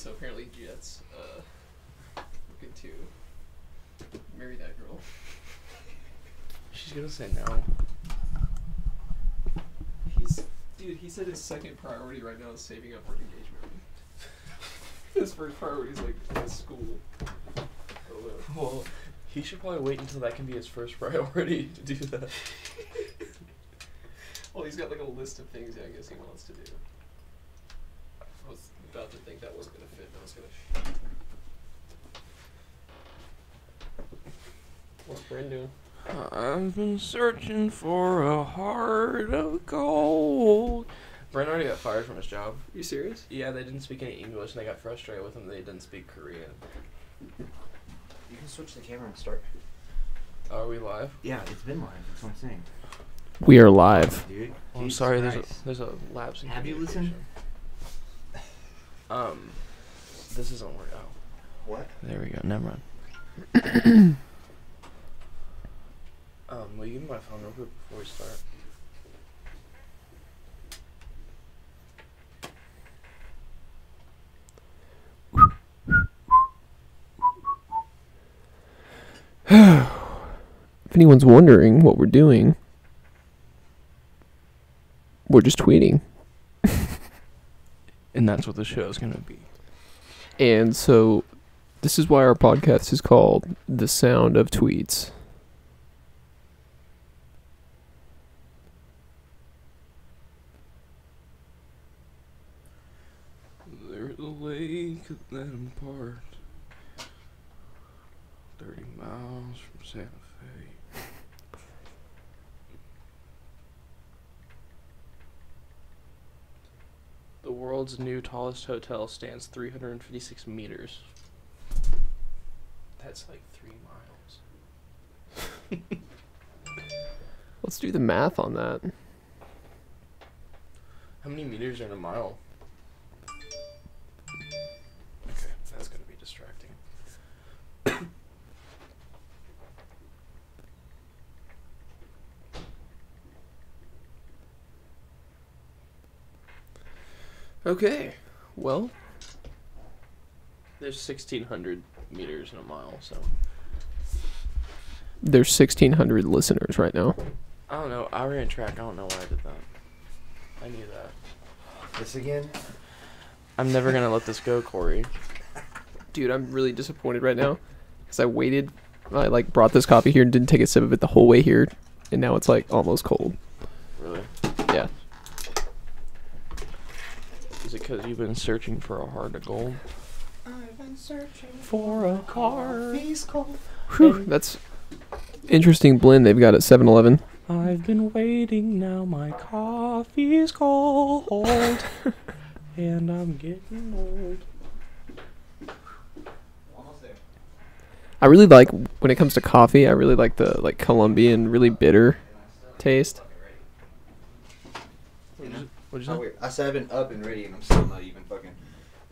so apparently Jet's looking to marry that girl. She's gonna say no. Dude, he said his second priority right now is saving up for an engagement ring. His first priority is like school. Well, he should probably wait until that can be his first priority to do that. Well, he's got like a list of things I guess he wants to do. I was about to think that wasn't gonna fit, and I was gonna. What's Bryn doing? I've been searching for a heart of gold. Brent already got fired from his job. You serious? Yeah, they didn't speak any English and they got frustrated with him. They didn't speak Korean. You can switch the camera and start. Are we live? Yeah, it's been live. That's what I'm saying. We are live. Dude. Well, I'm Jesus sorry, Christ. there's a lapse in Have you communication. listened? This isn't working. Oh. What? There we go. Never mind. Will you give me my phone real quick before we start? If anyone's wondering what we're doing, we're just tweeting. And that's what the show's gonna be. And so, this is why our podcast is called The Sound of Tweets. There's a lake that them part 30 miles from Santa Fe. The world's new tallest hotel stands 356 meters. That's like 3 miles. Let's do the math on that. How many meters are in a mile? Okay, that's gonna be distracting. Okay, well, There's 1,600 meters in a mile, so there's 1,600 listeners right now. I don't know. I ran track. I don't know why I did that. I knew that. This again? I'm never gonna let this go, Corey. Dude, I'm really disappointed right now because I waited. I like brought this coffee here and didn't take a sip of it the whole way here, and now it's like almost cold. Really? Yeah. Is it because you've been searching for a heart of gold? I've been searching For a heart. Whew, that's interesting blend they've got at 7-Eleven. I've been waiting, now my coffee's cold. And I'm getting old. Almost there. I really like when it comes to coffee. I really like the Colombian, really bitter taste. What'd you Oh, say? weird. I said I've been up and ready, and I'm still not even fucking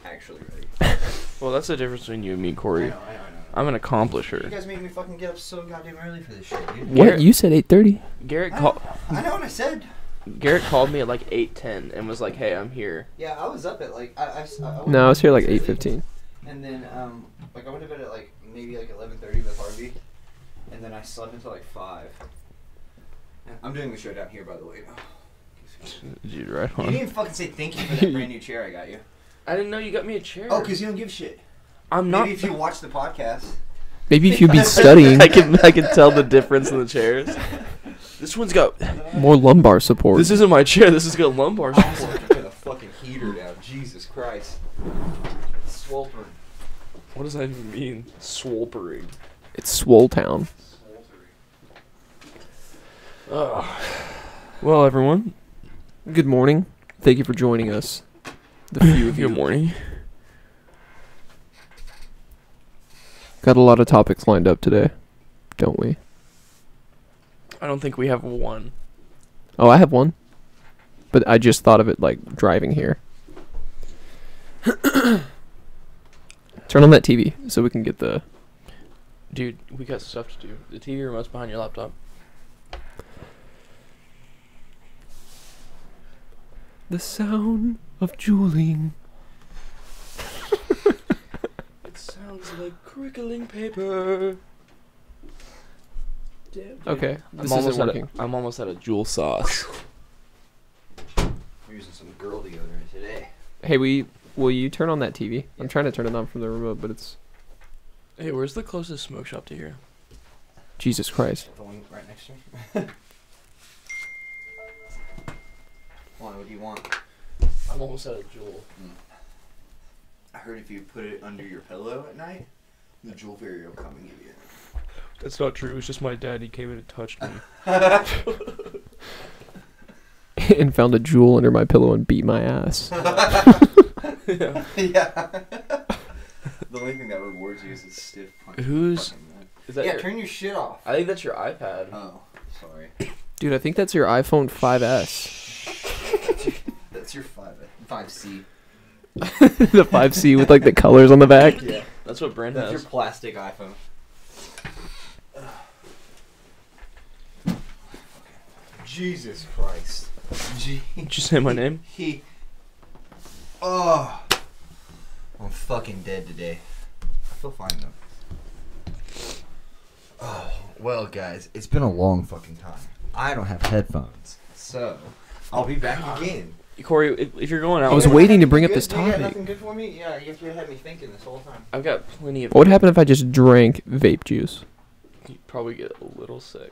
actually ready. Well, that's the difference between you and me, I Corey. know. I'm an accomplisher. You guys make me fucking get up so goddamn early for this shit, dude. What? You said 8:30? Garrett I called. I know what I said. Garrett called me at like 8:10 and was like, "Hey, I'm here." Yeah, I was up at like I went No, I was here like early, 8:15. And then like I went to bed at like maybe like 11:30 with Harvey, and then I slept until like 5. And I'm doing the show down here, by the way. Dude, right You on. didn't even fucking say thank you for that brand new chair I got you. I didn't know you got me a chair. Oh, because you don't give a shit. I'm not. Maybe if you watch the podcast. Maybe if you'd be studying, I can tell the difference in the chairs. This one's got. more lumbar support. This isn't my chair. This has got lumbar I have support. to put a fucking heater down. Jesus Christ. Swolper. What does that even mean? Swolpering. It's Swole Town. Ugh. Well, everyone. Good morning. Thank you for joining us. The few of you. Good morning. Got a lot of topics lined up today, don't we? I don't think we have one. Oh, I have one. But I just thought of it like driving here. Turn on that TV so we can get the... Dude, we got stuff to do. The TV remote's behind your laptop. The sound of dueling. Sounds like crickling paper. Okay, this isn't working. I'm almost out of Jewel sauce. We're using some girl deodorant today. Hey, will you turn on that TV? I'm trying to turn it on from the remote, but it's Hey, where's the closest smoke shop to here? Jesus Christ. The one right next to me. Why? What do you want? I'm almost out of Jewel. I heard if you put it under your pillow at night, the jewel fairy will come and give you it. That's not true. It was just my dad. He came in and touched me. And found a jewel under my pillow and beat my ass. Yeah. Yeah. The only thing that rewards you is a stiff punch. Who's- Is that Yeah, your, turn your shit off. I think that's your iPad. Oh, sorry. Dude, I think that's your iPhone 5S. That's your 5C. The 5C with like the colors on the back. Yeah. That's what Brent That's your has. plastic iPhone. Jesus Christ. Did you say my name? Oh. I'm fucking dead today. I feel fine though. Oh, well guys, it's been a long fucking time. I don't have headphones. So, I'll be back again. Corey, if you're going out, I was waiting to bring up this You got topic. nothing good for me? Yeah, you had me thinking this whole time. I've got plenty of. What would happen if I just drank vape juice? You'd probably get a little sick.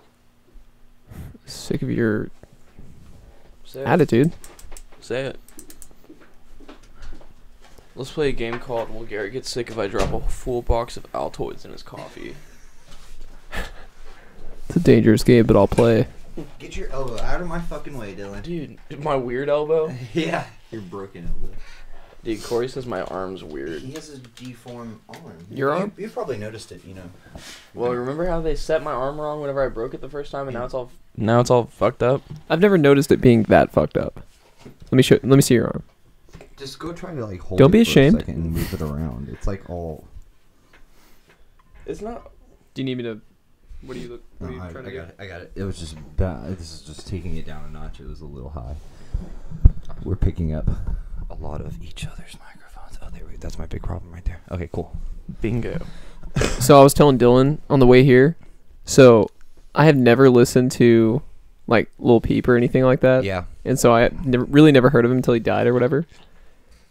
Sick of your Say it. attitude. Say it. Let's play a game called Will Garrett Get Sick If I Drop a Full Box of Altoids in His Coffee? It's a dangerous game, but I'll play. Get your elbow out of my fucking way, Dylan. Dude, my weird elbow? Yeah. Your broken elbow. Dude, Corey says my arm's weird. He has a G-form arm. Your arm? You've probably noticed it, you know. Well, remember how they set my arm wrong whenever I broke it the first time, and now it's all fucked up? I've never noticed it being that fucked up. Let me see your arm. Just go try to like hold Don't it be for ashamed. a second and move it around. It's like all. It's not. Do you need me to? What are you look? What are you I trying to got get? it. I got it. It was just bad. This is just taking it down a notch. It was a little high. We're picking up a lot of each other's microphones. Oh, there we. That's my big problem right there. Okay, cool. Bingo. So I was telling Dylan on the way here. So I have never listened to like Lil Peep or anything like that. Yeah. And so I really never heard of him until he died or whatever.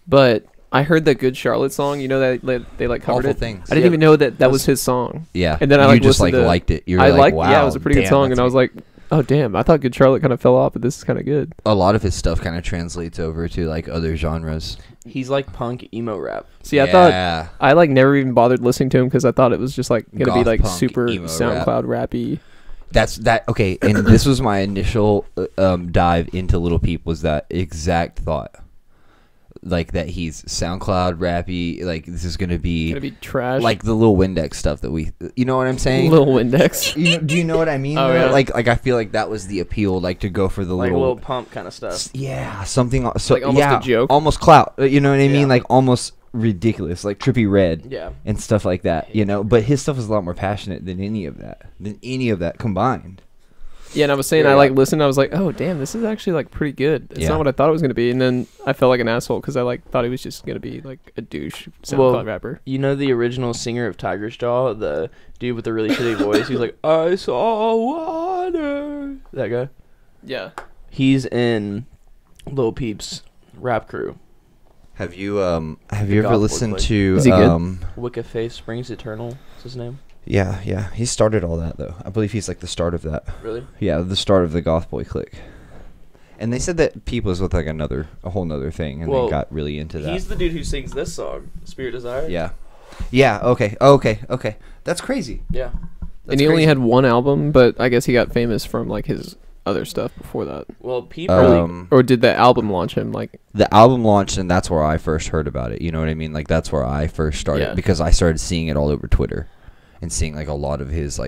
But I heard the Good Charlotte song. You know that they like covered Awful it. Things. I didn't even know that was his song. Yeah. And then I you like just like listened to, liked it. You were I like, liked, wow. yeah, it was a pretty good damn, song, that's and I was like, oh damn, I thought Good Charlotte kind of fell off, but this is kind of good. a lot of his stuff kind of translates over to like other genres. He's like punk emo rap. See, I thought I like never even bothered listening to him because I thought it was just like gonna be Goth like punk, super emo SoundCloud rappy. That's that. Okay, and this was my initial dive into Little Peep was that exact thought, like that he's SoundCloud rappy. Like this is gonna be Trash. like the Lil Windex stuff that we, you know what I'm saying? Lil Windex. Do you know what I mean? Oh, though? yeah. Like I feel like that was the appeal, like to go for the Like little Lil Pump kind of stuff. yeah, something so Like almost a yeah, joke? almost clout. You know what I mean? Yeah. Like almost ridiculous, like Trippy Red. Yeah. And stuff like that, you know. But his stuff is a lot more passionate than any of that combined. Yeah, and I was saying Yeah. I like listened. I was like, oh damn, this is actually like pretty good. It's Yeah. not what I thought it was gonna be, and then I felt like an asshole because I like thought he was just gonna be like a douche SoundCloud rapper. You know the original singer of Tiger's Jaw, the dude with the really shitty voice? He's like, I saw water. That guy? Yeah. He's in Lil Peep's rap crew. Have you ever Goth listened boy. to Is he good? Wicca Face Springs Eternal is his name. Yeah, he started all that though. I believe he's like the start of that. Really? Yeah, the start of the Goth Boy clique. And they said that Peep was with like a whole nother thing, and Well, they got really into that. He's the dude who sings this song, Spirit Desire. Yeah. Okay. That's crazy. Yeah. And he only had one album, but I guess he got famous from like his other stuff before that. Well, Peep Or did the album launch him? Like the album launched, and that's where I first heard about it. You know what I mean? Like that's where I first started Yeah. because I started seeing it all over Twitter. And seeing like a lot of his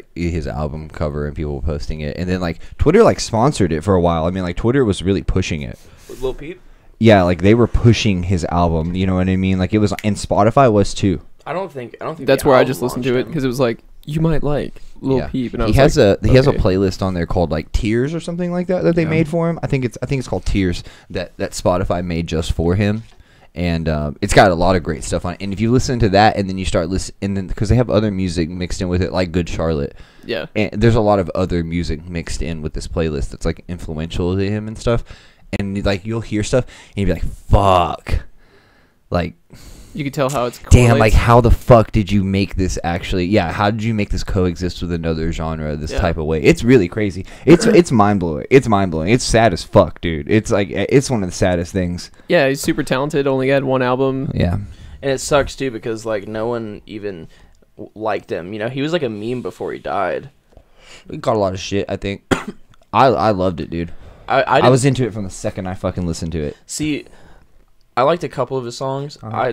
album cover and people posting it, and then like Twitter like sponsored it for a while. I mean like Twitter was really pushing it. with Lil Peep. Yeah, like they were pushing his album. You know what I mean? Like it was, and Spotify was too. I don't think that's the where I album just listened to launched it him. because it was like you might like Lil Yeah. Peep, and I he was has like, he has a okay. playlist on there called like Tears or something like that they Yeah. made for him. I think it's called Tears that Spotify made just for him, and it's got a lot of great stuff on it. And if you listen to that, and then you start listening, and then because they have other music mixed in with it, like Good Charlotte. Yeah. And there's a lot of other music mixed in with this playlist that's like influential to him and stuff. And like you'll hear stuff, and you'll be like, "Fuck!" Like, You can tell how it's damn, like correlates. how the fuck did you make this actually? Yeah, how did you make this coexist with another genre this type of way? It's really crazy. It's mind blowing. It's mind blowing. It's sad as fuck, dude. It's like it's one of the saddest things. Yeah, he's super talented. Only had one album. Yeah. And it sucks too because like no one even liked him. You know, he was like a meme before he died. We got a lot of shit, I think. I loved it, dude. I was into it from the second I fucking listened to it. see. I liked a couple of his songs. Uh-huh.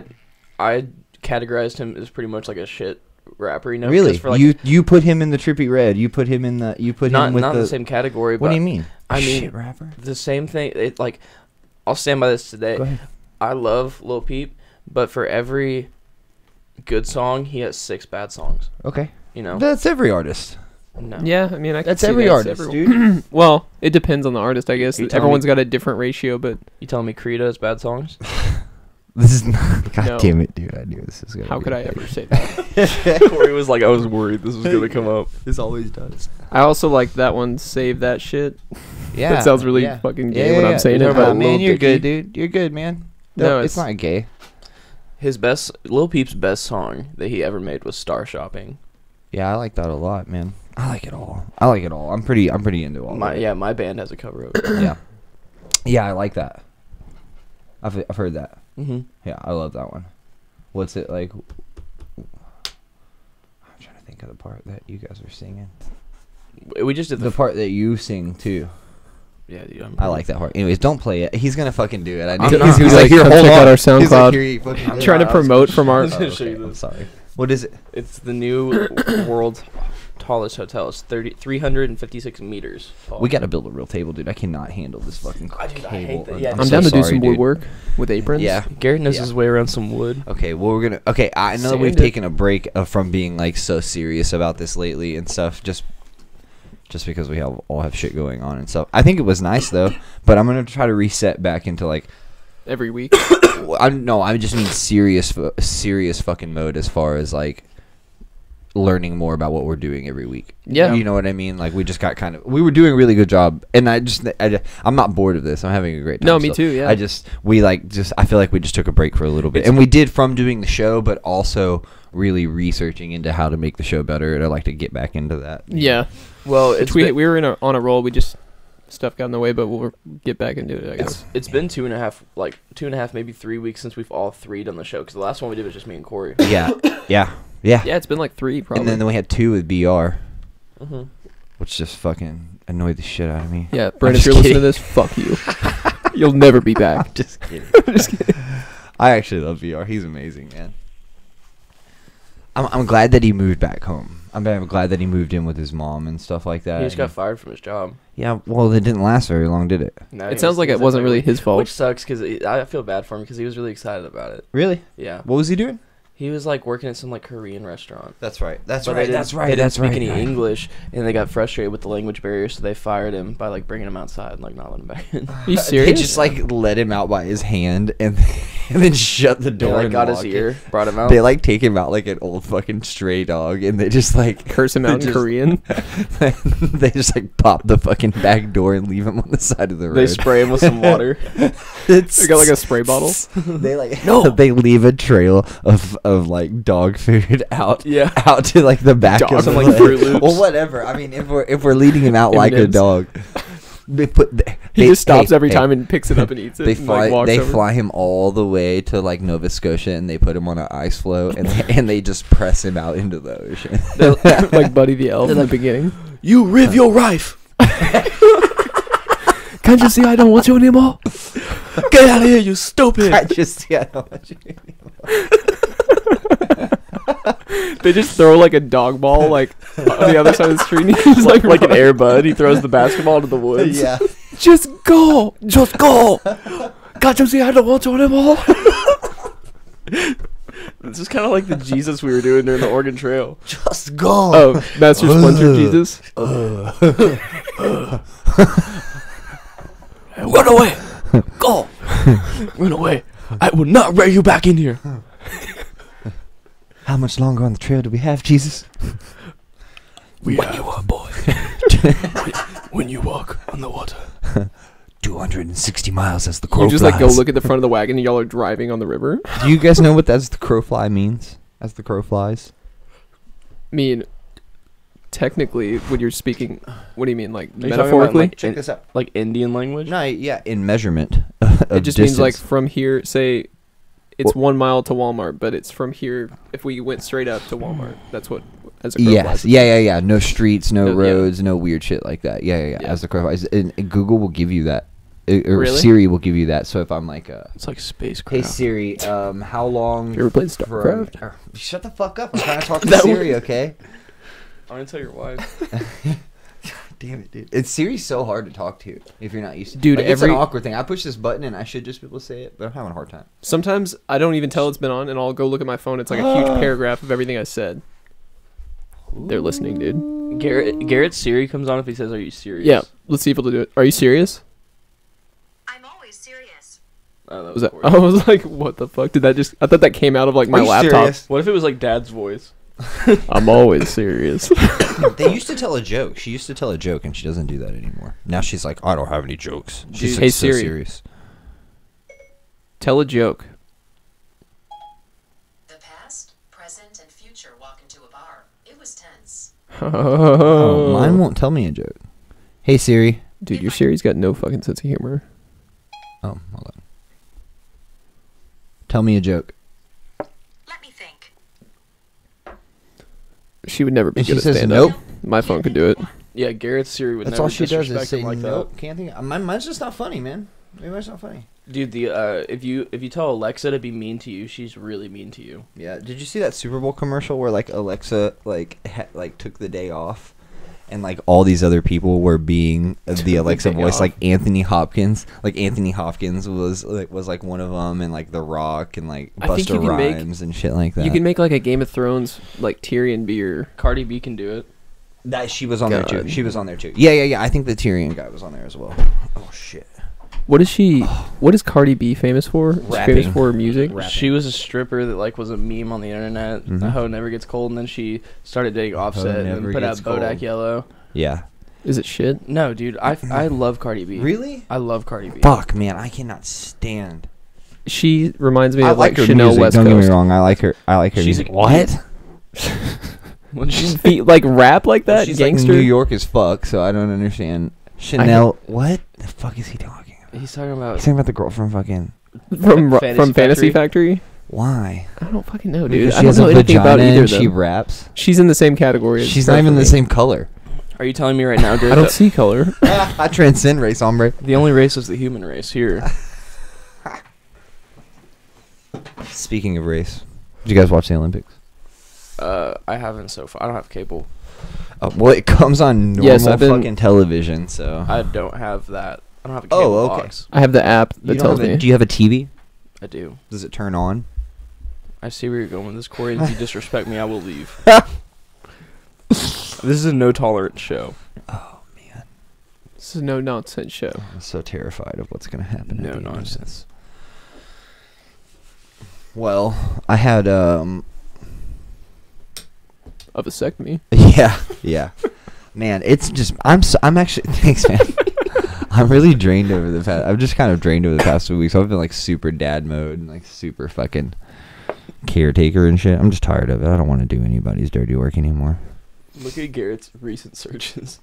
I categorized him as pretty much like a shit rapper. You know, Really? 'cause for, like, You put him in the Trippy Red. You put him in the. You put not him with not the same category. What but do you mean? I mean, shit rapper. the same thing. It like I'll stand by this today. Go ahead. I love Lil Peep, but for every good song, he has 6 bad songs. Okay. You know, That's every artist. no. Yeah, I mean, I can That's see every that. artist, It's dude. Well, it depends on the artist, I guess. You telling Everyone's me- got a different ratio, but You telling me Creed has bad songs? This is not. God No. damn it, dude! I knew this was gonna. how be could a I thing. ever say that? Corey was like, I was worried this was gonna come up. This always does. I also like that one, Save That Shit. Yeah. That sounds really yeah. fucking gay when I'm saying You're it, talking but about man, Lil you're Dicky? good, dude. You're good, man. No, it's it's- not gay. His best, Lil Peep's best song that he ever made was Star Shopping. Yeah, I like that a lot, man. I like it all. I like it all. I'm pretty into all. of it. My band has a cover of it. Yeah. Yeah, I like that. I've heard that. Mm-hmm. Yeah, I love that one. What's it like? I'm trying to think of the part that you guys were singing. We just did The part that you sing too. Yeah, dude, I like that part. Anyways, don't play it. He's gonna fucking do it. I I'm knew. not. He's He's like, like, here, come hold check on. out our He's like, SoundCloud. here, you fucking I'm do trying it. to promote from our. Oh, I'll show you okay, I'm this. sorry. What is it? It's the new world's tallest hotel. It's 356 meters tall. We gotta build a real table, dude. I cannot handle this fucking Dude, I hate cable. that. Yeah, I'm so down to do sorry, some dude. woodwork with aprons. Yeah. Garrett knows Yeah. his way around some wood. Okay, well we're gonna. Okay, I know that we've Sand it. taken a break from being like so serious about this lately and stuff, just because we all have shit going on and stuff. I think it was nice though, but I'm gonna try to reset back into like. Every week. I just mean serious fucking mode as far as like learning more about what we're doing every week. Yeah. You know what I mean? Like we just got we were doing a really good job, and I'm not bored of this. I'm having a great time. No, me still. too, yeah. I feel like we just took a break for a little bit, and we did from doing the show, but also really researching into how to make the show better. And I'd like to get back into that. Yeah. Well, Which we were on a roll. We just stuff got in the way, but we'll get back into it, I guess. it's been 2.5, maybe 3 weeks since we've all 3 done the show. Because the last one we did was just me and Corey. Yeah. Yeah. Yeah, it's been like 3 probably. And then we had 2 with BR, Mm-hmm. which just fucking annoyed the shit out of me. yeah, Brandon, if just you're listening to kidding. this, fuck you. You'll never be back. Just kidding. Just kidding. I actually love VR. He's amazing, man. I'm glad that he moved back home. I'm glad that he moved in with his mom and stuff like that. He just got fired from his job. Yeah, well, it didn't last very long, did it? No, It sounds like he it was wasn't like- really his fault. Which sucks because I feel bad for him because he was really excited about it. Really? Yeah. What was he doing? He was like working at some like Korean restaurant. That's right. That's But right. They That's didn't, right. They didn't That's speak right. any English, and they got frustrated with the language barrier, so they fired him by like bringing him outside and like not letting him back in. Are you They serious? just like let him out by his hand and then shut the They door. like and got his lock it. ear, brought him out. They like take him out like an old fucking stray dog, and they just like curse him they out in just- Korean. they just like pop the fucking back door and leave him on the side of the road. They spray him with some water. It's They got like a spray bottle. they like they leave a trail of like dog food out Yeah. out to like the back Dog of the food. like Fruit Loops. well whatever. I mean if we're leading him out like a M&Ms. dog, they He just stops every time and picks it up and eats it. They and, like, fly walks over. fly him all the way to like Nova Scotia and they put him on an ice floe and they just press him out into the ocean. like Buddy the Elf in the beginning. You riv your rife. Can't you see I don't want you anymore? Get out of here, you stupid. I just yeah. I don't want you They just throw like a dog ball like on the other side of the street. And he's like an Air Bud. He throws the basketball into the woods. yeah. just go, Can't you see I don't want you anymore? This is kind of like the Jesus we were doing during the Oregon Trail. Just go. Oh, Master Splinter Jesus. Run away. Go. Run away. I will not let you back in here. How much longer on the trail do we have, Jesus? When you are boy. When you walk on the water. 260 miles as the crow You just flies. like go look at the front of the wagon and y'all are driving on the river. Do you guys know what as the crow fly means? As the crow flies? I mean, technically, when you're speaking, what do you mean, like Are you talking about, metaphorically? like, Check this out. Like Indian language? No, yeah, in measurement. It just means like from here, say it's 1 mile to Walmart, but it's from here. If we went straight up to Walmart, that's what as a crow Yes, flies. yeah. No streets, no No, yeah. roads, no weird shit like that. Yeah. Yeah. As the crow flies, and Google will give you that, or Really? Siri will give you that. So if I'm like, It's like spacecraft. hey Siri, how long? Have you ever played from- StarCraft? Shut the fuck up! I'm trying to talk to That Siri, okay? I'm gonna tell your wife. Damn it, dude. It's Siri's so hard to talk to if you're not used to it. Dude, Like, it's an every- awkward thing. I push this button and I should just be able to say it, but I'm having a hard time. Sometimes I don't even tell it's been on, and I'll go look at my phone. It's like a huge paragraph of everything I said. They're listening, dude. Garrett's Siri comes on if he says, "Are you serious?" Yeah, let's see if it'll do it. Are you serious? I'm always serious. Oh, that Was that? Corey. I was like, what the fuck did that just? I thought that came out of like my laptop. What if it was like Dad's voice? I'm always serious. They used to tell a joke. She used to tell a joke, and she doesn't do that anymore. Now she's like, I don't have any jokes. She's Hey, like, so Siri. serious. Tell a joke. The past, present, and future walk into a bar. It was tense. Oh, mine won't tell me a joke. Hey Siri. Dude, your Siri's got no fucking sense of humor. Oh, hold on. Tell me a joke. Let me think. She would never be And good she at says stand nope. up. My phone could do it. Yeah, Garrett's Siri would That's never all she does is disrespect say him like nope. Can't think. Mine's just not funny, man. Maybe mine's not funny. that. Dude, if you tell Alexa to be mean to you, she's really mean to you. Yeah. Did you see that Super Bowl commercial where like Alexa like took the day off, and like all these other people were being the Alexa day voice, off. like Anthony Hopkins. Like Anthony Hopkins was like one of them, and like The Rock and like I think Busta you can make- Rhymes and shit like that. You can make like a Game of Thrones like Tyrion be your. Cardi B can do it. that she was on there too. God. She was on there too. Yeah. I think the Tyrion guy was on there as well. Oh shit. What is she? What is Cardi B famous for? She's Rapping. famous for music. Rapping. She was a stripper that like was a meme on the internet. Mhm. The hoe never gets cold, and then she started dating Offset and never then put out gets cold. Bodak Yellow. Yeah. Is it shit? No, dude, I love Cardi B. Really? I love Cardi B. Fuck, man, I cannot stand. She reminds me I of like her Chanel music. West Don't get me Coast. wrong. I like her. She's music. a- What? When she's Like rap like that, She's gangster. like New York as fuck, so I don't understand. Chanel. What the fuck is he talking about? he's talking about He's talking about the girl from fucking. from Fantasy Fantasy Factory. Why? I don't fucking know, dude. Because I she don't has know a anything about vagina either and of she them. raps. She's in the same category. As She's her not even for the me. same color. Are you telling me right now, Garrett, I don't that see color. I transcend race, hombre. the only race is the human race here? Speaking of race, did you guys watch the Olympics? I haven't so far. I don't have cable. Well, it comes on normal Yes, I've been- fucking television, so. I don't have that. I don't have a Oh, cable okay. box. I have the app that You don't tells have a- me. Do you have a TV? I do. Does it turn on? I see where you're going with this, Corey. And if you disrespect me, I will leave. This is a no tolerance show. Oh man, This is a no nonsense show. I'm so terrified of what's gonna happen. at No the end of nonsense. this. Well, I had A vasectomy. yeah. Man, it's just I'm actually thanks, man. I'm really drained over the past. I'm just kind of drained over the past 2 weeks. I've been like super dad mode and like super fucking caretaker and shit. I'm just tired of it. I don't want to do anybody's dirty work anymore. Look at Garrett's recent searches.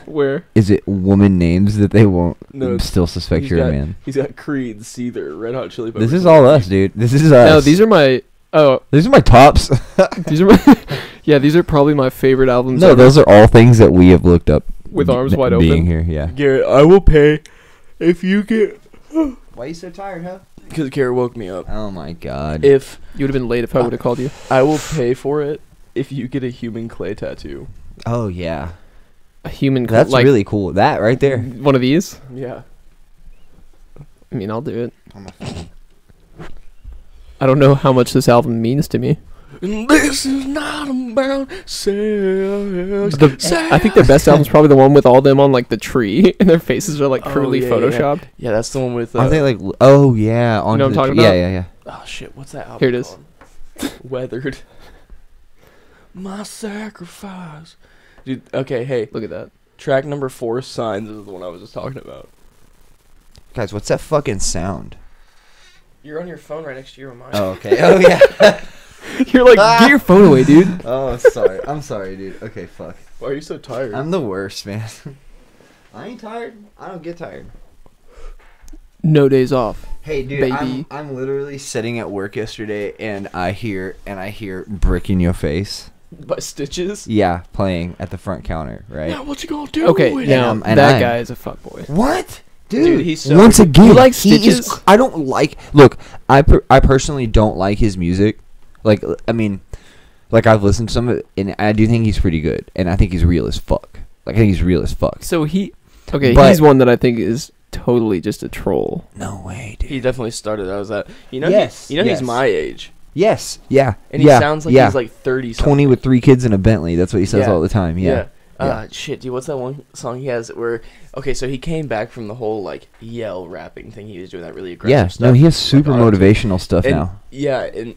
Where? Is it woman names that they won't No, it's- still suspect he's you're a got- man? He's got Creed, Seether, Red Hot Chili Peppers. This is all us, dude. This is us. No, these are my. Oh, these are my tops. these are my. Yeah, these are probably my favorite albums. No, ever. those are all things that we have looked up With arms b- wide being open. here. Yeah. Garrett, I will pay if you get. Why are you so tired, huh? Because Garrett woke me up. Oh my god. If You would have been late if I would have called you. I will pay for it if you get a human clay tattoo. Oh yeah. A human. That's like, really cool. That right there. One of these. Yeah. I mean, I'll do it. I don't know how much this album means to me. And this is not about sex. I think their best album's probably the one with all them on like the tree and their faces are like Oh, crudely yeah, photoshopped. Yeah, that's the one with. Aren't they like? Oh yeah, on know what I'm the talking tree. Yeah, about? yeah, yeah. Oh shit, what's that album? Here it is. called? Weathered. My sacrifice. Dude, okay, hey. Look at that. Track number 4, Signs, is the one I was just talking about. Guys, what's that fucking sound? You're on your phone right next to your reminder. Oh okay. Oh yeah. You're like, get your phone away, dude. Oh sorry. I'm sorry, dude. Okay, fuck. Why are you so tired? I'm the worst, man. I ain't tired. I don't get tired. No days off. Hey, dude, Baby. I'm literally sitting at work yesterday, and I hear "Brick in Your Face." By Stitches? Yeah, playing at the front counter, right? Now what you gonna do? Okay, with it? now and that I'm- guy is a fuckboy. What? Dude, he's so- once again, You like he is- Stitches? I don't like. Look, I personally don't like his music. Like, I mean, like I've listened to some of it, and I do think he's pretty good, and I think he's real as fuck. Like, I think he's real as fuck. So he's But- one that I think is totally just a troll. No way, dude. He definitely started out as that. You know, Yes, yes. yes. He's my age. Yes, yeah, And he yeah, sounds like yeah. he's like 30 something. 20 with 3 kids in a Bentley. That's what he says Yeah. all the time. Yeah. Yeah. Shit, dude, what's that one song he has where... Okay, so he came back from the whole, like, yell rapping thing. He was doing that really aggressive Yeah, stuff. no, he has super like, auto-tune. motivational stuff And- now. Yeah, and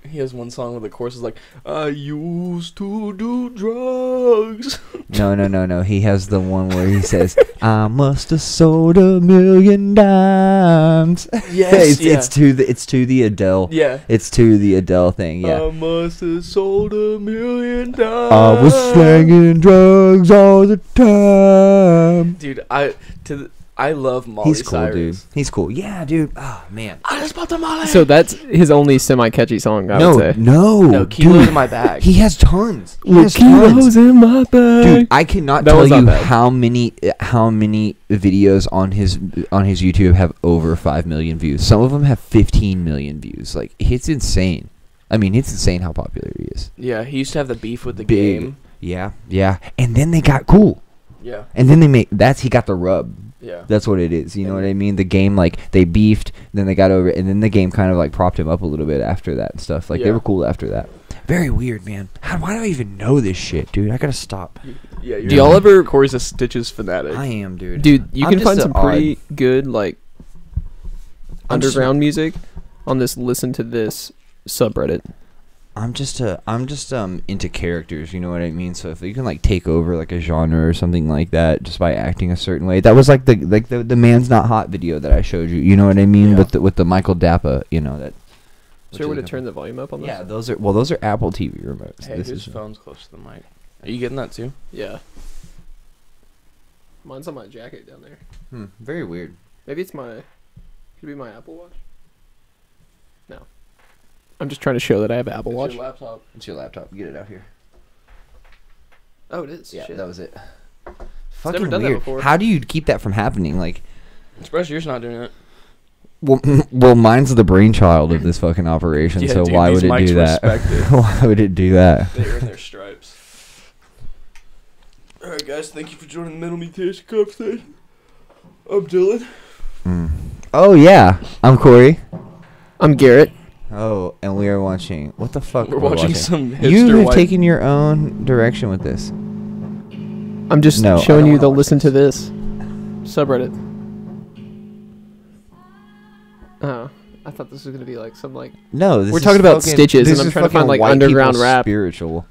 he has one song where the chorus is like, I used to do drugs. No. He has the one where he says, "I must have sold 1,000,000 dimes." Yes, it's to the Adele. Yeah. It's to the Adele thing. Yeah. I must have sold 1,000,000 times. I was slanging drugs all the time. Dude, I love Molly He's cool, Cyrus. dude. He's cool. Yeah, dude. Oh man. I just bought the Molly. So that's his only semi-catchy song, I would say. No, Kilo's dude. in my bag. He has tons. He With has tons. kilos in my bag. Dude, I cannot That tell was not you bad. how many videos on his YouTube have over 5 million views. Some of them have 15 million views. Like, it's insane. I mean, it's insane how popular he is. Yeah, he used to have the beef with the Big. game. Yeah. And then they got cool. Yeah. And then he got the rub. Yeah. That's what it is. You know what I mean? The game, like, they beefed, then they got over it, and then the game kind of, like, propped him up a little bit after that and stuff. Like, they Yeah. were cool after that. Very weird, man. Why do I even know this shit, dude? I gotta stop. Yeah. Do y'all ever... Corey's a Stitches fanatic. I am, dude. Dude, you I'm can just find a some odd- pretty good, like, I'm just- underground music on this Listen to This subreddit. I'm just into characters, you know what I mean? So if you can like take over like a genre or something like that just by acting a certain way. That was like the Man's Not Hot video that I showed you, you know what I mean? Yeah. with the Michael Dappa, you know that. Sure, would it turn the volume up on this? Yeah, those are Apple TV remotes. Hey, This his is phone's close to the mic. Are you getting that too? Yeah. Mine's on my jacket down there. very weird. Maybe it's my... Could it be my Apple Watch? No. I'm just trying to show that I have an Apple Watch. It's your laptop. It's your laptop. Get it out here. Oh, it is. Yeah, Shit. that was it. never Fucking done that weird. before. How do you keep that from happening? Like, Surprised yours not doing it. well, mine's the brainchild of this fucking operation. Yeah, so dude, why these would it mics do that? respect it. Why would it do that? They earn their stripes. Alright, guys, thank you for joining the Mental Mutation conversation. I'm Dylan. Oh yeah, I'm Corey. I'm Garrett. Oh, and we are watching. What the fuck? We're watching some hipster You have white- taken your own direction with this. I'm just No, I showing don't you wanna the watch Listen to This subreddit. Oh, I thought this was gonna be like some like... No, this We're is talking about fucking- Stitches, this and I'm is trying to find, fucking like, white underground people's rap. Spiritual.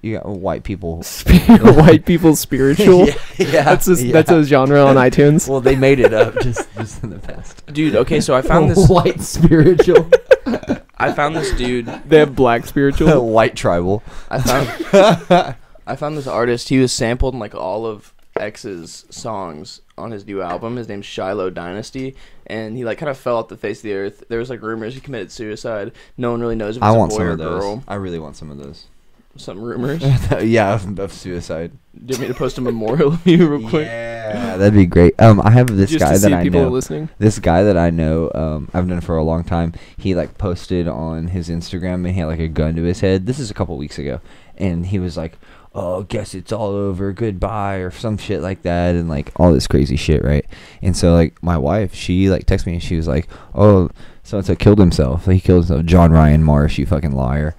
You got white people. White people spiritual. yeah, That's a genre on iTunes. Well, they made it up just in the past. Dude, okay, so I found this. White spiritual. I found this dude. They have black spiritual. White tribal. I found this artist. He was sampled in like all of X's songs on his new album. His name's Shiloh Dynasty, and he like kind of fell off the face of the earth. There was like rumors he committed suicide. No one really knows if it's I a want boy some or of those. girl. I really want some of those. Some rumors. Yeah, of suicide. Do you want me to post a memorial of you real quick? Yeah, that'd be great. I have this Just guy to see that if I people know. are listening. This guy that I know, I've known for a long time. He like posted on his Instagram and he had like a gun to his head. This is a couple weeks ago, and he was like, "Oh, guess it's all over. Goodbye," or some shit like that, and like all this crazy shit, right? And so like my wife, she like texted me and she was like, "Oh, so killed himself. He killed himself. John Ryan Marsh, you fucking liar.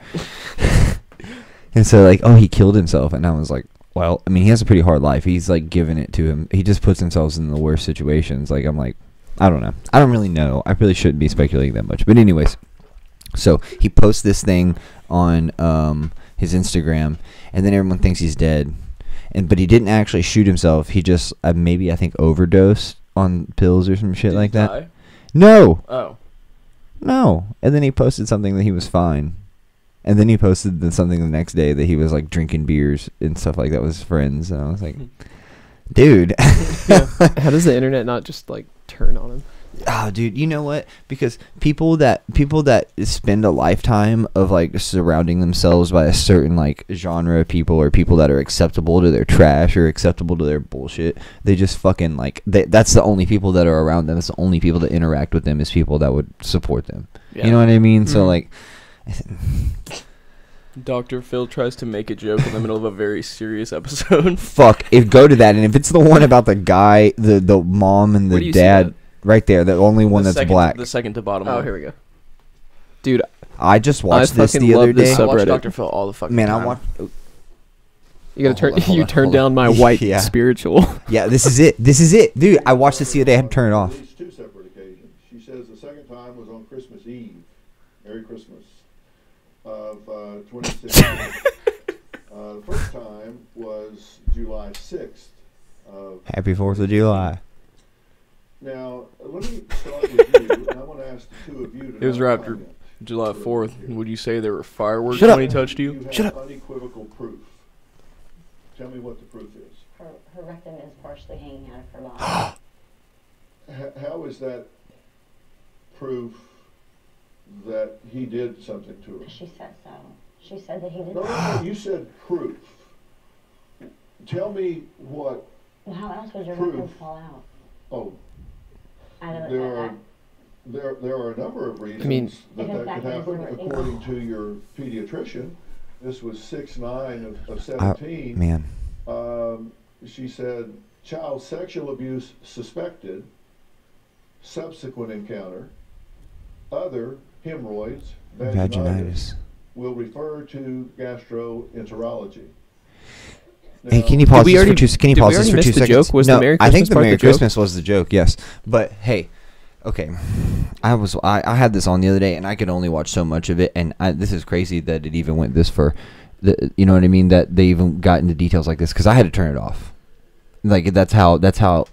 And so like, oh, he killed himself, and I was like, well, I mean, he has a pretty hard life. He's like giving it to him. He just puts himself in the worst situations. Like, I'm like, I don't know. I don't really know. I really shouldn't be speculating that much. But anyways, so he posts this thing on his Instagram, and then everyone thinks he's dead. But he didn't actually shoot himself. He just maybe I think overdosed on pills or some shit Did like he that. die? No. Oh. No. And then he posted something that he was fine. And then he posted something the next day that he was like drinking beers and stuff like that with his friends. And I was like, dude. How does the internet not just like turn on him? Oh, dude, you know what? Because people that spend a lifetime of like surrounding themselves by a certain like genre of people, or people that are acceptable to their trash or acceptable to their bullshit, they just fucking like that's the only people that are around them. That's the only people that interact with them is people that would support them. Yeah. You know what I mean? So like, Dr. Phil tries to make a joke in the middle of a very serious episode. fuck. Go to that, and if it's the one about the guy, the mom and Where do the you see dad. that? Right there, the only one that's black. The second to bottom Oh, one. here we go. Dude, I just watched this fucking the other love this day. I watch subreddit. Dr. Phil all the fucking Man, time. I watched. you gotta turn. hold You on, turned hold on. down my white Yeah. spiritual. Yeah, this is it. This is it, dude. I watched this the other day. I had to turn it off. At least two separate occasions. She says the second time was on Christmas Eve. Merry Christmas. Of 2016. The first time was July 6th. Happy 4th of July. Now, let me start with you, and I want to ask the two of you to It was not right after comment. July 4th. Would you say there were fireworks Shut up. when he touched you? You Shut have up. unequivocal proof. Tell me what the proof is. Her rectum is partially hanging out of her body. How is that proof that he did something to her? She said so. She said that he did. No, you said proof. Tell me what. Well, how else would your Proof. rectum fall out? Oh, Out of there are that? there are a number of reasons mean- that Because that could that happen. was the- According to your pediatrician, this was 6/9 of 17. Man. She said child sexual abuse suspected, subsequent encounter, other hemorrhoids, vaginitis. Will refer to gastroenterology. Hey, Now, can you pause we this already- for two? Can you did we pause this already for miss 2 the seconds? joke? Was the no, Merry I think Christmas the part Merry the joke? Christmas was the joke. Yes, but hey, okay, I had this on the other day, and I could only watch so much of it, and this is crazy that it even went this far. You know what I mean? That they even got into details like this because I had to turn it off. Like that's how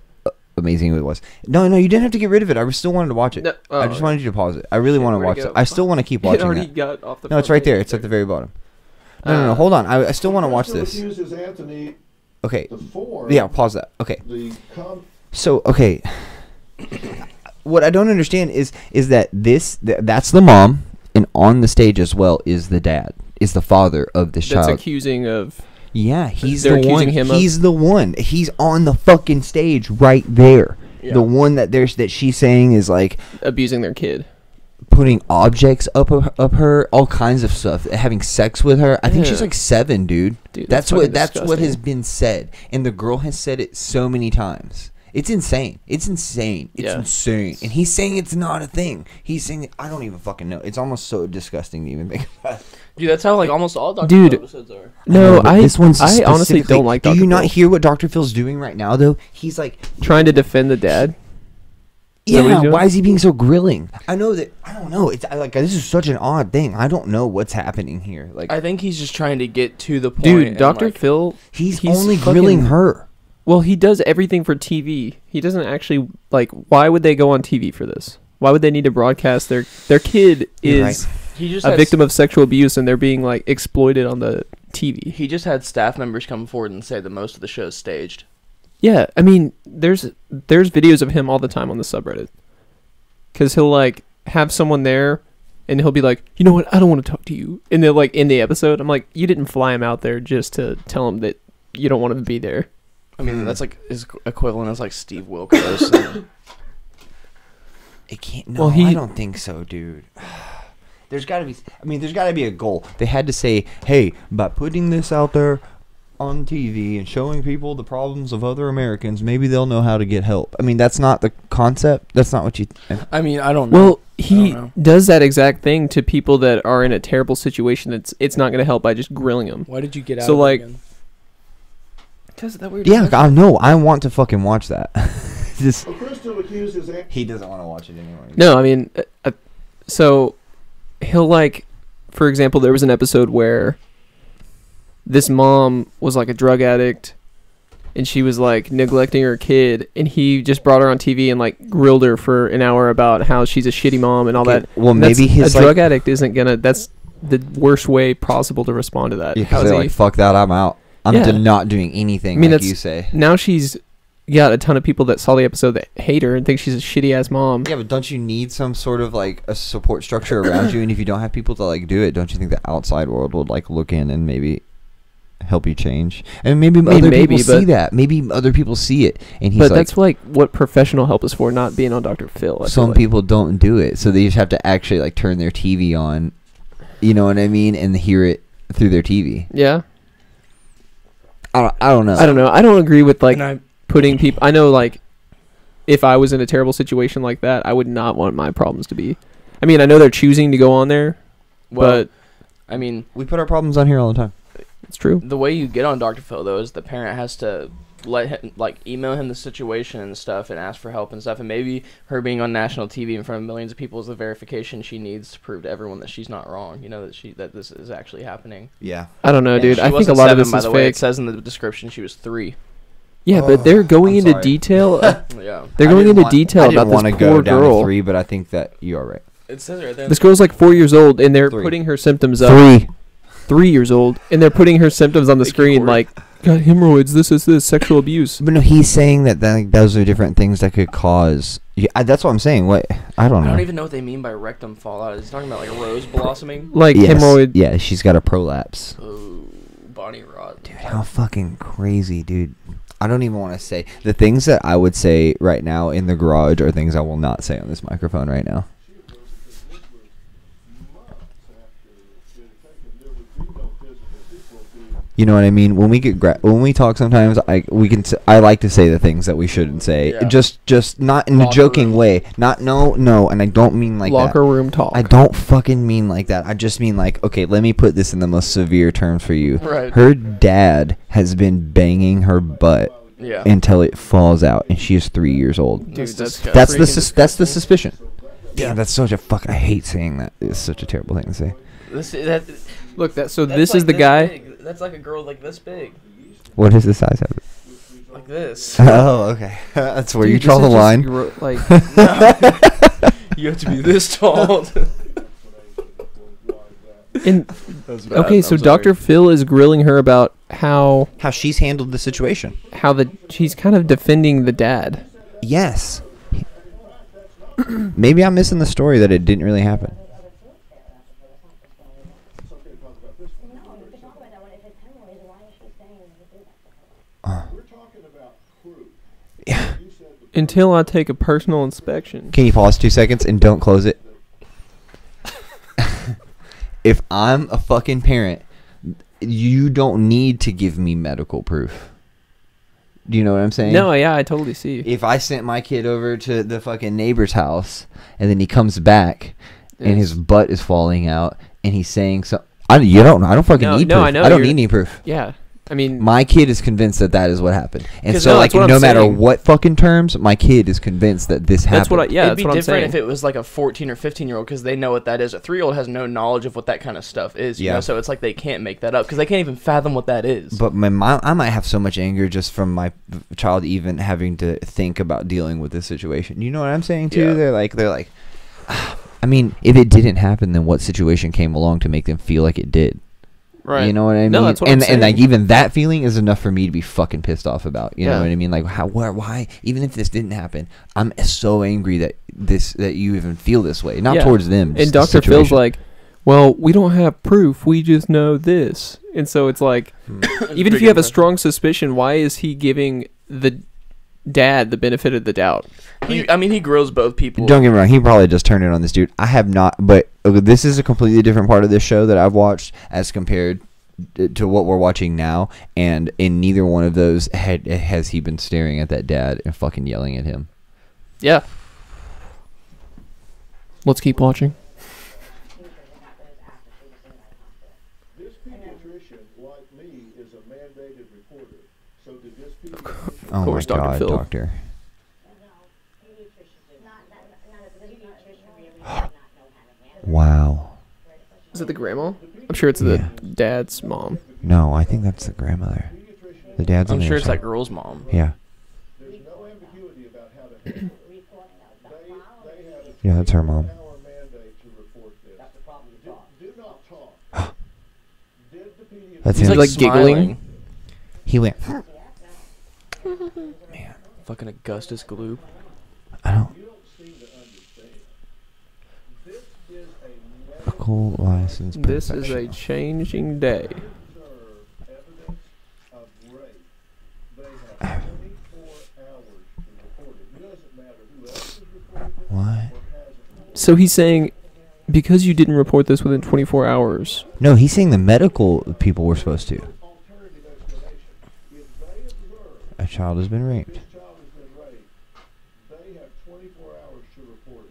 amazing it was. No, you didn't have to get rid of it. I still wanted to watch it. No, I just wanted you to pause it. I really Shit, want to where'd watch it it. go? I still want to keep It watching already that. got off the. No, it's front right there. page It's at the very bottom. No, Uh, hold on. I still want to watch Crystal this. accuses Anthony Okay. the form. Yeah, pause that. Okay. The So, okay. What I don't understand is that that's the mom, and on the stage as well is the dad, is the father of this That's child. accusing of. Yeah, he's They're the one. accusing him of- He's the one. He's on the fucking stage right there. Yeah. The one that she's saying is like Abusing their kid. putting objects up her, all kinds of stuff, having sex with her. I think she's Yeah. like 7, dude. Dude, that's that's what fucking has disgusting. been said, and the girl has said it so many times. It's insane. It's insane. Yeah. And he's saying it's not a thing. He's saying I don't even fucking know. It's almost so disgusting to even think about. Dude, that's how like almost all Dr. Dude. Phil episodes are. No, but this one's I honestly specifically- don't like. Do Dr. you not Phil. hear what Dr. Phil's doing right now though? He's like, Trying to defend the dad. Is that what he's yeah, doing? why is he being so grilling? I know that. I don't know. It's like this is such an odd thing. I don't know what's happening here. Like I think he's just trying to get to the point. Dude, and, Dr. like, Phil. he's he's only fucking- grilling her. Well, he does everything for TV. He doesn't actually like. Why would they go on TV for this? Why would they need to broadcast their kid You're is He just a had victim of sexual abuse and they're being like exploited on the TV? He just had staff members come forward and say that most of the show is staged. Yeah, I mean, there's videos of him all the time on the subreddit. Cause he'll like have someone there, and he'll be like, you know what, I don't want to talk to you. And then like in the episode, I'm like, you didn't fly him out there just to tell him that you don't want him to be there. I mean, that's like his equivalent as like Steve Wilkos. It can't. No, Well, I don't think so, dude. There's got to be. I mean, there's got to be a goal. They had to say, hey, by putting this out there, on TV and showing people the problems of other Americans, maybe they'll know how to get help. I mean, that's not the concept. That's not what you. I mean, I don't know. Well, I he don't know. does that exact thing to people that are in a terrible situation. It's not going to help by just grilling them. Why did you get out So, of it like- again? Because that weird. Yeah, I know. I want to fucking watch that. Just So Crystal accuses he doesn't want to watch it anymore. No, I mean, so he'll like, for example, there was an episode where this mom was like a drug addict, and she was like neglecting her kid, and he just brought her on TV and like grilled her for an hour about how she's a shitty mom and all Okay, that. well, And that's- maybe his, a like- drug addict isn't gonna. That's the worst way possible to respond to that. Yeah, How because is they're he- like, fuck that, I'm out. I'm Yeah. not doing anything I mean, like that's- you say. Now she's got a ton of people that saw the episode that hate her and think she's a shitty ass mom. Yeah, but don't you need some sort of like a support structure around you? And if you don't have people to like do it, don't you think the outside world would like look in and maybe help you change? And maybe other maybe, people see but- that. Maybe other people see it, and he's But like, that's like what professional help is for, not being on Dr. Phil. I feel some like. people don't do it, so they just have to actually like turn their TV on. You know what I mean? And hear it through their TV. Yeah. I don't know. I don't know. I don't agree with like And I- putting people. I know like if I was in a terrible situation like that, I would not want my problems to be. I mean, I know they're choosing to go on there, Well, but I mean, We put our problems on here all the time. it's true. the way you get on Dr. Phil though is the parent has to let him like email him the situation and stuff and ask for help and stuff, and maybe her being on national TV in front of millions of people is the verification she needs to prove to everyone that she's not wrong. You know, that this is actually happening. Yeah. I don't know, And dude. she I think a wasn't lot of 7, this by is the way. It fake. says in the description she was 3. Yeah, but they're going I'm into sorry. detail. Yeah, They're going into detail I about didn't want this to go poor down girl. to 3, but I think that you are right. it says right there. This girl's like 4 years old, and they're 3. putting her symptoms up. 3. 3 years old, and they're putting her symptoms on the Thank you, screen, Corey. like got hemorrhoids. This is this sexual abuse. But no, he's saying that like, those are different things that could cause. Yeah, that's what I'm saying. What I don't I know. don't even know what they mean by rectum fallout. Is he talking about like rose blossoming? Like Yes. hemorrhoid. Yeah, she's got a prolapse. Oh, Bonnie rot. Dude, how fucking crazy, dude. I don't even want to say the things that I would say right now in the garage are things I will not say on this microphone right now. You know what I mean? When we get when we talk, sometimes I like to say the things that we shouldn't say. Yeah. Just not in a Locker joking room. way. Not no, and I don't mean like Locker that. room talk. I don't fucking mean like that. I just mean like, okay, let me put this in the most severe terms for you. Right. Her dad has been banging her butt Yeah. until it falls out, and she is 3 years old. Dude, that's disgusting. That's the freaking that's the suspicion. Yeah. Damn, that's such a fuck. I hate saying that. It's such a terrible thing to say. Look, this is like the guy. big. That's like a girl like this big, What is the size of it? like this. Oh, okay. That's where you Dude, draw this the is line. just like You have to be this tall. and That's okay, so Dr. Phil is grilling her about how How she's handled the situation. she's kind of defending the dad. Yes. Maybe I'm missing the story that it didn't really happen. No, you can talk about that one. If it's hemorrhoids, why is she saying to do that? We're talking about proof. Yeah. You said the Until I take a personal inspection. Can you pause 2 seconds and don't close it? If I'm a fucking parent, you don't need to give me medical proof. Do you know what I'm saying? No, yeah, I totally see. If I sent my kid over to the fucking neighbor's house and then he comes back and his butt is falling out and he's saying so, I don't fucking No, need no, proof. I know I don't you're- need any proof. Yeah, I mean, My kid is convinced that that is what happened, and 'Cause so no, like that's what no I'm matter saying. what fucking terms, my kid is convinced that this happened. that's what I. Yeah, It'd that's be what I'm different saying. if it was like a 14 or 15-year-old because they know what that is. A 3-year-old has no knowledge of what that kind of stuff is. You know? So it's like they can't make that up because they can't even fathom what that is. But my mom, I might have so much anger just from my child even having to think about dealing with this situation. You know what I'm saying too? Yeah. They're like, I mean, if it didn't happen, then what situation came along to make them feel like it did? Right. You know what I mean? No, that's what and I'm saying. like even that feeling is enough for me to be fucking pissed off about. You know Yeah. what I mean? Like why? Even if this didn't happen, I'm so angry that you even feel this way. Not Yeah. towards them. And just the Dr. Phil's situation. like, well, we don't have proof. We just know this. And so it's like, even if you have a strong suspicion, why is he giving the dad the benefit of the doubt? he grills both people. Don't get me wrong, he probably just turned it on this dude. I have not, but this is a completely different part of this show that I've watched as compared to what we're watching now, and in neither one of those has he been staring at that dad and fucking yelling at him. Yeah. Let's keep watching. This pediatrician, like me, is a mandated reporter. So did this pediatrician... Oh course, my Dr. God, Phil. doctor. Wow. Is it the grandma? I'm sure it's the dad's mom. No, I think that's the grandmother. The dad's on I'm the sure other it's that side. girl's mom. Yeah. There's no ambiguity about how to handle it. They have a Yeah, that's her mom. 24-hour mandate to report this. That's the problem. Did not talk. Did the pediatrician... That's He's him. like, like giggling. smiling. He went. Fucking Augustus Gloop. I don't. You don't seem to understand. This is a Medical license. This is a professional. changing day. observe evidence of rape. They have 24 hours to report it. It doesn't matter who else has reported it What? or hasn't reported So he's saying, because you didn't report this within 24 hours. No, he's saying the medical people were supposed to. it. Alternative explanation. If they observe A child has been raped. this child has been raped, they have 24 hours to report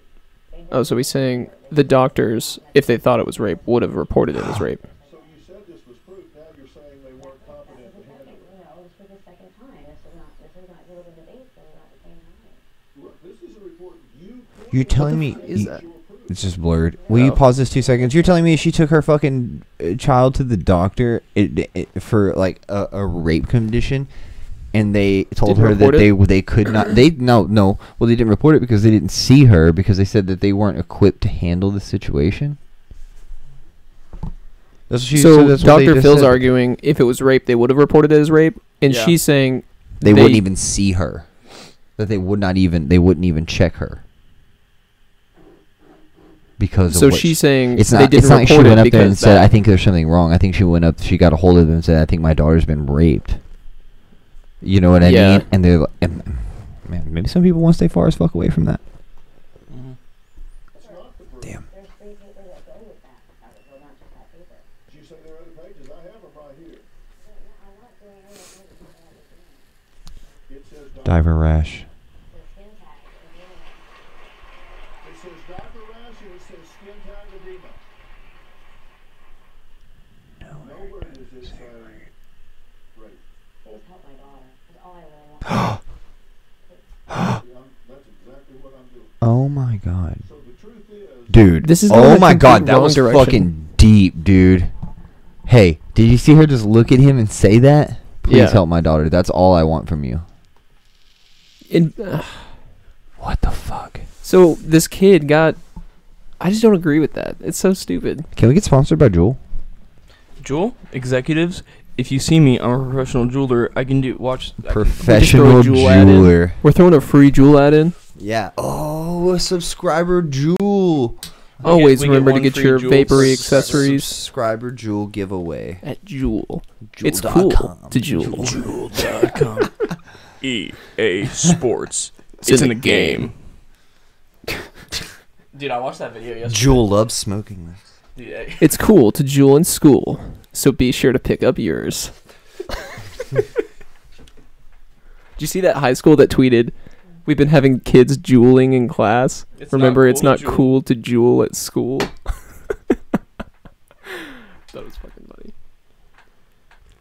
it. Oh, so he's saying the doctors, if they thought it was rape, would have reported it as rape. So you said this was proof. Now you're saying they weren't competent to handle it. No, this was the second time. This is not really the base, this is not the same time. Look, this is a report you... You're telling me is that? it's just blurred. Will you Oh. pause this 2 seconds? You're telling me she took her fucking child to the doctor for like a rape condition, and they told Didn't her that report they could not. They no. Well, they didn't report it because they didn't see her because they said that they weren't equipped to handle the situation. That's what she So said, that's what they Dr. just Phil's said. arguing if it was rape, they would have reported it as rape, and Yeah. she's saying They wouldn't even see her. That they wouldn't even check her. Because So of what she's saying it's they not. didn't It's not like she report went it up there and because said, that. "I think there's something wrong." I think she went up. She got a hold of them and said, "I think my daughter's been raped." You know what I Yeah. mean? And they're, man, maybe some people want to stay far as fuck away from that. Mhm. It's not the proof. Damn. There's 3 papers that go with that. Well, not just that paper. Did you say there are other pages? I have them right here. I'm not doing anything. It says Diver rash. The skin tag. It says diaper rash and it says skin tag edema. Nowhere does it say rape. Please help my daughter. That's all I really want. That's exactly what I'm doing. Oh my god, So the truth is, dude! This is oh going a my god, complete that wrong was direction. fucking deep, dude. Hey, did you see her just look at him and say that? Please Yeah. help my daughter. That's all I want from you. In, What the fuck? so this kid got. I just don't agree with that. It's so stupid. Can we get sponsored by Jewel? Jewel executives, if you see me, I'm a professional jeweler. I can do watch. I can- Professional Jewel ad in. jeweler. We're throwing a free Jewel ad in. Yeah. Oh, a subscriber Jewel. Always we get remember to one get free your Jewel vapory for accessories Subscriber Jewel giveaway. at Jewel. It's cool to Jewel. Jewel.com. EA Sports. It's in the game. Dude, I watched that video yesterday. Jewel loves smoking this. Dude, It's cool to Jewel in school, so be sure to pick up yours. Did you see that high school that tweeted, "We've been having kids jeweling in class. It's not Remember, cool it's to not jewel." cool to jewel at school." That was fucking funny.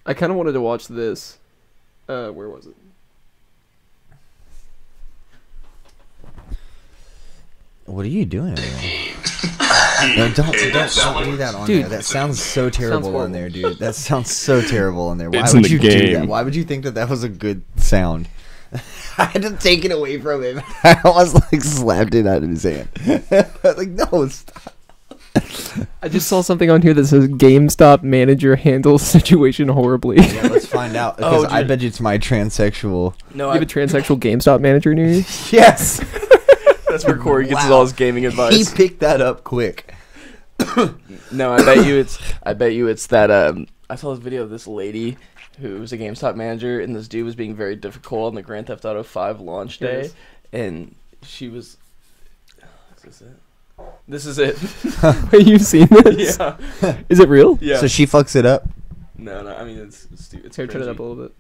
I kind of wanted to watch this. Where was it? What are you doing over there? No, don't do that on Dude, there. That sounds so terrible horrible. on there, dude. That sounds so terrible on there. Why It's in would the you do game. that? Why would you think that that was a good sound? I had to take it away from him. I almost like slapped it out of his hand. Like, no, stop. I just saw something on here that says GameStop manager handles situation horribly. Yeah, let's find out. Because I dude. bet you it's my transsexual. No, You have a transsexual GameStop manager near you? Yes. that's where Corey gets his Wow. all his gaming He advice. picked that up quick. No, I bet you it's that I saw this video of this lady who was a GameStop manager, and this dude was being very difficult on the Grand Theft Auto 5 launch Here it day, is. and she was. Is this it? This is it. Wait, you've seen this? Yeah. Is it real? Yeah. So she fucks it up. No. I mean, it's Here, turn it up a little bit.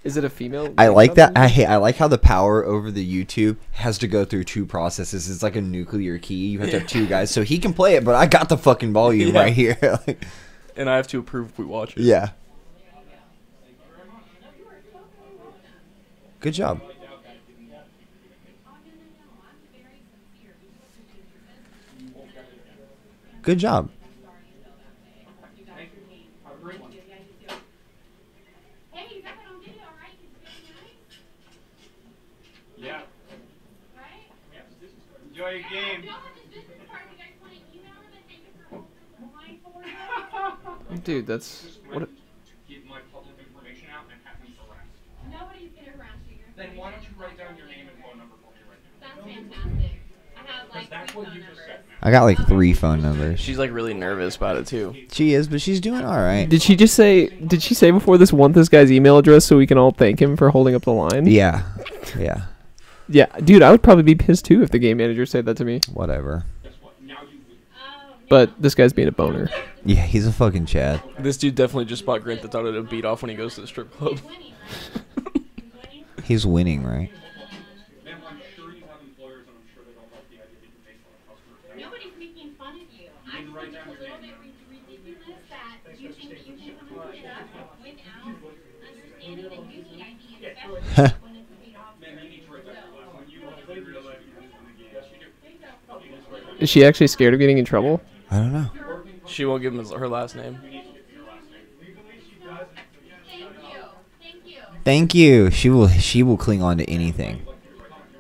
Is it a female? I like that. I like how the power over the YouTube has to go through two processes. It's like a nuclear key. You have to have two guys, so he can play it, but I got the fucking volume right here. Like, and I have to approve if we watch it. yeah. Good job. Good job. Hey, you got that on video, right? It's very nice. Yeah. Right? Enjoy your game. We all have this business card. You guys want to email it and thank you for applying for it? Dude, that's what. Give my public information out and have me harassed. Nobody's going to harass you. Then why don't you write down your name and phone number for me right now? That's fantastic. I have like That's 3 what phone you just numbers. said, man. I got like 3 phone numbers. She's like really nervous about it too. She is, but she's doing all right. Did she say before this want this guy's email address so we can all thank him for holding up the line? Yeah. Yeah. Yeah, dude, I would probably be pissed too if the game manager said that to me. Whatever. Guess what? Now you lose. But this guy's being a boner. Yeah, he's a fucking Chad. This dude definitely just bought Grand Theft Auto to beat off when he goes to the strip club. He's winning, right? Ma'am, I'm sure you have employers and I'm sure they don't like the idea that you make fun of customers. Nobody's making fun of you. I just think it's a little bit ridiculous that you think that you can come and pick it up without understanding that you need ID, especially when it's paid off. Ma'am, you need to write that real when you want to real life you in the game. Yes, you do. Is she actually scared of getting in trouble? I don't know. She won't give him her last name. Thank you. Thank you. Thank you. She will cling on to anything. I'm not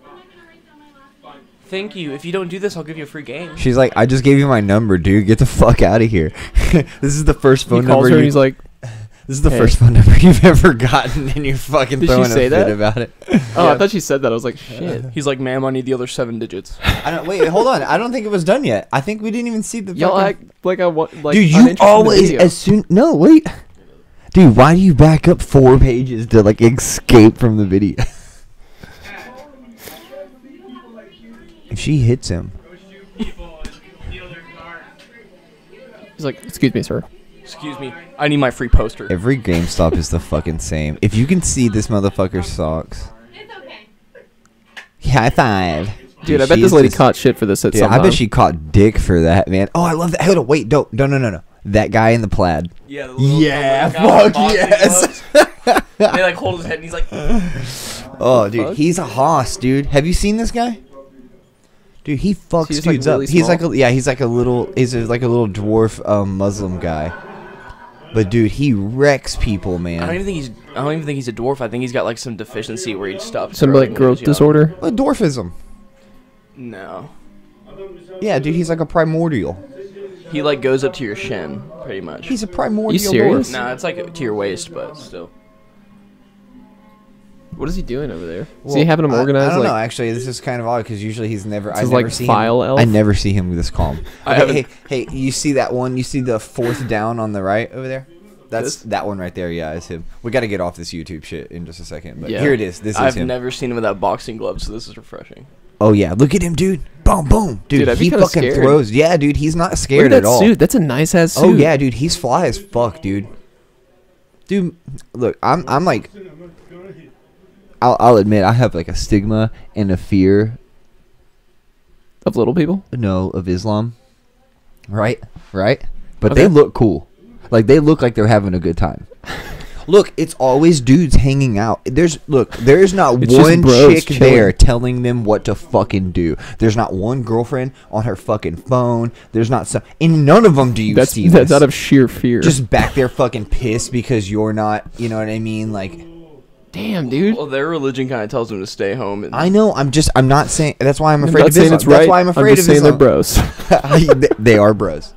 going to write down my last name. Thank you. If you don't do this, I'll give you a free game. She's like, I just gave you my number, dude. Get the fuck out of here. This is the first phone He calls number. her and he's like, This is the Hey. first phone number you've ever gotten, and you're fucking Did she throwing a say fit that? about it. oh, Yeah. I thought she said that. I was like, shit. He's like, ma'am, I need the other 7 digits. I don't. Wait, hold on. I don't think it was done yet. I think we didn't even see the. Y'all fucking- act like I want, like, dude, you uninterested in the always video. as soon. No, wait. Dude, why do you back up 4 pages to like escape from the video? If she hits him, Go shoot people and steal their cars. He's like, excuse me, sir. Excuse me. I need my free poster. every GameStop is the fucking same. If you can see this motherfucker's socks, It's okay. high five. Dude, I bet she this is lady just- caught shit for this at Dude, some I bet time. she caught dick for that, man. Oh, I love that. Hold on, wait, no. That guy in the plaid. Yeah, the Yeah, the little fuck guy with boxing yes. gloves. They like hold his head and he's like, Oh, dude, fuck? he's a hoss, dude. Have you seen this guy? Dude, he fucks He's, like, dudes really up. He's small? like a little dwarf Muslim guy. But dude, he wrecks people, I don't man. even think he's a dwarf. I think he's got like some deficiency where he stopped. Some growing like when he growth was young. disorder. A dwarfism. No, Yeah, dude, he's like a primordial. he like goes up to your shin, pretty much. He's a primordial. You serious? dwarf. Nah, it's like to your waist, but still. What is he doing over there? Is Well, he having them organized? I don't know. like, Actually, this is kind of odd because usually he's never. I This is never like see file him. elf? I never see him this calm. I Okay, haven't- hey, you see that one? You see the 4th down on the right over there? That's This? that one right there. Yeah, is him. We got to get off this YouTube shit in just a second. But Yeah. here it is. This is I've him. never seen him without boxing gloves, so this is refreshing. Oh yeah, look at him, dude. Boom, boom, dude. Dude, I'd be he kinda fucking scared. throws. Yeah, dude. He's not look scared at that at all. suit. That's a nice ass suit. Oh yeah, dude. He's fly as fuck, dude. Dude, look, I'm like, I'll admit I have like a stigma and a fear, Of little people. no, of Islam. Right. But Okay. they look cool. Like they look like they're having a good time. Look, it's always dudes hanging out. There's not It's just one bros chick chilling. there telling them what to fucking do. There's not one girlfriend on her fucking phone. There's not some. In none of them do you That's see that's this. out of sheer fear. Just back there fucking pissed because you're not. You know what I mean? Like, damn, dude. Well, their religion kind of tells them to stay home. And I know. I'm not saying. That's why I'm I'm afraid not of saying Islam. it's right. That's why I'm afraid just of saying Islam. they're bros. They are bros.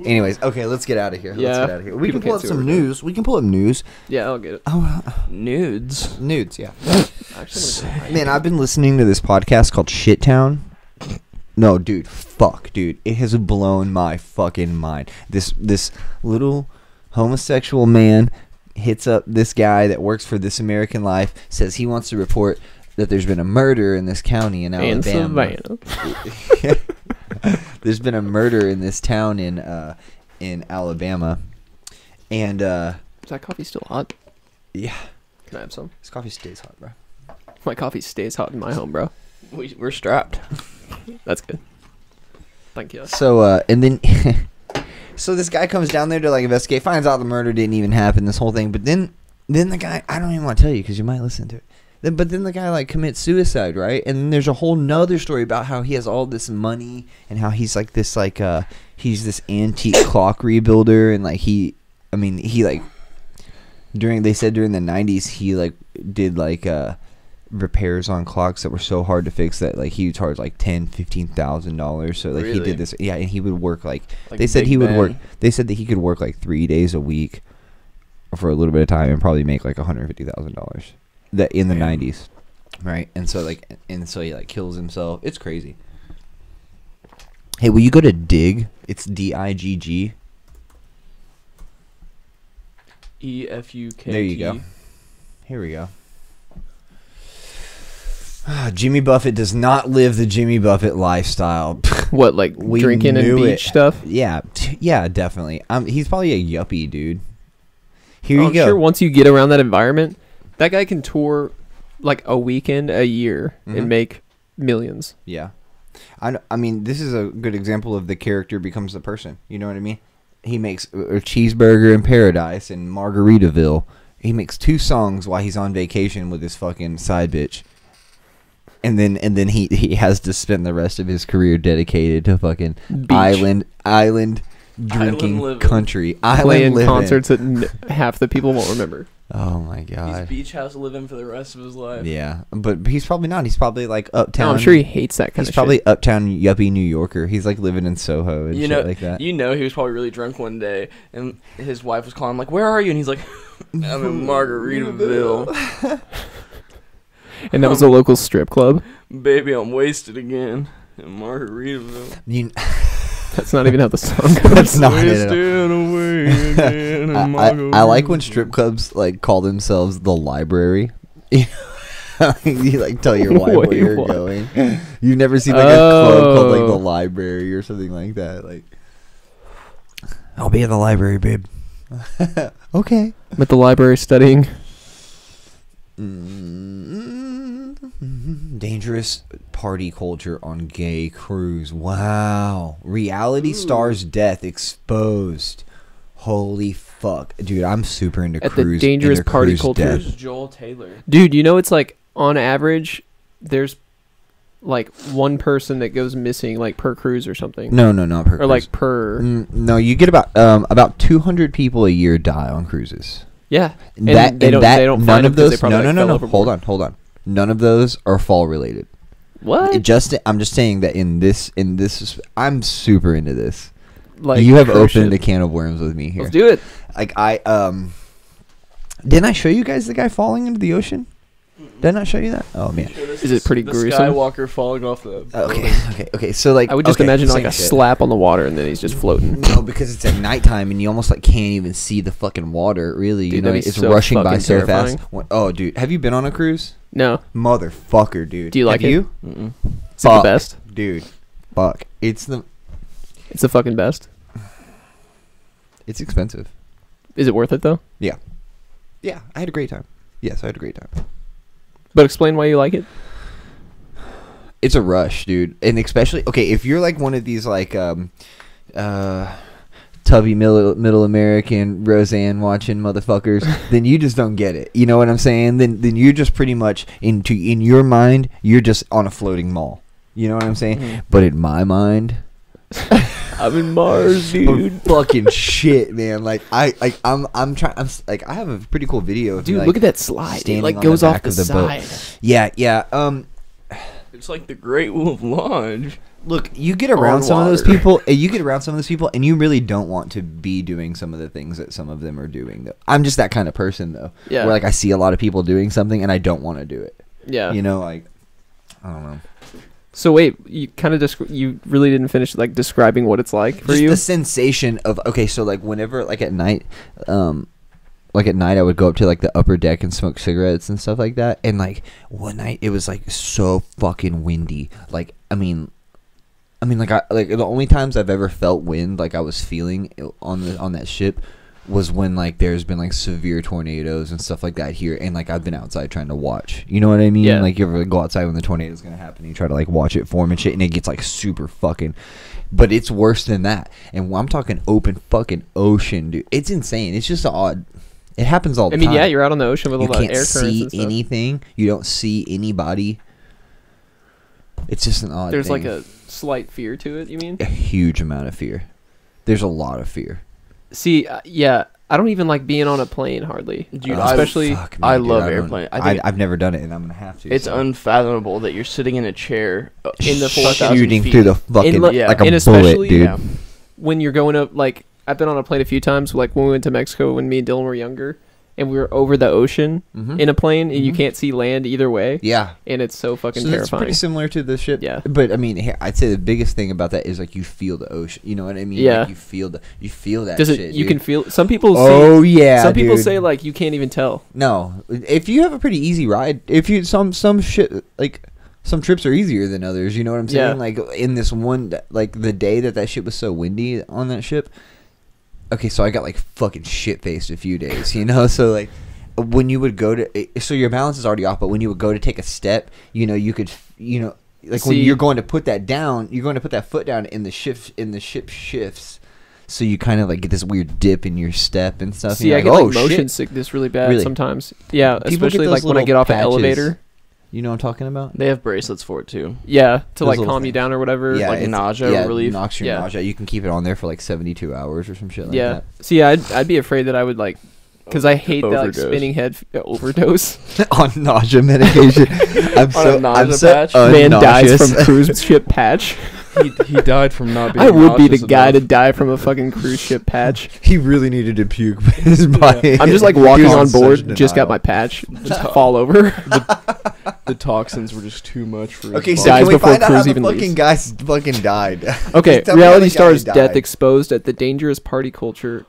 Anyways, okay, let's get out of here. Yeah, Let's get out of here. We people can pull can't up see some what we're doing. news. We can pull up news. Yeah, I'll get it. nudes. Nudes, yeah. Actually, I'm gonna Man, I've been listening to this podcast called Shit Town. No, dude, fuck, dude. It has blown my fucking mind. This little homosexual man hits up this guy that works for This American Life, says he wants to report that there's been a murder in this county in and Alabama. Savannah. There's been a murder in this town in Alabama, And Is that coffee still hot? yeah, Can I have some? this coffee stays hot, bro. My coffee stays hot in my home, bro. We're strapped. That's good. Thank you. So and then so this guy comes down there to like investigate, finds out the murder didn't even happen, this whole thing. But then the guy, I don't even want to tell you because you might listen to it. But then the guy like commits suicide, right? And then there's a whole nother story about how he has all this money and how he's like this he's this antique clock rebuilder, and like he like during the 90s he like did like repairs on clocks that were so hard to fix that like he would charge like $10,000-$15,000. So like he Really? did this, yeah, and he would work like Like they said Big he would Ben. work. They said that he could work like 3 days a week for a little bit of time and probably make like $150,000. That in the 90s, right? And so he like kills himself. It's crazy. Hey, will you go to Dig? It's DIGG. EFUK. There you go. Here we go. Jimmy Buffett does not live the Jimmy Buffett lifestyle. What, like We drinking and knew beach it. stuff? Yeah, yeah, definitely. He's probably a yuppie, dude. Here you I'm go. sure once you get around that environment, that guy can tour like a weekend a year Mhm. and make millions. Yeah. I mean, this is a good example of the character becomes the person. You know what I mean? He makes a cheeseburger in paradise in Margaritaville. He makes 2 songs while he's on vacation with his fucking side bitch. And then he has to spend the rest of his career dedicated to fucking Beach. island drinking living. country. Island Playing living. concerts that half the people won't remember. Oh my He's god. beach house living for the rest of his life. Yeah, but he's probably not. He's probably like uptown. No, I'm sure he hates that kind He's of probably shit. uptown yuppie New Yorker. He's like living in Soho and You shit know, like that. he was probably really drunk one day, and his wife was calling him like, "Where are you?" And he's like, "I'm in Margaritaville, And that was a local strip club. baby. I'm wasted again in Margaritaville." You- That's not even how the song goes. That's not it. Wasted away again in I like when Margaritaville. strip clubs like call themselves the library. You like tell your wife where Wait, you're what? going. You've never seen like a club called like the Oh. library or something like that. Like, I'll be in the library, babe. Okay. I'm at the library studying. Dangerous party culture on gay cruise. Wow. Reality stars death exposed. Holy fuck. Dude, I'm super into At the cruise. dangerous into party cruise culture. death. Who's Joel Taylor? Dude, you know it's like on average there's like one person that goes missing like per cruise or something. No, not per Or cruise. like per No, you get about 200 people a year die on cruises. yeah. And That they and don't that they don't none find of them 'cause those. they probably, No, like, no, fell no. overboard. Hold on. None of those are fall related. What? I'm just saying that in this I'm super into this. Like you have cruise opened a ship. can of worms with me here. Let's do it. Like didn't I show you guys the guy falling into the ocean? Did I not show you that? Oh man. Is it pretty the gruesome? Skywalker falling off the. Okay. So like I would just okay, imagine like same a shit. slap on the water and then he's just floating. No, because it's at nighttime and you almost like can't even see the fucking water. Really, you Dude, know, that'd be it's so rushing by fucking so terrifying. fast. Oh, dude, have you been on a cruise? No. Motherfucker, dude. Do you like have it? you? Mm-mm. Is it the Fuck, best? dude? Fuck, it's It's the fucking best. it's expensive. Is it worth it though? Yeah, I had a great time. Yes, I had a great time. But explain why you like it. It's a rush, dude, and especially if you're like one of these like tubby middle American Roseanne watching motherfuckers, then you just don't get it. You know what I'm saying? Then you're just pretty much in your mind, you're just on a floating mall. You know what I'm saying? Mhm. But in my mind, I'm in Mars, dude. fucking shit, man. Like I'm trying. I have a pretty cool video. Of Dude, me, like, look at that slide. It standing like on goes the off back the of the boat. side. Yeah. It's like the Great Wolf Lodge. Look, you get around On some of those water. people, and you get around some of those people, and you really don't want to be doing some of the things that some of them are doing. Though I'm just that kind of person, though. Yeah. Where like I see a lot of people doing something, and I don't want to do it. Yeah. You know, like I don't know. So wait, you kind of you really didn't finish like describing what it's like for Just you. the sensation of so like whenever like at night, I would go up to like the upper deck and smoke cigarettes and stuff like that. And like one night it was like so fucking windy. Like I mean like the only times I've ever felt wind like I was feeling on that ship was when like there's been like severe tornadoes and stuff like that here, and like I've been outside trying to watch. You know what I mean? Yeah. Like you ever go outside when the tornado's gonna happen, you try to like watch it form and shit, and it gets like super fucking. But it's worse than that, and I'm talking open fucking ocean, dude. It's insane. It's just odd. It happens all the time. I mean, yeah, you're out on the ocean with You all that can't air currents see and stuff. anything. You don't see anybody. It's just an odd. There's thing. like a slight fear to it. You mean? A huge amount of fear. There's a lot of fear. See, yeah, I don't even like being on a plane hardly. Dude, Especially, Fuck, I dude, love don't- airplane. I think I've never done it, and I'm gonna have to. it's so. unfathomable that you're sitting in a chair in the 4,000 shooting feet. through the fucking like- like a and bullet, especially- dude. Yeah. when you're going up, like I've been on a plane a few times. Like when we went to Mexico when me and Dylan were younger, and we were over the ocean Mhm. in a plane, and you Mhm. can't see land either way. Yeah. And it's so fucking So that's terrifying. pretty similar to the ship. Yeah. But I mean, I'd say the biggest thing about that is like you feel the ocean. You know what I mean? Yeah. Like, you feel that. Does it? shit, You dude. can feel. Some people. Oh say, yeah. Some people dude. say like you can't even tell. No, if you have a pretty easy ride, if you some shit like some trips are easier than others. You know what I'm saying? Yeah. Like in this one, like the day that shit was so windy on that ship. Okay, so I got like fucking shit faced a few days. You know, so like when you would go to, so your balance is already off, but when you would go to take a step, you know, you could, you know, like when See- you're going to put that down, you're going to put that foot down in the ship shifts. So you kind of like get this weird dip in your step and stuff. See, and I you're get like, like oh, motion shit. sickness really bad Really? sometimes. Yeah, People get especially those like when I little get off an patches. elevator. You know what I'm talking about? They have bracelets for it too. Yeah, to Those like little calm you things. down or whatever. Yeah, like it's- nausea yeah, relief. knocks your Yeah. nausea. You can keep it on there for like 72 hours or some shit like Yeah. See, I'd be afraid that I would like, because I hate that like Overdose. spinning head overdose. that. On nausea medication. I'm On a nausea patch? Man dies unnauseous. from cruise ship patch. He died from not being. I would be the nauseous guy to enough. die from a fucking cruise ship patch. He really needed to puke, but his body. I'm just like he walking was on such board, just got my denial. patch, just fall over. The toxins were just too much for. Okay, his so Dies can we before find out how cruise the even fucking leaves. guy fucking died? Okay, Tell me how reality the guy stars died. death exposed the dangerous party culture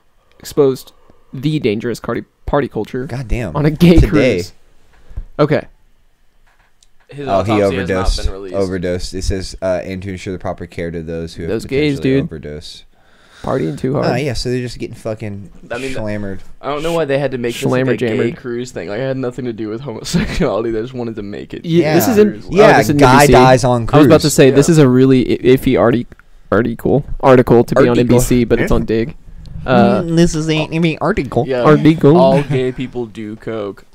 culture God damn. on a gay Today. cruise. Okay, His Oh, he autopsy has not overdosed. been released. Overdosed. It says, and to ensure the proper care to those who have Those gays, potentially dude. overdosed. partying too hard. Oh, yeah, so they're just getting fucking I mean, slammered. I don't know why they had to make this like a Schlammer gay jammered. cruise thing. Like, it had nothing to do with homosexuality. They just wanted to make it. Yeah, this is in- oh, Yeah, this is in guy NBC. dies on cruise. I was about to say this Yeah. is a really iffy article to be on Article. NBC, but it's on Dig. This is an article. Yeah, Article. all gay people do coke.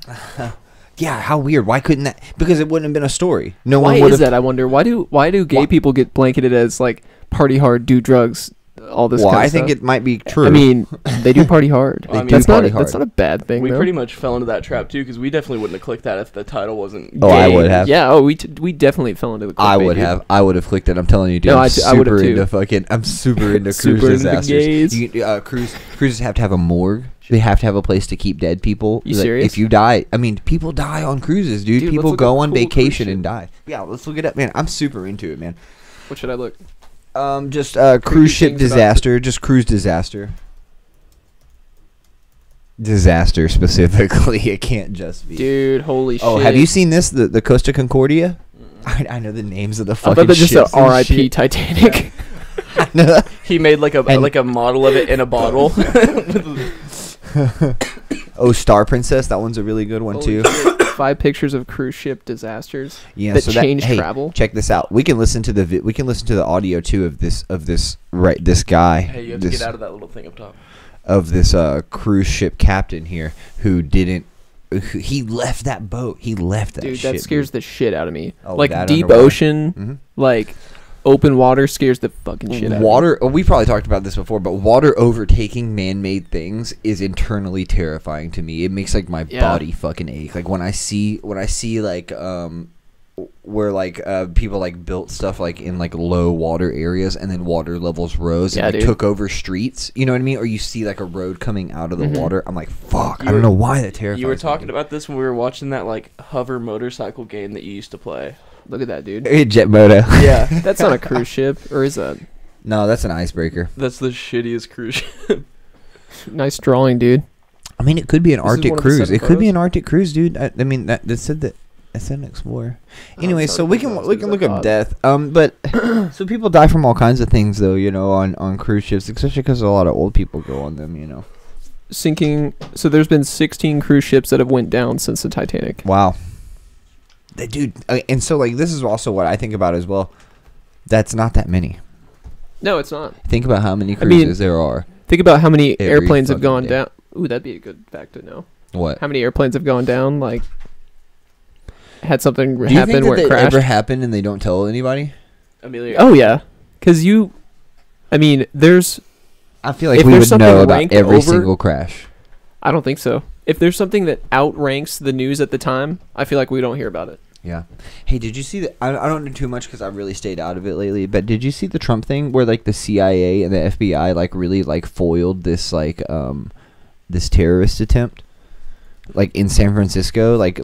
Yeah, how weird. Why couldn't that? Because it wouldn't have been a story. No Why one would is have. that? I wonder. Why do gay Why- people get blanketed as like party hard, do drugs, all this? Well, kind of I think stuff? it might be true. I mean, they do party hard. They do that's party not hard. that's not a bad thing. We though. pretty much fell into that trap too, because we definitely wouldn't have clicked that if the title wasn't. Oh, I gay. would have. Yeah. Oh, we definitely fell into the. I clickbait, would dude. have. I would have clicked it. I'm telling you, dude. No, I'm I would've super too. into fucking. I'm super into Super cruise into the disasters. gays. Cruises have to have a morgue. They have to have a place to keep dead people. You Like, serious? If you die, I mean, people die on cruises, dude. Dude, let's people look go up on cool cruise vacation ship. and die. Yeah, let's look it up, man. I'm super into it, man. What should I look? Just cruise ship things about disaster. Just cruise disaster. Disaster specifically. It can't just be. Dude, holy shit. Oh, have you seen this? The Costa Concordia. I know the names of the I fucking thought that's just ships a and R.I.P. shit. Titanic. He made like a And- like a model of it in a bottle. Oh, Star Princess. That one's a really good one Holy too. shit. 5 pictures of cruise ship disasters Yeah, that so change hey, travel. check this out. We can listen to the audio too of this this guy. Hey, you have to this, get out of that little thing up top. of this cruise ship captain here who didn't. He left that boat. He left that Dude, shit. that scares the shit out of me. Oh, Like that deep underwater. ocean, Mhm. like open water scares the fucking shit out of me. Water. Oh, we probably talked about this before, but water overtaking man-made things is internally terrifying to me. It makes like my Yeah. body fucking ache. Like when I see like where like people like built stuff like in like low water areas and then water levels rose Yeah, and like, dude. took over streets. You know what I mean? Or you see like a road coming out of the Mhm. water. I'm like, fuck. I You don't were- know why that terrifies You were me. talking about this when we were watching that like hover motorcycle game that you used to play. Look at that, dude. Hey, Jet Moto. Yeah, That's not a cruise ship, or is that? No, that's an icebreaker. that's the shittiest cruise ship. Nice drawing, dude. I mean, it could be an This is Arctic one of the cruise. 7 It could be photos? an Arctic cruise, dude. I mean, that said that. I said an explorer. Anyway, it's so we can Arctic look cruise, I up death. But so people die from all kinds of things, though. You know, on cruise ships, especially because a lot of old people go on them. You know. sinking. So there's been 16 cruise ships that have went down since the Titanic. Wow. Dude, and so like this is also what I think about as well. That's not that many. No, it's not. Think about how many I mean, cruises there are. Think about how many Every airplanes have fucking gone day. down. Ooh, that'd be a good fact to know. What? How many airplanes have gone down? Like, had something Do you happen think where that it crashed? ever happened and they don't tell anybody? Amelia. Oh yeah, because I mean, there's. I feel like If we there's would something know about ranked every over- single crash. I don't think so. If there's something that outranks the news at the time, I feel like we don't hear about it. Yeah. Hey, did you see I don't know too much because I really stayed out of it lately. But did you see the Trump thing where like the CIA and the FBI like really like foiled this like this terrorist attempt, like in San Francisco, like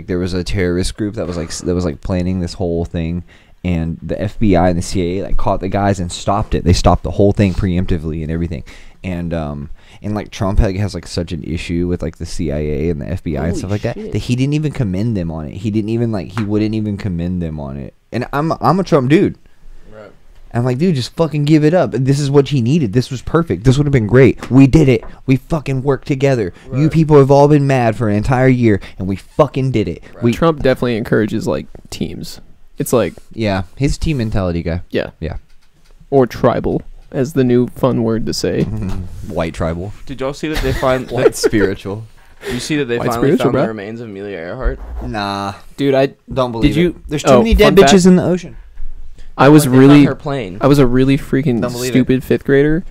there was a terrorist group that was like planning this whole thing, and the FBI and the CIA like caught the guys and stopped it. They stopped the whole thing preemptively and everything, and like Trump has like such an issue with like the CIA and the FBI and stuff like that he didn't even commend them on it. He wouldn't even commend them on it. And I'm a Trump dude. Right. I'm like, dude, just fucking give it up. This is what he needed. This was perfect. This would have been great. We did it. We fucking worked together. Right. You people have all been mad for an entire year, and we fucking did it. Right. We Trump definitely encourages like teams. It's like yeah, his team mentality guy. yeah, Yeah. or tribal as the new fun word to say. White tribal. Did y'all see that they find? White spiritual. You see that they White finally spiritual, found bro. the remains of Amelia Earhart? Nah, Dude, I don't believe Did you- it. There's too oh, many dead fun fact? bitches in the ocean. I was Like, they found really her plane. I was a really freaking Don't believe stupid fifth grader,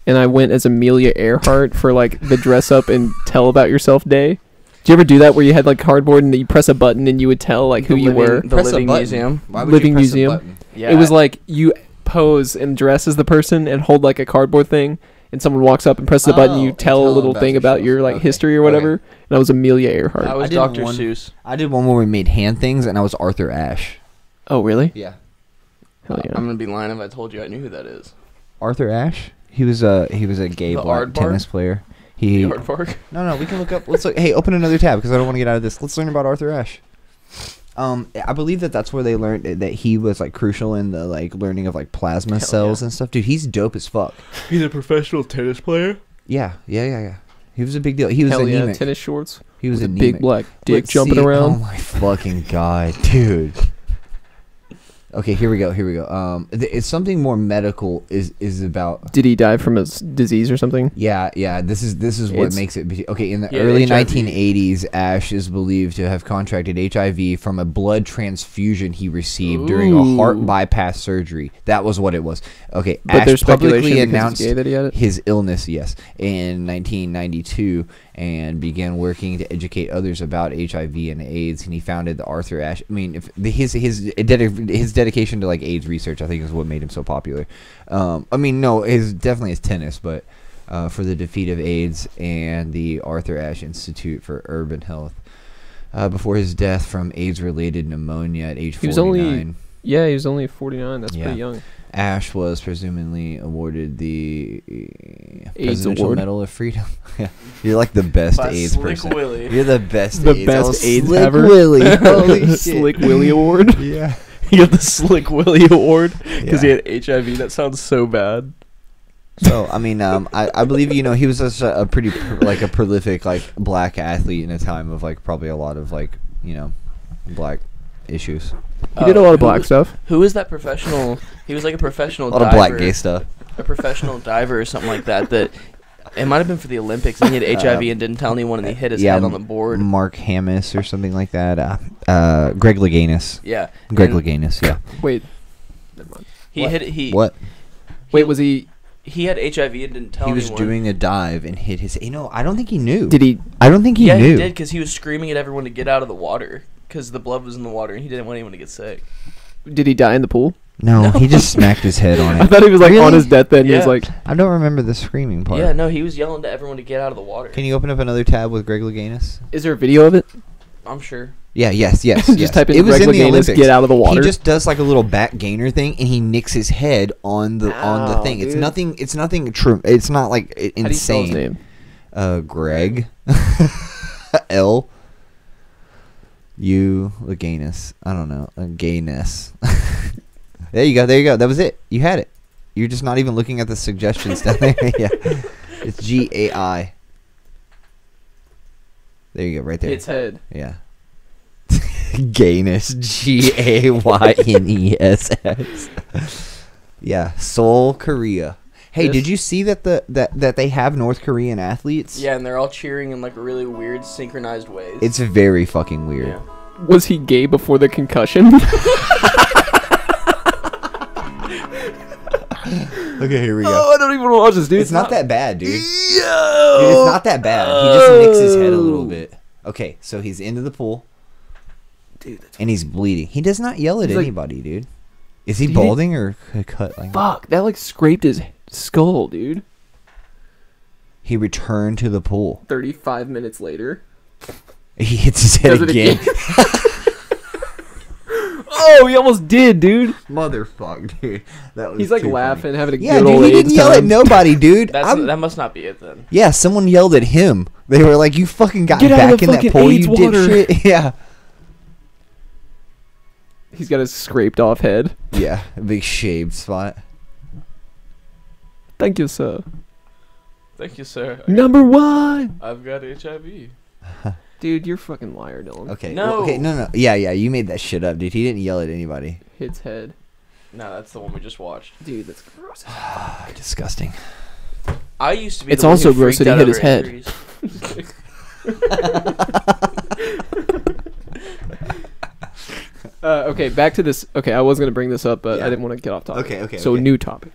and I went as Amelia Earhart for like the dress up and tell about yourself day. Did you ever do that where you had like cardboard and you press a button and you would tell like who The you were? living- The Press a Living button. Museum. Why would Living you press a museum. button? Yeah. It was like you pose and dress as the person and hold like a cardboard thing, and someone walks up and presses the button. Oh, You and tell a tell little about thing about yourself. your like Okay, history or whatever. okay. And I was Amelia Earhart. I was did Dr. one- Seuss. I did one where we made hand things, and I was Arthur Ashe. Oh really? Yeah. Hell yeah. I'm gonna be lying if I told you I knew who that is. Arthur Ashe. He was a gay The black Aardvark? tennis player. The He aardvark. No, we can look up. Let's look. Hey, open another tab because I don't want to get out of this. Let's learn about Arthur Ashe. I believe that's where they learned that he was like crucial in the like learning of like plasma cells yeah. and stuff. Dude, he's dope as fuck. He's a professional tennis player. Yeah. He was a big deal. He was Hell yeah. anemic. Tennis shorts. He was with a anemic. big black dick Let's jumping see. around. Oh my fucking god, dude. Okay, here we go. It's something more medical is about. Did he die from a disease or something? Yeah. This is what It's- makes it. Okay, in the Yeah, early HIV. 1980s, Ash is believed to have contracted HIV from a blood transfusion he received during a heart Ooh. bypass surgery. That was what it was. Okay, But there's Ash speculation publicly because he's announced gay that he had it? his illness, yes, in 1992, and began working to educate others about HIV and AIDS. And he founded the Arthur Ashe. I mean, his dedication to like AIDS research, I think, is what made him so popular. Definitely his tennis, but for the defeat of AIDS and the Arthur Ashe Institute for Urban Health. Before his death from AIDS-related pneumonia at age 49. He was only 49. That's Yeah. pretty young. Ash was presumably awarded the AIDS Presidential Award. Medal of Freedom. Yeah, you're like the best By AIDS Slick person. Willie. You're the best. The AIDS. best AIDS Slick ever. Willie. Holy shit. Slick Willie Award. Yeah. He got the Slick Willie Award because Yeah. he had HIV. That sounds so bad. So I mean, I believe he was a pretty a prolific like black athlete in a time of like probably a lot of like black issues. He did a lot of black stuff. Who is that professional? He was like a professional A lot diver. of black gay stuff. A professional diver or something like that. That it might have been for the Olympics. And he had HIV and didn't tell anyone, and he hit his head on the board. Mark Hamas or something like that. Greg Louganis. Yeah. Greg And Louganis. Yeah. Wait. Never mind. He What? Wait, was he? He had HIV and didn't tell He was anyone. doing a dive and hit his. I don't think he knew. Did he? I don't think he Yeah, knew. he did because he was screaming at everyone to get out of the water because the blood was in the water and he didn't want anyone to get sick. Did he die in the pool? No, he just smacked his head on I it. thought he was like on Really? his deathbed. And he was Yeah. like, I don't remember the screaming part. Yeah, no, he was yelling to everyone to get out of the water. Can you open up another tab with Greg Louganis? "Is there a video of it?" I'm sure. Yeah, yes. Just yes. type in It was Greg in the Louganis, Olympics. get out of the water. He just does like a little back gainer thing, and he nicks his head on the Ow, thing. It's dude. nothing. It's nothing. It's not like How do you spell his insane. name? Greg L U Louganis. I don't know. Gayness. There you go. That was it. You had it. You're just not even looking at the suggestions down there. Yeah. It's GAI. There you go, right there. Its head. Yeah. Gayness. Gayness. Yeah. Seoul, Korea. Hey, This- did you see that that they have North Korean athletes? Yeah, and they're all cheering in like really weird synchronized ways. It's very fucking weird. Yeah. Was he gay before the concussion? Okay, here we go. Oh, I don't even watch this, dude. It's not that bad, dude. Yo! Dude, it's not that bad. He just nicks his head a little bit. Okay, so he's into the pool. Dude, that's And he's bleeding. He does not yell at He's like- anybody, dude. Is he Dude, balding or cut like that? fuck. That like scraped his skull, dude. He returned to the pool. 35 minutes later. He hits his head Does it again. Oh, he almost did, dude. Motherfuck, dude. That was He's like too laughing, having a funny. Yeah, good dude, old he didn't AIDS yell at time. nobody, dude. That must not be it then. Yeah, someone yelled at him. They were like, "You fucking got Get out of back the in that fucking pool, AIDS you water." dipshit." Yeah, He's got his scraped off head. yeah, a big shaved spot. Thank you, sir. Thank you, sir. Number 1. I've got HIV. Dude, you're a fucking liar, Dylan. Okay, No. okay, no. Yeah, you made that shit up, dude. He didn't yell at anybody. Hits head. No, that's the one we just watched. Dude, that's gross. Disgusting. I used to be. It's the one also who gross freaked that he out hit his over head. injuries. Okay, back to this. Okay, I was going to bring this up, but Yeah. I didn't want to get off topic. Okay, So, okay. new topic.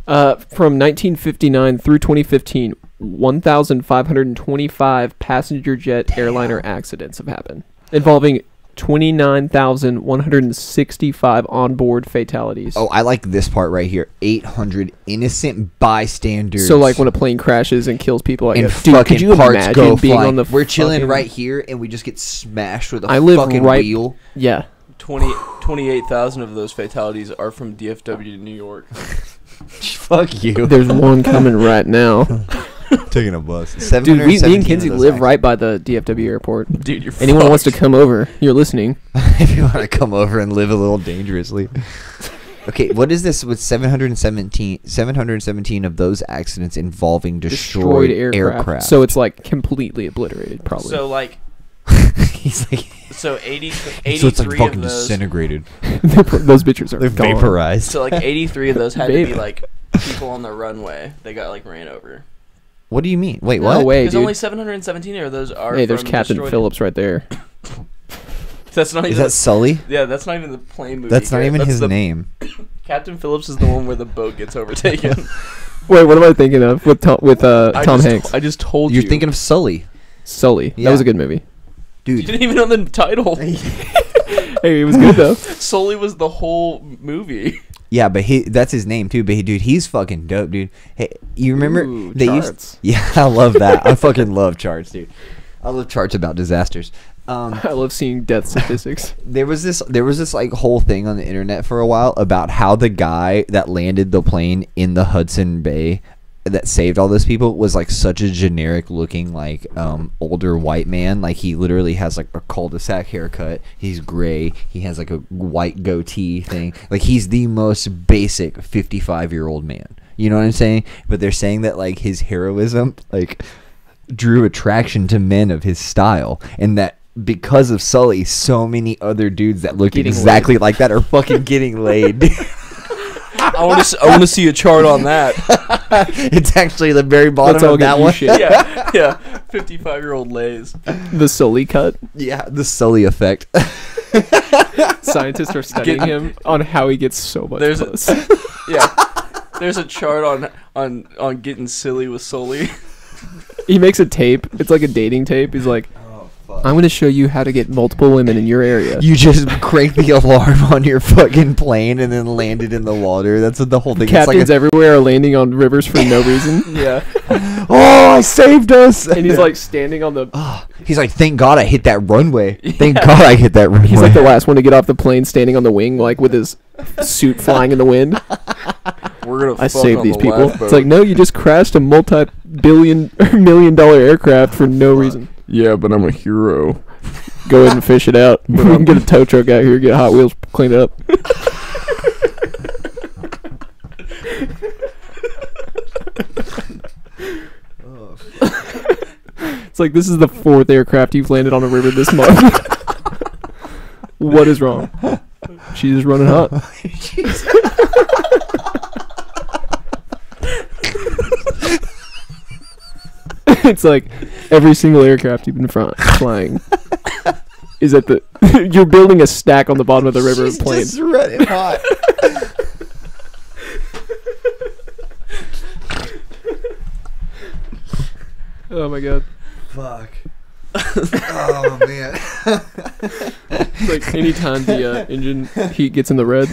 From 1959 through 2015, 1,525 passenger jet airliner accidents have happened, involving 29,165 onboard fatalities. Oh, I like this part right here. 800 innocent bystanders. So, like, when a plane crashes and kills people, I and guess, dude, fucking could you parts imagine go being flying. on the We're chilling fucking- right here, and we just get smashed with a I live fucking right- wheel. Yeah. 28,000 of those fatalities are from DFW to New York. Fuck you. There's one coming right now. Taking a bus. Dude, me and Kinsey live right by the DFW airport. Dude, you're Anyone wants to fucked. come over, you're listening. If you want to come over and live a little dangerously. Okay, what is this with 717 of those accidents involving destroyed aircraft? So it's like completely obliterated, probably. So like, he's like, so 80, so 83 it's like fucking of those. disintegrated. Those bitches are They're gone. vaporized. So like 83 of those had to be Vape. like people on the runway. They got like ran over. What do you mean? Wait, No what? way, Because dude. only 717 of those are. Hey, there's from Captain destroyed- Phillips right there. That's not Is even. that Sully? Yeah, that's not even the plane movie. That's not Garrett. even That's his the- name. Captain Phillips is the one where the boat gets overtaken. Wait, what am I thinking of with Tom Hanks? I just told you. You're thinking of Sully. Sully. Yeah. That was a good movie. You Dude, didn't even know the title. Hey, it was good though. Sully was the whole movie. yeah, but that's his name too. But dude, he's fucking dope, dude. Hey, you remember Ooh, they charts. Yeah, I love that. I fucking love charts, dude. I love charts about disasters. I love seeing death statistics. There was this like whole thing on the internet for a while about how the guy that landed the plane in the Hudson Bay that saved all those people was like such a generic looking like older white man. Like he literally has like a cul-de-sac haircut. He's gray. He has like a white goatee thing. Like he's the most basic 55-year-old man. You know what I'm saying? But they're saying that like his heroism like drew attraction to men of his style, and that because of Sully, so many other dudes that look Getting exactly like that are fucking getting laid. I want to see a chart on that. It's actually the very bottom Let's all of get that you one. shit. Yeah. 55-year-old lays. The Sully cut. Yeah, the Sully effect. Scientists are studying him on how he gets so much There's a- puss. Yeah. There's a chart on getting silly with Sully. He makes a tape. It's like a dating tape. He's like, I'm going to show you how to get multiple women in your area. You just crank the alarm on your fucking plane and then land it in the water. That's what the whole thing is. Captains everywhere are landing on rivers for no reason. Yeah. Oh, I saved us. And he's like standing on the... He's like, thank God I hit that runway. Thank God I hit that runway. He's like the last one to get off the plane, standing on the wing, like with his suit flying in the wind. We're gonna. I fuck saved on these the people. last boat. It's like, no, you just crashed a multi-billion or $1 million aircraft for no reason. Yeah, but I'm a hero. Go ahead and fish it out. We can get a tow truck out here, get Hot Wheels, clean it up. It's like, this is the 4th aircraft you've landed on a river this month. What is wrong? She's just running hot. It's like every single aircraft you've been flying is at the. You're building a stack on the bottom of the river of planes. Just running hot. Oh my god. Fuck. Oh man. It's like anytime the engine heat gets in the red,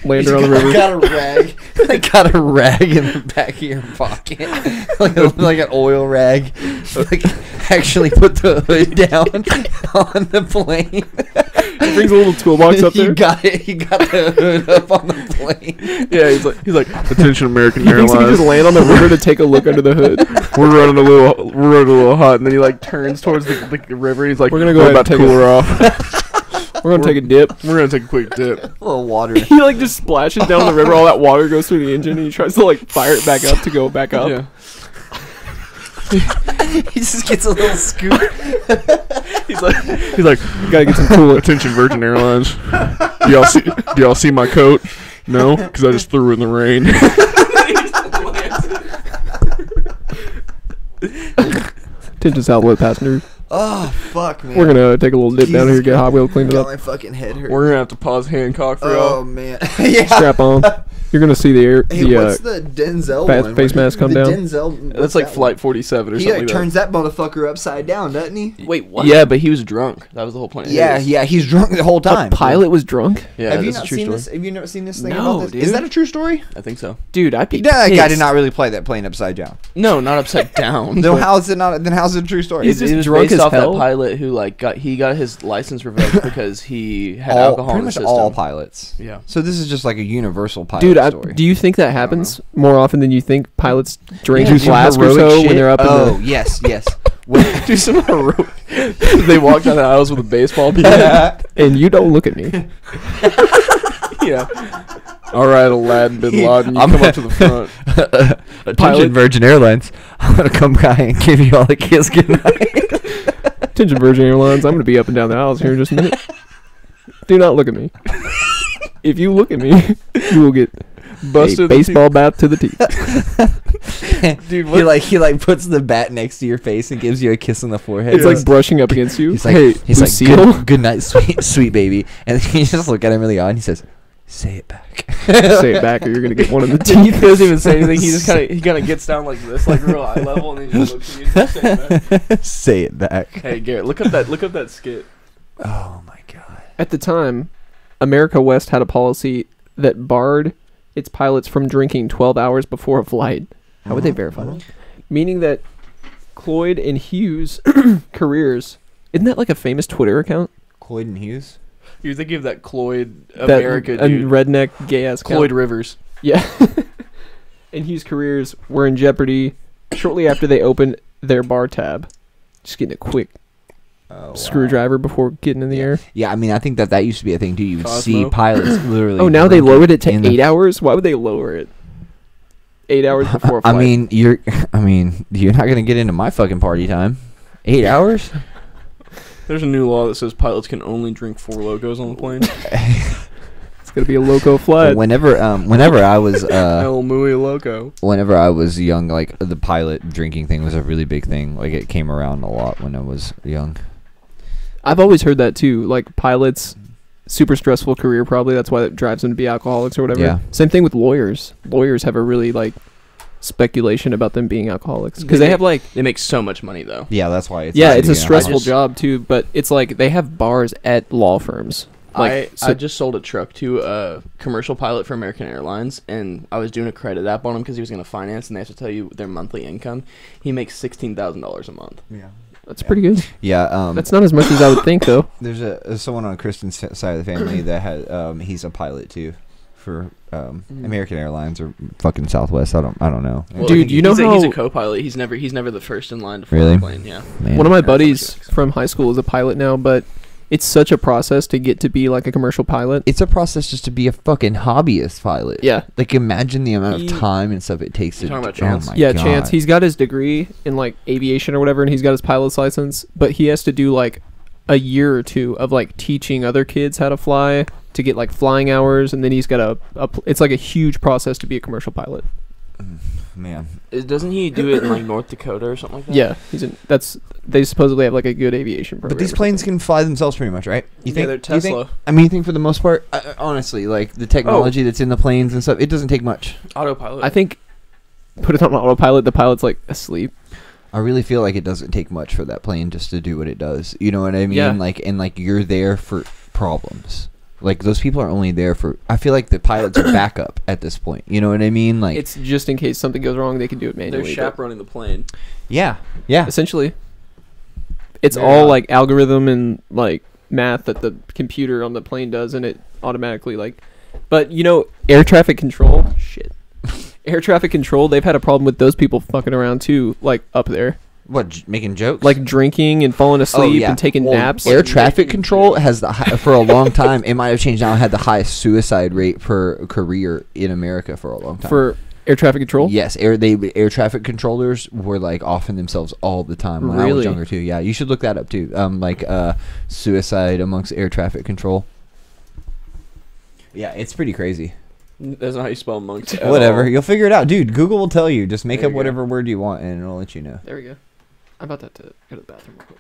land her on the river. got a rag. I got a rag in the back of your pocket, like an oil rag. Like actually put the hood down on the plane. He brings a little toolbox up there. You got it. You got the hood up on the plane. Yeah, he's like, attention, American He thinks he can Airlines. just land on the river to take a look under the hood. We're running a little hot, and then he like turns towards the river. He's like, We're gonna go ahead about and to take cool a- her off. We're gonna take a dip. We're gonna take a quick dip. A little water. He like just splashes down the river. All that water goes through the engine, and he tries to like fire it back up to go back up. Yeah. He just gets a little scoop. He's like, Gotta get some coolant. attention, Virgin Airlines. Do y'all see my coat? No, because I just threw it in the rain. Attention Southwest passengers. Oh fuck, man. We're gonna take a little dip down Jesus here, get Hot Wheel cleaned Got up, my fucking head hurt. We're gonna have to pause Hancock for Oh y'all. man. Yeah. strap on. You're gonna see the air. Hey, what's the Denzel one? face mask come the down? Denzel, That's what's like that Flight one? 47 or He something like like turns that motherfucker upside down, doesn't he? Wait, what? Yeah, but he was drunk. That was the whole point. Yeah, yeah. He's drunk the whole time. The pilot was drunk, Yeah, Have you that's not a true seen story. this? Have you never seen this thing No, about this? dude. Is that a true story? I think so. dude. I'd be. That guy did pissed. not really play that plane upside down. No, not upside down. Then but how is it not? Then how's it a true story? He's it just was drunk based as off hell? that pilot who like got his license revoked because he had all, alcohol pretty in the much system. all pilots. Yeah. So this is just like a universal pilot Dude, story. do you think that happens more often than you think? Pilots drink Yeah, a do flask or heroic so shit? when they're up Oh in the. yes, yes. When- Do some heroic. They walk down the aisles with a baseball bat. And you don't look at me. Yeah. All right, Aladdin bin Laden, you I'm come gonna- up to the front. Attention, Pilot- Virgin Airlines. I'm gonna come by and give you all a kiss goodnight. Attention, Virgin Airlines. I'm gonna be up and down the aisles here in just a minute. Do not look at me. If you look at me, you will get Busted a the baseball bat to the teeth. Dude, he like puts the bat next to your face and gives you a kiss on the forehead. It's like brushing up against you. He's like, Hey, he's like, Lucille. good night, sweet baby. And then you just look at him really odd and he says, say it back. Say it back, or you're gonna get one in the He teeth. doesn't even say anything. He just kind of gets down like this, like real eye level, and then he just looks at you. And just say it Say it back. back. Hey Garrett, look up that skit. Oh my god. At the time, America West had a policy that barred its pilots from drinking 12 hours before a flight. How would they verify that? Meaning that Cloyd and Hughes' careers, isn't that like a famous Twitter account? Cloyd and Hughes? You think of that Cloyd That America a dude, redneck gay ass Cloyd Rivers. Yeah. And Hughes' careers were in jeopardy shortly after they opened their bar tab. Just getting a quick screwdriver before getting in the air. Yeah, I mean, I think that used to be a thing too. You would see Cosmo. pilots literally. Oh, now they drinking lowered it to in the- 8 hours? Why would they lower it? 8 hours before a I flight. mean, you're not gonna get into my fucking party time. 8 hours? There's a new law that says pilots can only drink 4 Locos on the plane. It's gonna be a loco flight. Whenever I was El Muy Loco. whenever I was young, like the pilot drinking thing was a really big thing. Like it came around a lot when I was young. I've always heard that too. Like pilots, super stressful career probably. That's why it drives them to be alcoholics or whatever. Yeah. Same thing with lawyers. Lawyers have a really like speculation about them being alcoholics because they have like They make so much money though. Yeah, that's why. It's yeah, easy it's a to get stressful alcohol. job too. But it's like they have bars at law firms. Like I just sold a truck to a commercial pilot for American Airlines, and I was doing a credit app on him because he was going to finance, and they have to tell you their monthly income. He makes $16,000 a month. Yeah. that's pretty good. Yeah. That's not as much as I would think though. There's someone on Kristen's side of the family that had he's a pilot too for American Airlines or fucking Southwest. I don't know. Well, Dude, you know he's a how- co-pilot. He's never the first in line to fly Really? a plane. Yeah. Man. One of my That's buddies what from high school is a pilot now, but it's such a process to get to be like a commercial pilot. It's a process just to be a fucking hobbyist pilot. Yeah. Like imagine the amount He- of time and stuff it takes to. You're talking about oh Chance? my Yeah, God. Chance. He's got his degree in like aviation or whatever, and he's got his pilot's license. But he has to do like a year or two of like teaching other kids how to fly to get like flying hours, and then he's got it's like a huge process to be a commercial pilot. Man. Doesn't he do it in like North Dakota or something like that? Yeah, they supposedly have like a good aviation program. But these or planes something. can fly themselves pretty much, right? You Yeah, think? they're do you think- Tesla. I mean, you think for the most part, honestly, like the technology that's in the planes and stuff, it doesn't take much. Autopilot. I think put it on autopilot. The pilot's like asleep. I really feel like it doesn't take much for that plane just to do what it does. You know what I mean? Yeah. Like you're there for problems. Like those people are only there for. I feel like the pilots are backup at this point. You know what I mean? Like It's just in case something goes wrong, they can do it They're manually. but chaperoning the plane. yeah. essentially, it's They're all not- like algorithm and like math that the computer on the plane does, and it automatically like. But you know, air traffic control. Shit. Air traffic control. They've had a problem with those people fucking around too, like up there, What? Making jokes? like drinking and falling asleep and taking Well, naps. Air traffic control has the for a long time. It might have changed now. Had the highest suicide rate per career in America for a long time. For air traffic control. Yes, air traffic controllers were like offing themselves all the time when I was Really? younger too. Yeah, you should look that up too. Suicide amongst air traffic control. Yeah, it's pretty crazy. That's not how you spell monks. at Whatever, all. you'll figure it out, dude. Google will tell you. Just make There up you go. whatever word you want, and it'll let you know. There we go. I'm about to go to the bathroom real quick.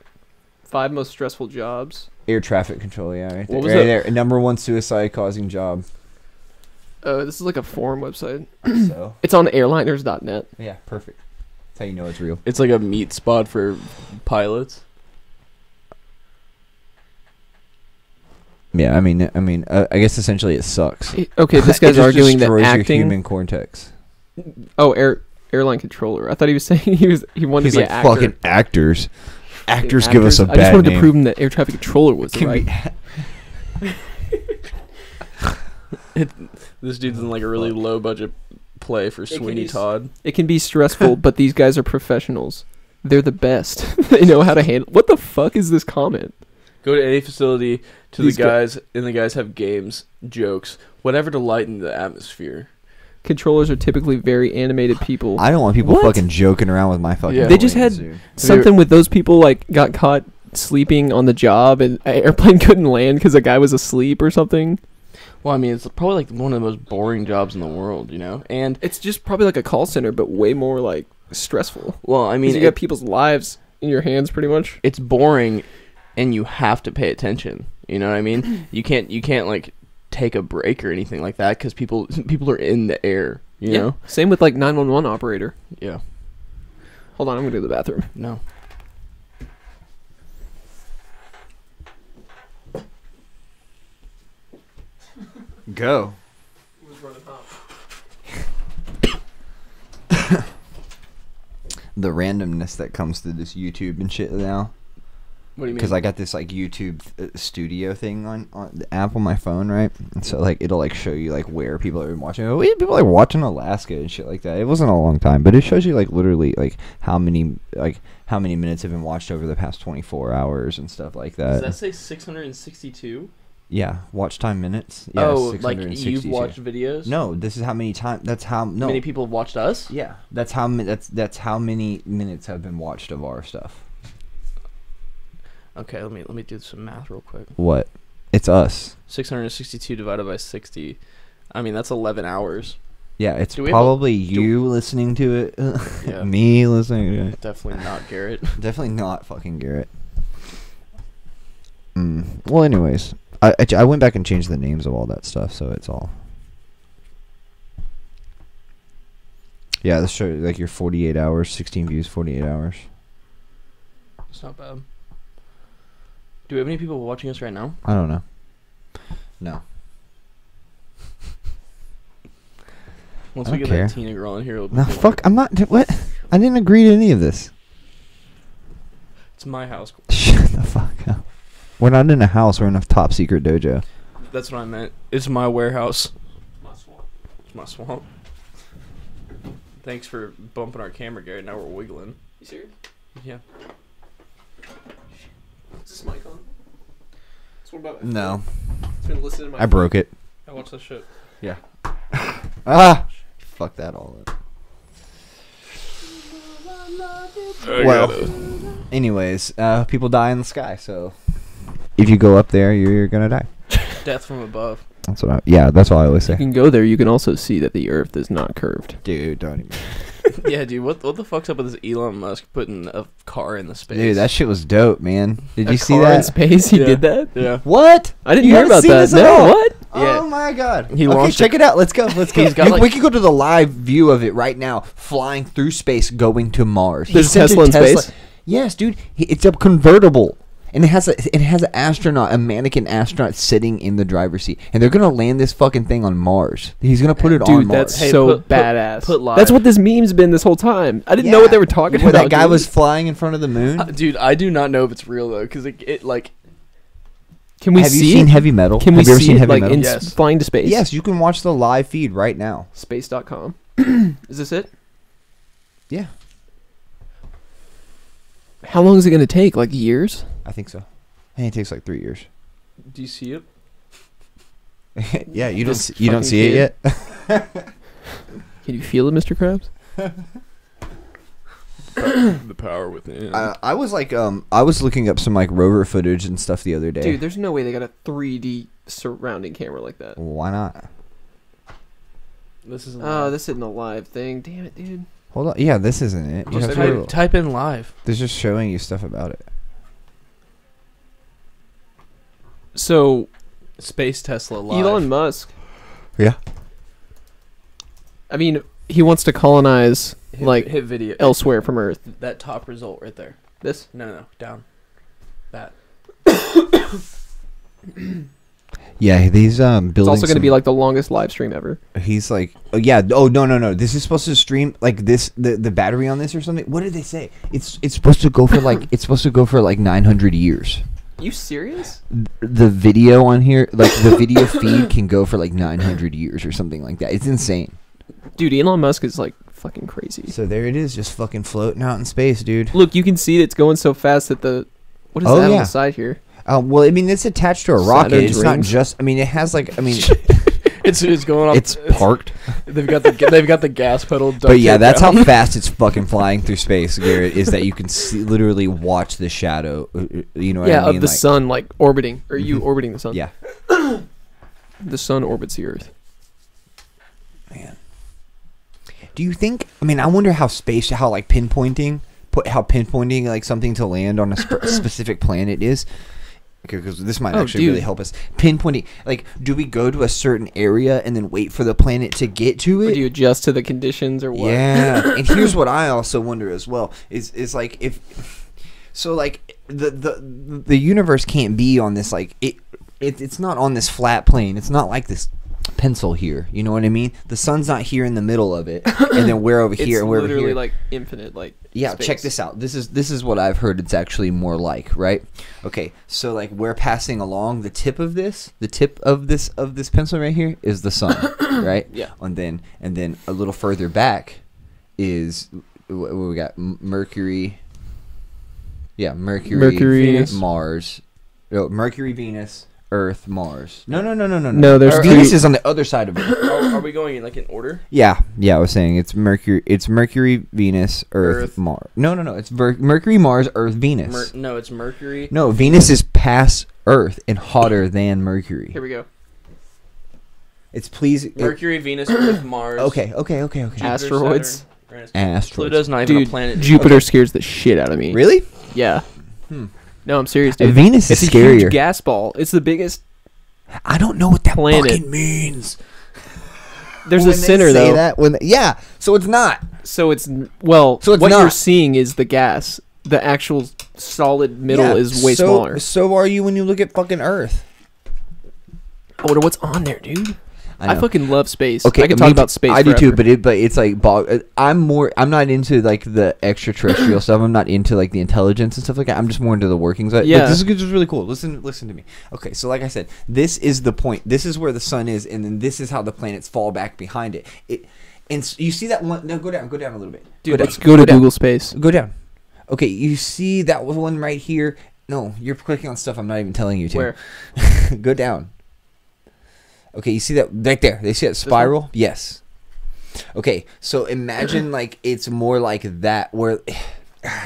5 most stressful jobs. Air traffic control, yeah, right there. What was Right that? there. Number one suicide causing job. This is like a forum website. So It's on airliners.net. yeah, perfect. That's how you know it's real. It's like a meat spot for pilots. Yeah, I mean, I guess essentially it sucks. Okay, this It guy's just arguing that destroys your acting. human cortex. Oh, airline controller. I thought he was saying he wanted He's to be like an actor. fucking actors. Actors give us a I just bad wanted name. to prove him that air traffic controller was Can right. be- This dude's in like a really low budget play for can Sweeney be Todd. It can be stressful, but these guys are professionals. They're the best. They know how to handle. What the fuck is this comment? Go to any facility to These the guys, and the guys have games, jokes, whatever to lighten the atmosphere. Controllers are typically very animated people. I don't want people What? fucking joking around with my fucking. Yeah. They just planes, had dude. Something with those people like got caught sleeping on the job, and an airplane couldn't land because a guy was asleep or something. Well, I mean, it's probably like one of the most boring jobs in the world, you know? And, It's just probably like a call center, but way more like stressful. well, I mean, Because you got people's lives in your hands, pretty much. it's boring, and you have to pay attention. You know what I mean? You can't like take a break or anything like that because people are in the air. You know? Same with like 911 operator. Yeah. Hold on, I'm gonna go to the bathroom. No. Go. The randomness that comes to this YouTube and shit now. What do you mean? Because I got this like YouTube studio thing on the app on my phone, right? And so like it'll like show you like where people have been watching. Oh, yeah, people like watching Alaska and shit like that. It wasn't a long time, but it shows you like literally like how many minutes have been watched over the past 24 hours and stuff like Does that. that say 662? Yeah, watch time minutes. Yeah, Oh, like 662. you've watched videos? No, this is how many times. That's how no. Many people have watched us? Yeah, that's how that's how many minutes have been watched of our stuff. Okay, let me do some math real quick. What? It's us. 662 divided by 60. I mean, that's 11 hours. Yeah, it's Do we have probably you listening to it. Yeah. Me listening to it. Definitely not Garrett. Definitely not fucking Garrett. Well, anyways, I went back and changed the names of all that stuff, so it's all. Yeah, this show like your 48 hours, 16 views, 48 hours. It's not bad. Do we have any people watching us right now? I don't know. No. Once I we don't get care. that Tina girl in here, it'll be No, good. fuck. I'm not. What? I didn't agree to any of this. It's my house. Shut the fuck up. We're not in a house. We're in a top secret dojo. That's what I meant. It's my warehouse. It's my swamp. Thanks for bumping our camera, Garrett. Now we're wiggling. You serious? Yeah. Is this mic on? What about No, It's been listening to my I broke it. I watched that shit. Yeah. Fuck that all up. Well, anyways, people die in the sky, so if you go up there, you're gonna die. Death from above. That's what. That's what I always You say. can go there. You can also see that the Earth is not curved. Dude, don't even. Yeah, dude. What the fuck's up with this Elon Musk putting a car in the space? Dude, that shit was dope, man. Did you see Car in that? space. He Yeah. did that. Yeah. What? I didn't You hear haven't about seen that. this at No. all? What? Yeah. Oh my god. He okay, launched check it out. Let's go. Let's go. He's got, like- we can go to the live view of it right now, flying through space, going to Mars. There's He sent Tesla a in space? Yes, dude. It's a convertible. And it has an astronaut, a mannequin astronaut sitting in the driver's seat. And they're gonna land this fucking thing on Mars. He's gonna put it on Dude, Mars. that's Hey, so put badass. live. That's what this meme's been this whole time. I didn't know what they were talking Where about. that guy dude. was flying in front of the moon. Dude, I do not know if it's real though, because it like Can we Have see you seen it? Heavy Metal? Can Have we you ever see seen it Heavy like Metal? in Yes. flying to space? Yes, you can watch the live feed right now. Space.com. Is this it? Yeah, How long is it going to take? Like years? I think so. I think it takes like 3 years. do you see it? Yeah, you This don't fucking see it kid. yet. Can you feel it, Mr. Krabs? The power within. I was like, I was looking up some like rover footage and stuff the other day. Dude, there's no way they got a 3D surrounding camera like that. Why not? This is Oh, this isn't a live thing. Damn it, dude. Hold on. Yeah, this isn't it. You just have to type in live. They're just showing you stuff about it. So, Space Tesla live. Elon Musk, Yeah. I mean, he wants to colonize, like, hit video elsewhere from Earth. that top result right there. This? No, down. That. Yeah, these buildings. It's also going to be, like, the longest live stream ever. He's like, oh yeah, oh no. This is supposed to stream like this. The battery on this or something. What did they say? It's supposed to go for like 900 years. You serious? The video on here, like the video feed, can go for like 900 years or something like that. It's insane. Dude, Elon Musk is, like, fucking crazy. So there it is, just fucking floating out in space, dude. Look, you can see it's going so fast that the... What is Oh, that on yeah. the side here? Well, I mean, it's attached to a rocket. Saturn's It's not rings. just. I mean, it has like. I mean, It's going off. it's parked. They've got the gas pedal. But yeah, duct that's taped how fast it's fucking flying through space, Garrett. Is that you can see, literally watch the shadow. You know what Yeah, I mean? of the Like- sun, like, orbiting. Or you Mhm. orbiting the sun. Yeah. The sun orbits the Earth. Man. Do you think? I mean, I wonder how like pinpointing, like something to land on a specific planet is. Because this might Oh, actually really dude. help us. Pinpointing, like, do we go to a certain area and then wait for the planet to get to Or it? do you adjust to the conditions or what? Yeah, and here's what I also wonder as well is like if so like the universe can't be on this like it's not on this flat plane. It's not like this pencil here. You know what I mean? The sun's not here in the middle of it, and then we're over It's here and we're over literally here. like infinite, like Yeah, space. check this out. This is what I've heard. It's actually more like, right? Okay, so like we're passing along the tip of this pencil right here is the sun, right? Yeah. And then a little further back is what we got Mercury. Yeah, Mercury, Venus. Mars. No, Mercury, Venus, Earth, Mars. No. No, there's Venus three- is on the other side of it. Are we going in like in order? Yeah, I was saying it's Mercury, Venus, Earth, Earth. Mars. No, it's Mercury, Mars, Earth, Venus. No, it's Mercury. No, Venus is past Earth and hotter than Mercury. Here we go. It's Mercury, Venus, Earth, Mars. Okay. Jupiter, Asteroids. Saturn, Uranus. Asteroids. Pluto's not even Dude, a planet. Jupiter scares the shit out of me. Really? Yeah. Hmm. No, I'm serious, dude. Venus It's is a scarier. huge gas ball. It's the biggest. I don't know what that Planet. fucking means. There's When a they center say though. That, yeah, so it's not. So it's well. So it's what you're not. seeing is the gas. The actual solid middle Yeah, is way so, smaller. So are you when you look at fucking Earth. I wonder what's on there, dude. I know. fucking love space. Okay, I can me talk too. about space. I do too, forever. but it's like I'm not into like the extraterrestrial stuff. I'm not into like the intelligence and stuff like that. I'm just more into the workings of it. Yeah. But this is just really cool. Listen to me. Okay, so like I said, this is the point. This is where the sun is, and then this is how the planets fall back behind it. You see that one? No, go down a little bit. Dude, down. let's go to down. Google Space. Go down. Okay, you see that one right here, No, you're clicking on stuff I'm not even telling you to. Where? Go down. Okay, you see that right there? They see that spiral? Yes. Okay, so imagine like it's more like that where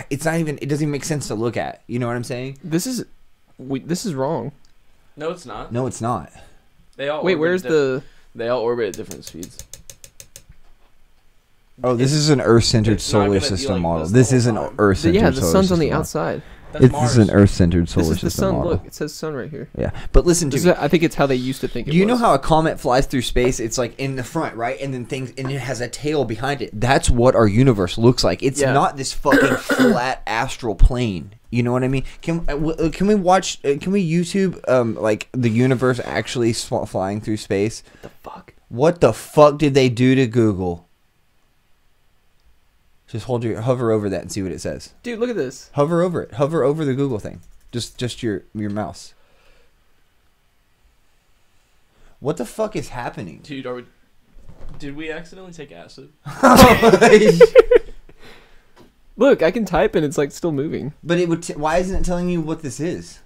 it's not even. It doesn't even make sense to look at. You know what I'm saying? This is wrong. No, it's not. No, it's not. They all Wait, orbit where's at the? They all orbit at different speeds. Oh, this is an Earth-centered it's not solar gonna be system like model. this This the is whole an time. Earth-centered Yeah, the solar sun's on the system model. outside. That's This is an Earth-centered solar This is the system sun. model. Look, it says sun right here. Yeah, but listen to This me. is, I think it's how they used to think it Do you was. know how a comet flies through space? It's like in the front, right? And then and it has a tail behind it. That's what our universe looks like. It's Yeah. not this fucking flat astral plane. You know what I mean? Can we watch? Can we YouTube like the universe actually flying through space? the fuck? What the fuck did they do to Google? Just hover over that and see what it says. Dude, look at this. Hover over it. Hover over the Google thing. Just your mouse. What the fuck is happening? Dude, did we accidentally take acid? Look, I can type and it's like still moving. But it would. Why isn't it telling you what this is?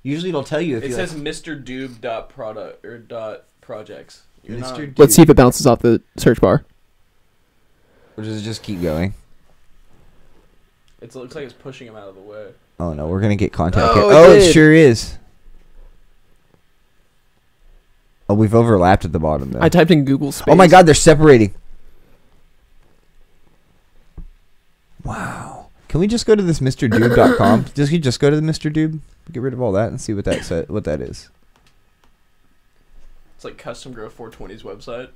Usually, it'll tell you if It you. says Mr. Doob dot product or dot projects. You're Mr. not- Dude. Let's see if it bounces off the search bar. Or does it just keep going? It looks like it's pushing him out of the way. Oh no, we're gonna get contact. Oh, here. it Oh, it did. sure is. Oh, we've overlapped at the bottom though. I typed in Google space. Oh my God, they're separating. Wow. Can we just go to this MrDube.com? Just go to the Mr. Dube, get rid of all that, and see what that is. It's like Custom Grow 420's website.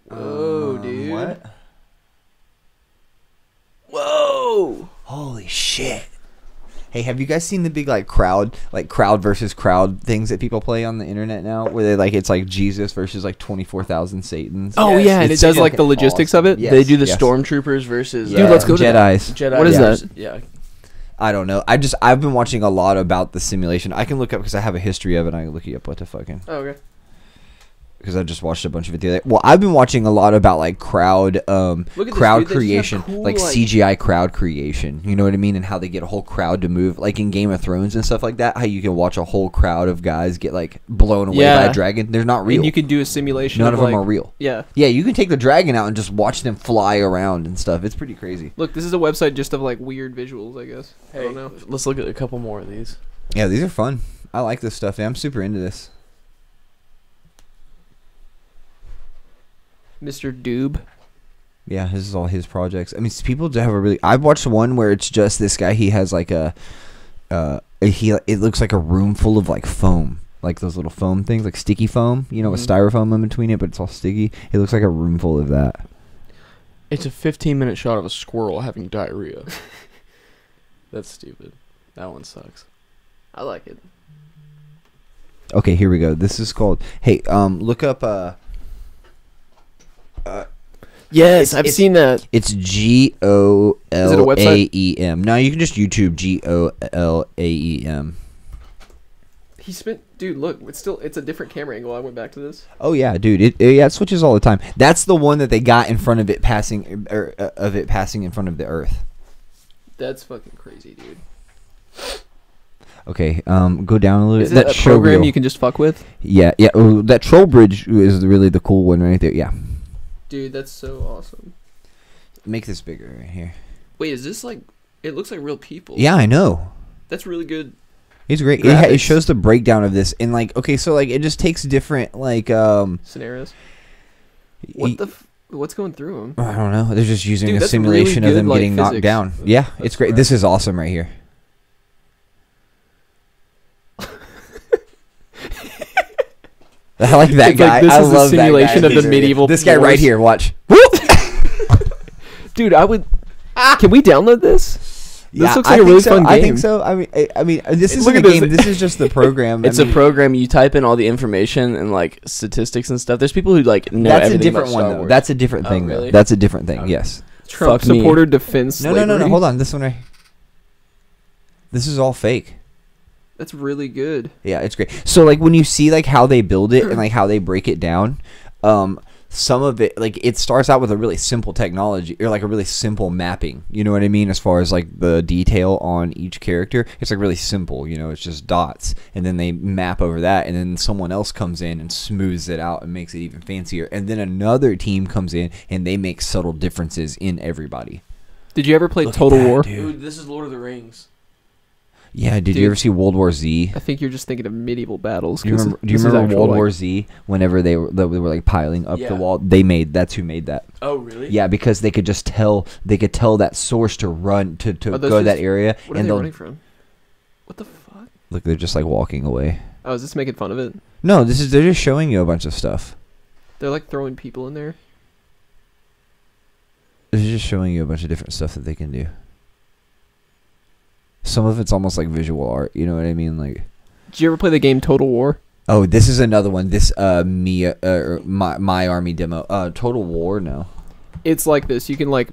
Whoa, dude. What? Whoa. Holy shit. Hey, have you guys seen the big crowd versus crowd things that people play on the internet now, where it's like Jesus versus 24,000 Satans? Oh Yes, yeah, and it it's does like the fucking logistics of it. Yes, They do the yes. Stormtroopers versus Dude, let's go to that. Jedis. Jedi. What is yeah, that? Yeah. I don't know. I've been watching a lot about the simulation. I can look up because I have a history of it. I can look you up what the fucking. Oh, okay. Because I just watched a bunch of it the other day. Well, I've been watching a lot about crowd this, crowd dude. They just have creation, cool, CGI crowd creation. You know what I mean? And how they get a whole crowd to move, like in Game of Thrones and stuff like that. How you can watch a whole crowd of guys get blown away by Yeah. a dragon. They're not real. And you can do a simulation. None of them like, are real. Yeah. Yeah, you can take the dragon out and just watch them fly around and stuff. It's pretty crazy. Look, this is a website just of weird visuals, I guess. I Hey, don't know. let's look at a couple more of these. Yeah, these are fun. I like this stuff. Man. I'm super into this. Mr. Doob. Yeah, this is all his projects. I mean, people have a really. I've watched one where it's just this guy. He has it looks like a room full of foam, like those little foam things, like sticky foam. You know, with styrofoam in between it, but it's all sticky. It looks like a room full of that. It's a 15-minute shot of a squirrel having diarrhea. That's stupid. That one sucks. I like it. Okay, here we go. This is called. Hey, look up. Yes, I've seen that. It's GOLAEM. No, you can just YouTube GOLAEM. He spent, dude. Look, it's a different camera angle. I went back to this. Oh yeah, dude. It switches all the time. That's the one that they got in front of it passing in front of the Earth. That's fucking crazy, dude. Okay, go down a little Is bit. it That a program showreel. you can just fuck with? Yeah. Oh, that troll bridge is really the cool one right there. Yeah. Dude, that's so awesome. Make this bigger right here. Wait, is this it looks like real people. Yeah, I know. That's really good. It's great. It Graphics. shows the breakdown of this and okay, so it just takes different Scenarios. y- What's going through them? I don't know. They're just using Dude, a that's simulation really of them good, getting knocked physics. down. Yeah, That's it's great. rad. This is awesome right here. I like that It's guy. this I is love a simulation that guy. of the medieval. This guy right wars. here. Watch. Dude, I would. Can we download this? This looks like I a really think so. fun game. I think so. I mean, this isn't Look a at this. game. This is just the program. It's I a mean, program. You type in all the information and statistics and stuff. There's people who know That's a everything different about one Star though. Wars. That's a different Oh, thing really? though. That's a different thing. Okay. Yes. Trump Fuck me. supporter defends No. slavery. Hold on. This one right. This is all fake. That's really good. Yeah, it's great. So when you see how they build it and how they break it down, some of it, like, it starts out with a really simple technology, or like a really simple mapping, you know what I mean, as far as like the detail on each character. It's like really simple, you know, it's just dots, and then they map over that, and then someone else comes in and smooths it out and makes it even fancier, and then another team comes in and they make subtle differences in everybody. Did you ever play Look at Total that, War? dude. Dude, this is Lord of the Rings. Yeah, did Dude. you ever see World War Z? I think you're just thinking of medieval battles. Do you remember World War Z? Whenever they were like piling up Yeah. the wall, that's who made that. Oh, really? Yeah, because they could just tell that source to run to Are those go to that just- area, What are and they they'll running from? What the fuck? look. They're just like walking away. Oh, is this making fun of it? No, they're just showing you a bunch of stuff. They're like throwing people in there. They're just showing you a bunch of different stuff that they can do. Some of it's almost like visual art. You know what I mean? Like, Did you ever play the game Total War? oh, this is another one. This my army demo. Total War. No. It's like this. You can like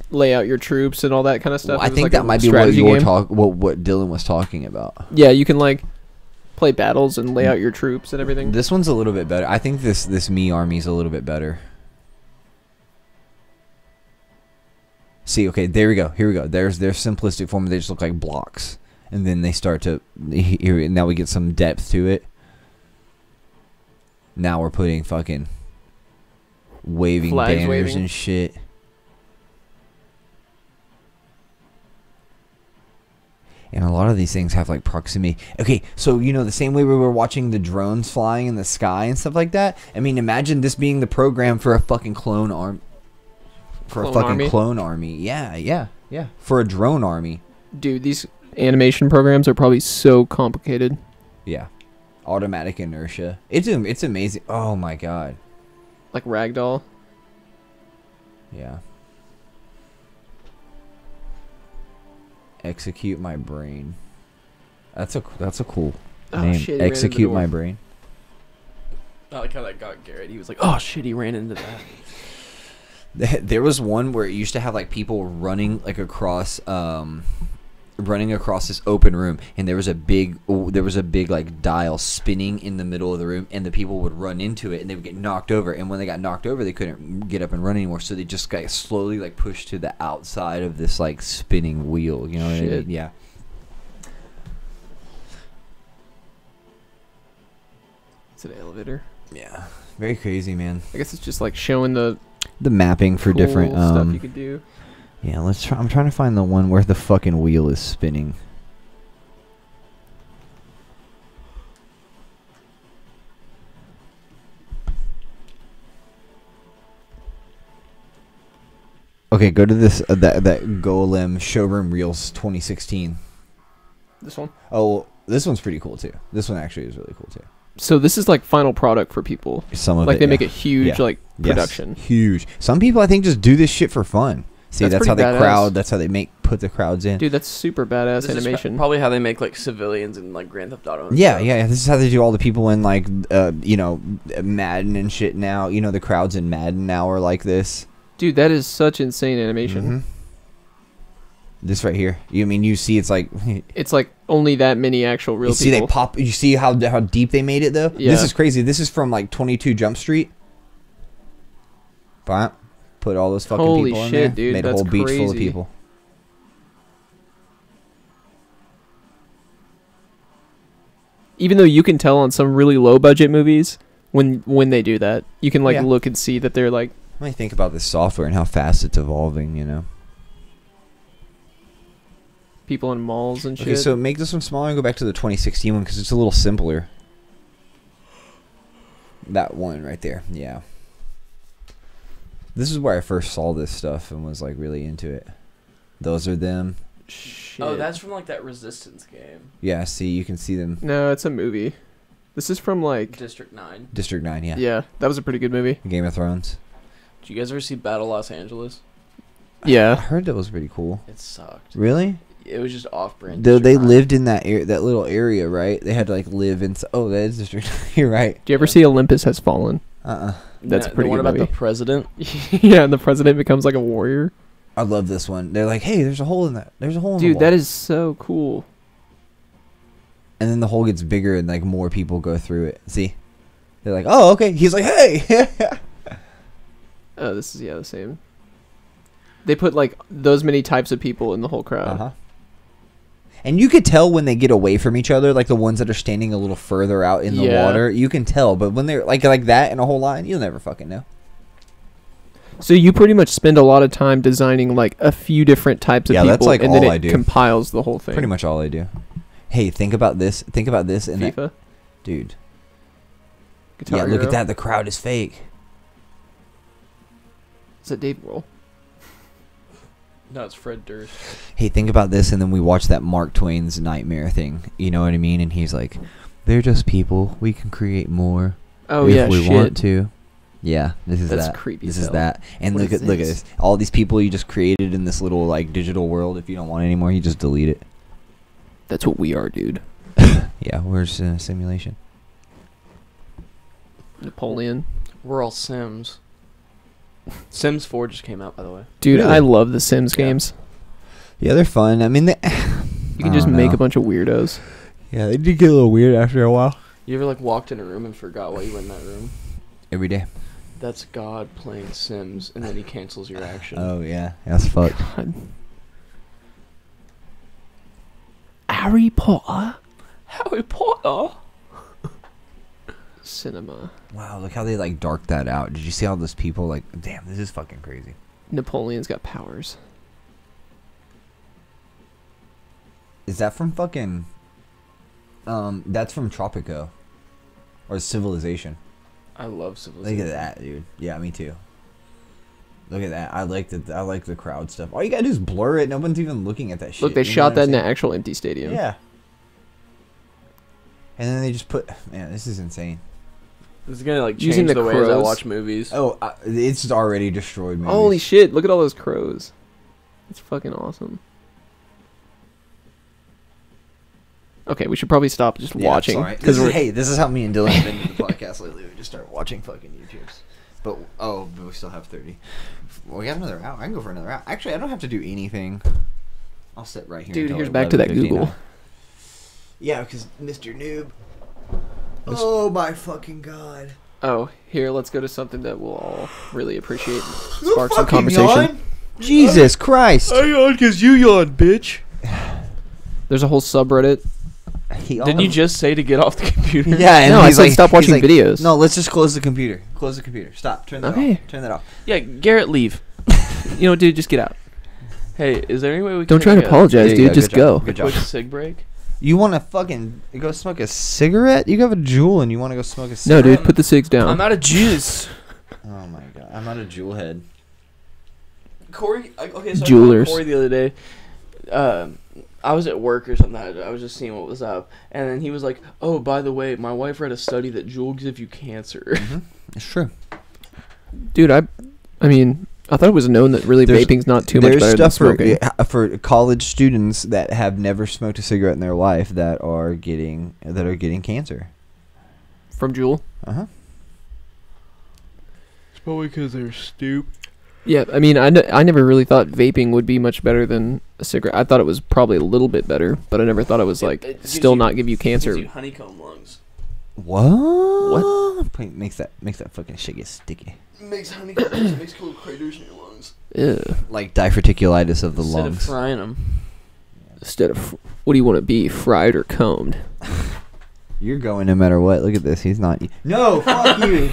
lay out your troops and all that kind of stuff. I It was think like that a might be what strategy you were game. what Dylan was talking about. Yeah, you can like play battles and lay out your troops and everything. This one's a little bit better. I think this me army's a little bit better. See, okay, there we go. Here we go. There's their simplistic form. They just look like blocks, and then they start to. Here, now we get some depth to it. Now we're putting fucking waving Flags banners waving. and shit. And a lot of these things have like proximity. Okay, so you know the same way we were watching the drones flying in the sky and stuff like that. I mean, imagine this being the program for a fucking clone arm. For a Clone fucking army? clone army. Yeah. For a drone army. Dude, these animation programs are probably so complicated. Yeah. Automatic inertia. It's amazing. Oh my god. Like Ragdoll. Yeah. Execute my brain. That's a cool Oh, name. shit, he ran in the Execute door. my brain. I like how that got Garrett. He was like, oh, shit, he ran into that. There was one where it used to have like people running like across this open room, and there was a big like dial spinning in the middle of the room, and the people would run into it and they would get knocked over, and when they got knocked over they couldn't get up and run anymore, so they just got slowly like pushed to the outside of this like spinning wheel, you know what I Shit. mean? Yeah. It's an elevator. Yeah. Very crazy, man. I guess it's just like showing the The mapping for cool different stuff you could do. yeah, let's try. I'm trying to find the one where the fucking wheel is spinning. Okay, go to this that Golem Showroom Reels 2016. This one. Oh, this one's pretty cool too. This one actually is really cool too. So this is like final product for people. Some of Like it, they yeah. make a huge Yeah. like Yes, production. huge. Some people I think just do this shit for fun. See, That's that's how they pretty badass. crowd. That's how they put the crowds in. Dude, that's super badass This is animation. probably how they make like civilians in like Grand Theft Auto. And Yeah, stuff. yeah. This is how they do all the people in like, Madden and shit now. You know, the crowds in Madden now are like this. Dude, that is such insane animation. Mhm. This right here. You see, it's like It's like only that many actual real you see people. they pop. You see how deep they made it though. Yeah. This is crazy. This is from like 22 Jump Street. Bam. Put all those fucking Holy people in shit, there. dude, Made a that's whole beach full of crazy. people. Even though you can tell on some really low budget movies when they do that, you can like Yeah. look and see that they're like When I think about this software and how fast it's evolving, you know. people in malls and shit. Okay, so make this one smaller and go back to the 2016 one because it's a little simpler. That one right there, yeah. This is where I first saw this stuff and was like really into it. Those are them. Shit. Oh, that's from like that Resistance game. Yeah, see, you can see them. No, it's a movie. This is from like District 9. District 9, yeah. yeah, that was a pretty good movie. Game of Thrones. Did you guys ever see Battle Los Angeles? I Yeah. heard that was pretty cool. It sucked. Really? It was just off-brand. Though they District 9. lived in that that little area, right? They had to like live in. Oh, that is District. You're right. Do you ever see Olympus Has Fallen? That's a The pretty one good about movie. the president. Yeah, and the president becomes like a warrior. I love this one. They're like, hey, there's a hole in that. There's a hole in the Dude, wall. that is so cool. And then the hole gets bigger and like more people go through it. See? They're like, oh, okay. He's like, hey. Oh, this is the same. They put like those many types of people in the whole crowd. Uh-huh. And you could tell when they get away from each other, like the ones that are standing a little further out in the water. You can tell, but when they're like that in a whole line, you'll never fucking know. So you pretty much spend a lot of time designing like a few different types of people, that's like and then all I it do. compiles the whole thing. Pretty much all I do. Hey, think about this. Think about this. And FIFA, dude. Guitar Yeah, look Hero. at that. The crowd is fake. It's a Dave roll. No, it's Fred Durst. Hey, think about this, and then we watch that Mark Twain's Nightmare thing. You know what I mean? And he's like, "They're just people. We can create more Oh if yeah, we shit. want to." Yeah, this is That's that. creepy This as is hell. that. And What look is at this? this. All these people you just created in this little like digital world. If you don't want it anymore, you just delete it. That's what we are, dude. Yeah, we're just in a simulation. Napoleon. We're all Sims. Sims 4 just came out, by the way. Dude, Really? I love the Sims Yeah. games. Yeah, they're fun. I mean, You can just make a bunch of weirdos. Yeah, they do get a little weird after a while. You ever like walked in a room and forgot why you were in that room? Every day. That's God playing Sims, and then he cancels your action. Oh yeah, that's fucked. God. Harry Potter. Harry Potter. Cinema. Wow, look how they like darked that out. Did you see all those people? Like, damn, this is fucking crazy. Napoleon's got powers. Is that from fucking? That's from Tropico, or Civilization. I love Look Civilization. at that, dude. Yeah, me too. Look at that. I like the crowd stuff. All you gotta do is blur it. No one's even looking at that shit. Look, they You know shot what that I'm in an saying? actual empty stadium. Yeah. And then they just put. Man, this is insane. This is gonna like Using change the the way I crows. watch movies. Oh, it's already destroyed me. Holy shit, look at all those crows. It's fucking awesome. Okay, we should probably stop just watching. Because we're hey, this is how me and Dylan have been to the podcast lately. We just start watching fucking YouTubes. But we still have 30. Well, we got another hour. I can go for another hour. Actually, I don't have to do anything. I'll sit right here. Dude, until here's back to that 11:59. Google. Yeah, because Mr. Noob. Oh my fucking god. Oh, here, let's go to something that we'll all really appreciate. Spark some Fucking conversation. yawn? Jesus Christ. yawn because you yawn, bitch. There's a whole subreddit. Didn't you just say to get off the computer? Yeah, and No, I he's said like, stop watching he's like, videos. No, let's just close the computer. Close the computer. Stop. Turn that Okay. off. Turn that off. Yeah, Garrett, leave. You know, dude, just get out. Hey, is there any way we can Don't try to take a apologize, There you dude. Just Good job. go. Good quick job. cig break? You want to fucking go smoke a cigarette? You have a Juul and you want to go smoke a No, cigarette? dude, put the cigs down. I'm out of juice. Oh my god. I'm not a Juul head. Corey, okay, so Jewelers. I called Corey the other day. I was at work or something. I was just seeing what was up, and then he was like, "Oh, by the way, my wife read a study that Juul gives you cancer." It's true. Dude, I mean, I thought it was known that really There's- vaping's not too much There's better than stuff smoking. for college students that have never smoked a cigarette in their life that are getting cancer. From Juul. Uh-huh. It's probably because they're stupid. Yeah, I mean, I never really thought vaping would be much better than a cigarette. I thought it was probably a little bit better, but I never thought it was like It gives still you- not give you cancer. Gives you honeycomb lungs. What? Makes that fucking shit get sticky. It makes honeycombs. It makes little craters in your lungs. Ew. Like diverticulitis of the Instead lungs. of frying them. Instead of, what do you want to be, fried or combed? You're going no matter what. Look at this. He's not. No, fuck you.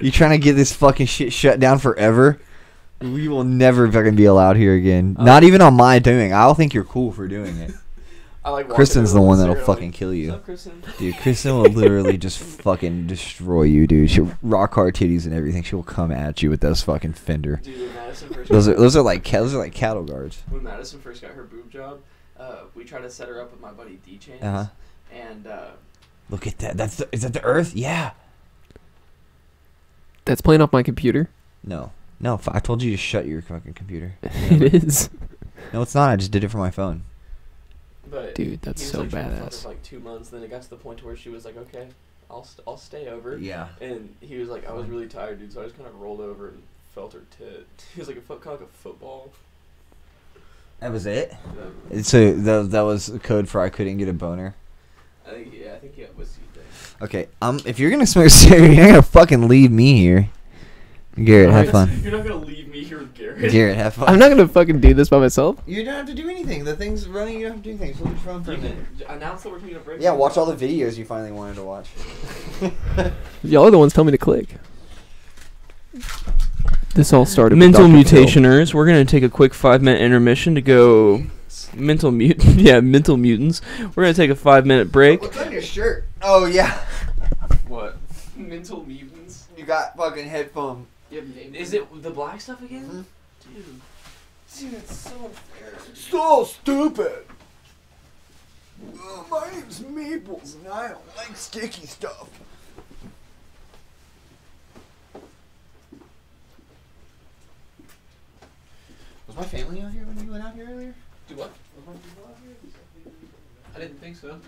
You trying to get this fucking shit shut down forever? We will never fucking be allowed here again. Not even on my doing. I'll think you're cool for doing it. I like walking Kristen's the over one with that'll Sarah, fucking like, kill you. "What's up, Kristen?" Dude, Kristen will literally just fucking destroy you, dude. She'll rock hard titties and everything. She'll come at you with those fucking fender. Dude, when Madison first Those are like cattle guards. when Madison first got her boob job, we tried to set her up with my buddy D Chains, Uh-huh. and Look at that. Is that the Earth? Yeah. That's playing off my computer. No, I told you to shut your fucking computer. It is. No, it's not. I just did it for my phone. but Dude, that's he was, so like, trying to fuck her badass. for like 2 months. Then it got to the point to where she was like, "Okay, I'll stay over." Yeah. And he was like, "I was really tired, dude, so I just kind of rolled over and felt her tit." He was like, kind of like a football. That was it. Um, So that was code for I couldn't get a boner. I think he was. Okay. If you're gonna smoke a cigarette, you're not gonna fucking leave me here. Garrett, have fun. You're not gonna leave me here with Garrett. Garrett, have fun. I'm not gonna fucking do this by myself. You don't have to do anything. The thing's running. You don't have to do anything. So just run for a minute. Announce that we're taking a break. Yeah, watch all the videos you finally wanted to watch. Y'all are the ones telling me to click. This all started with Mental Dr. Phil. mutationers. We're gonna take a quick 5-minute intermission to go. Mental mutants. We're gonna take a 5-minute break. What's on your shirt? Oh yeah. What? Mental mutants. You got fucking headphone. Is it the black stuff again? Mm-hmm. Dude, it's so unfair. So stupid. My name's Maples and I don't like sticky stuff. Was my family out here when you went out here earlier? Do what? Was my people out here? I didn't think so.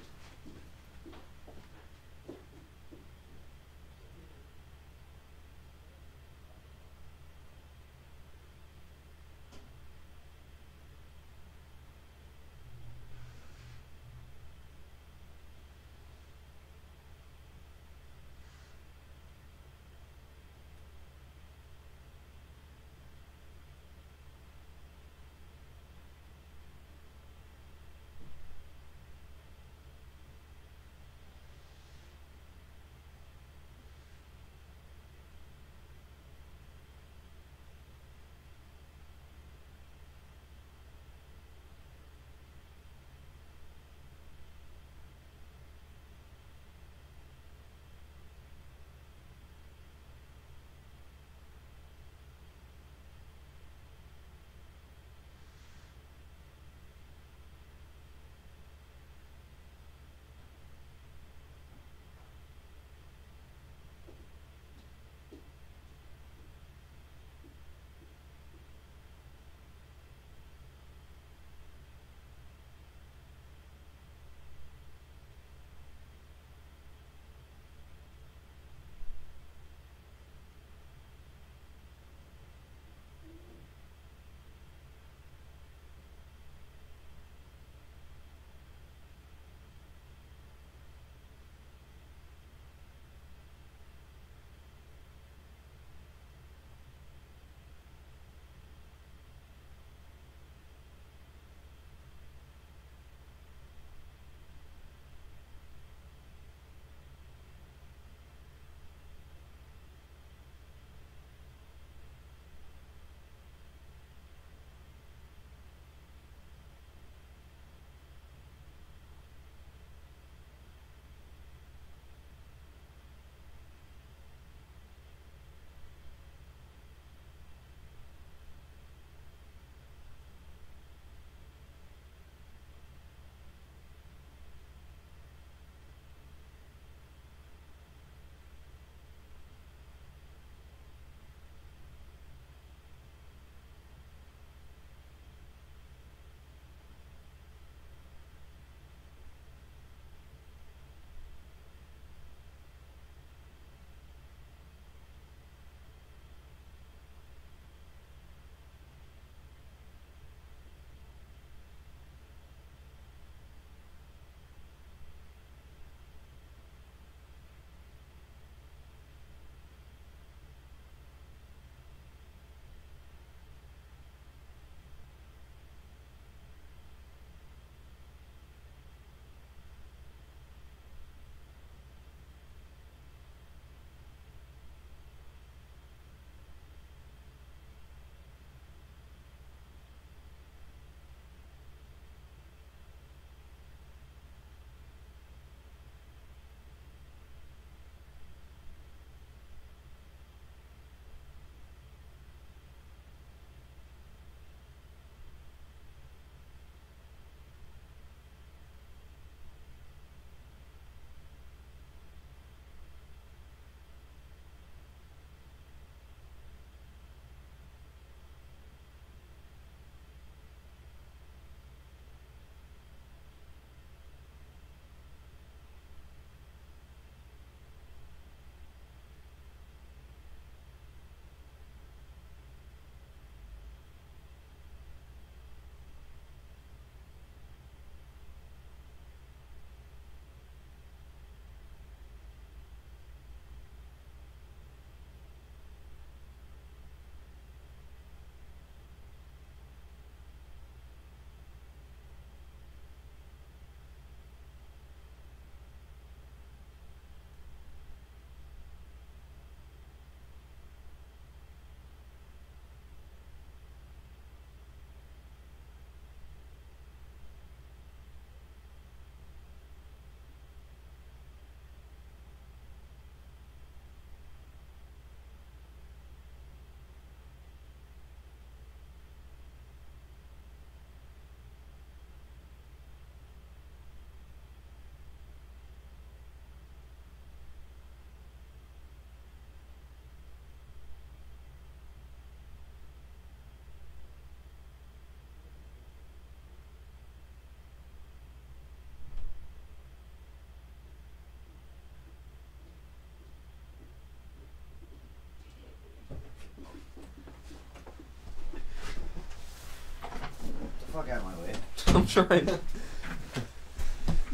I'm trying.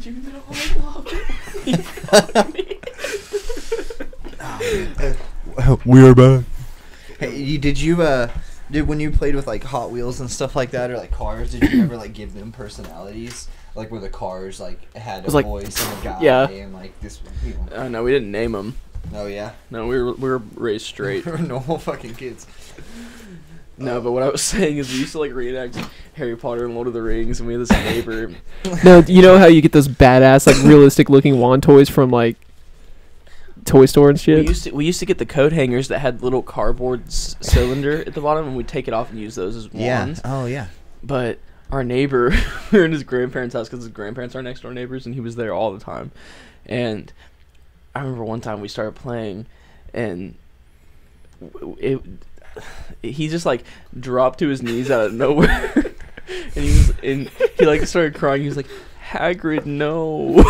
You know I love it. We're back. Hey, did when you played with like Hot Wheels and stuff like that, or like cars, did you ever like give them personalities? Like where the cars like had a like- voice and a guy yeah. and like this, you know. No, we didn't name them. Oh yeah. No, we were raised straight. We're normal fucking kids. No, but what I was saying is we used to like reenact Harry Potter and Lord of the Rings, and we had this neighbor. No, you know how you get those badass, like, realistic looking wand toys from, like, toy store and shit? We used to get the coat hangers that had little cardboard cylinder at the bottom, and we'd take it off and use those as wands. Yeah. Oh yeah. But our neighbor, we were in his grandparents' house because his grandparents are next door neighbors, and he was there all the time. And I remember one time we started playing, and he just like dropped to his knees out of nowhere, and he like started crying. He was like, "Hagrid, no."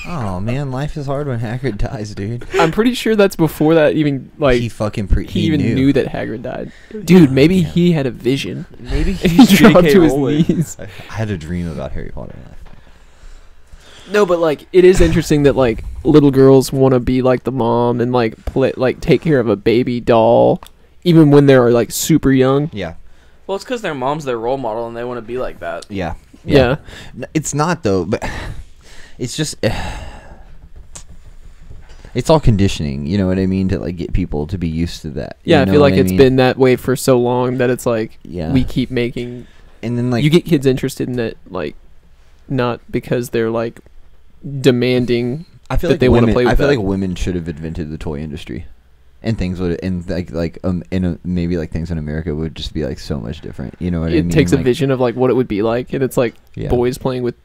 Oh man, life is hard when Hagrid dies, dude. I'm pretty sure that's before that even, like, He fucking he even knew that Hagrid died. Dude, maybe Yeah. he had a vision. Maybe He he's dropped J.K. to his Rowling. knees. I had a dream about Harry Potter. No, but, like, it is interesting that, like, little girls want to be like the mom and, like, take care of a baby doll, even when they're, like, super young. Yeah. Well, it's because their mom's their role model, and they want to be like that. Yeah. Yeah. It's not though, but it's just it's all conditioning, you know what I mean, to like get people to be used to that. Yeah, you I know feel like what it's mean? been that way for so long that it's like Yeah. we keep making And then like you get kids interested in it, like, not because they're like demanding. I feel that like they wanna women, play with I feel that. like women should have invented the toy industry, and things would and maybe like things in America would just be like so much different. You know what I mean? It takes a Like, vision of like what it would be like, and it's like yeah. boys playing with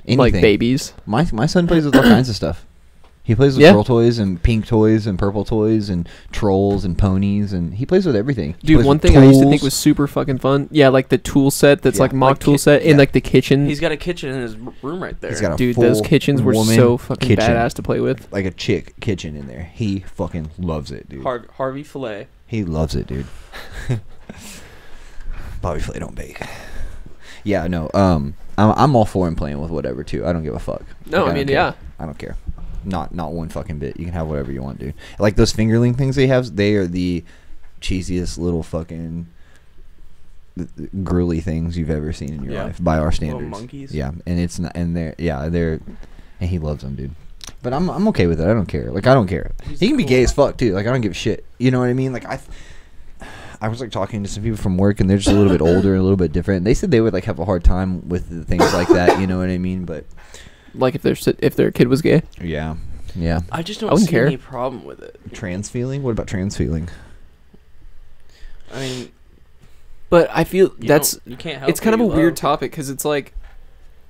Anything. like babies. My son plays with all kinds of stuff. He plays with Yeah. girl toys and pink toys and purple toys and trolls and ponies, and he plays with everything. He Dude, plays one with thing I used to think tools. was super fucking fun. Yeah, like the tool set that's Yeah. like mock Like tool ki- set in yeah. like the kitchen. He's got a kitchen in his room right there. He's got a Dude, full those kitchens were woman so fucking kitchen. badass to play with. Like a chick kitchen in there. He fucking loves it, dude. Harvey Fillet. He loves it, dude. Bobby Flay don't bake. Yeah, no. I'm all for him playing with whatever too. I don't give a fuck. No, Like, I mean, don't care. yeah. I don't care. Not one fucking bit. You can have whatever you want, dude. Like those fingerling things they have. They are the cheesiest little fucking girly things you've ever seen in your Yeah. life by our Little standards. monkeys. Yeah, and it's not. And they're and he loves them, dude. But I'm okay with it. I don't care. Like I don't care. He's He can be cool. gay as fuck too. Like I don't give a shit. You know what I mean? Like I was like talking to some people from work, and they're just a little bit older and a little bit different. They said they would like have a hard time with the things like that. You know what I mean? But Like if their kid was gay. yeah. I just I don't wouldn't see care. any problem with it. Trans feeling? What about trans feeling? I mean, But I feel you that's don't- you can't help it's kind of who a you weird love. topic because it's like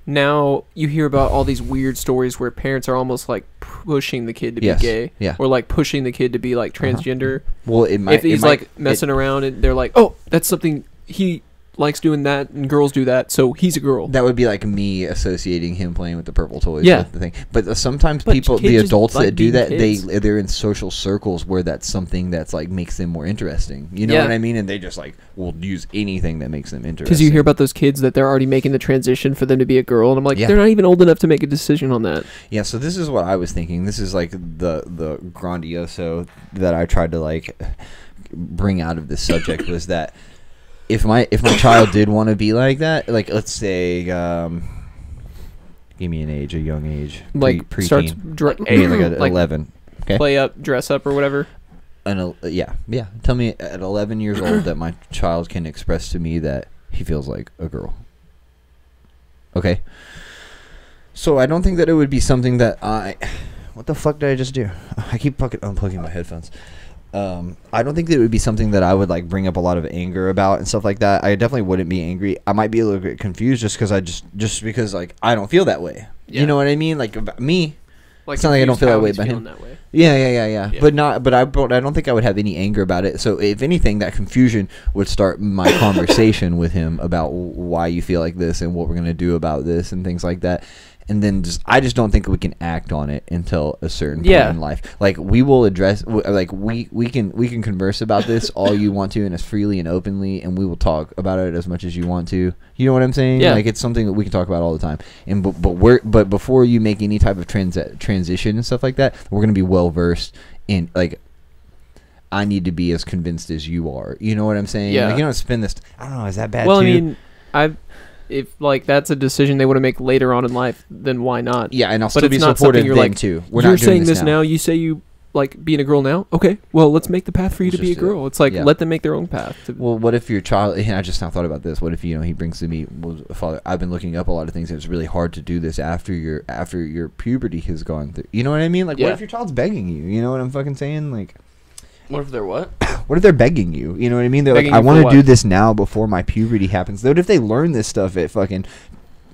now you hear about all these weird stories where parents are almost like pushing the kid to Yes, be gay, yeah. or like pushing the kid to be like transgender. Well, it might. If he's like messing around and they're like, oh, that's something he likes doing that and girls do that, so he's a girl. That would be like me associating him playing with the purple toys. Yeah. With the thing. But sometimes But people, kids the just adults like that do being that, kids. they're in social circles where that's something that's like makes them more interesting. You know Yeah. what I mean? And they just like will use anything that makes them interesting. Because you hear about those kids that they're already making the transition for them to be a girl, and I'm like, Yeah. they're not even old enough to make a decision on that. Yeah, so this is what I was thinking. This is like the grandioso that I tried to like bring out of this subject was that if my child did want to be like that, like let's say give me an age, a young age, Like starts like at like 11. Okay. play up, dress up, or whatever. Yeah. Tell me at 11 years old that my child can express to me that he feels like a girl. Okay. So I don't think that it would be something that what the fuck did I just do? I keep fucking unplugging my headphones. I don't think that it would be something that I would like bring up a lot of anger about and stuff like that. I definitely wouldn't be angry. I might be a little bit confused just because like I don't feel that way. Yeah. You know what I mean? Like about me. Like, It's not like I don't confused feel that how way he's about feeling him. that way. Yeah. Yeah. But I don't think I would have any anger about it. So if anything, that confusion would start my conversation with him about why you feel like this and what we're gonna do about this and things like that. and then I just don't think we can act on it until a certain point Yeah. in life. Like we will address, like we can converse about this all you want to, and as freely and openly, and we will talk about it as much as you want to. You know what I'm saying? Yeah. Like it's something that we can talk about all the time. And but before you make any type of transition and stuff like that, we're gonna be well versed in like. I need to be as convinced as you are. You know what I'm saying? Yeah. Like, you don't spend this. I don't know. Is that bad? Well, too? I mean, if like that's a decision they want to make later on in life, then why not? Yeah, and I'll But still be it's not supportive something you're then like, too. We're you're not doing saying this now. You say you like being a girl now. Okay, well, let's make the path for you Let's to be a just do it. girl. It's like Yeah. let them make their own path. Well, what if your child? And I just now thought about this. What if he brings to me, well, Father, I've been looking up a lot of things. And it's really hard to do this after your puberty has gone through. You know what I mean? Like, Yeah. what if your child's begging you? You know what I'm fucking saying? Like, What if they're what? what if they're begging you? You know what I mean? They're Begging like, I you for want to do what? this now before my puberty happens. What if they learn this stuff at fucking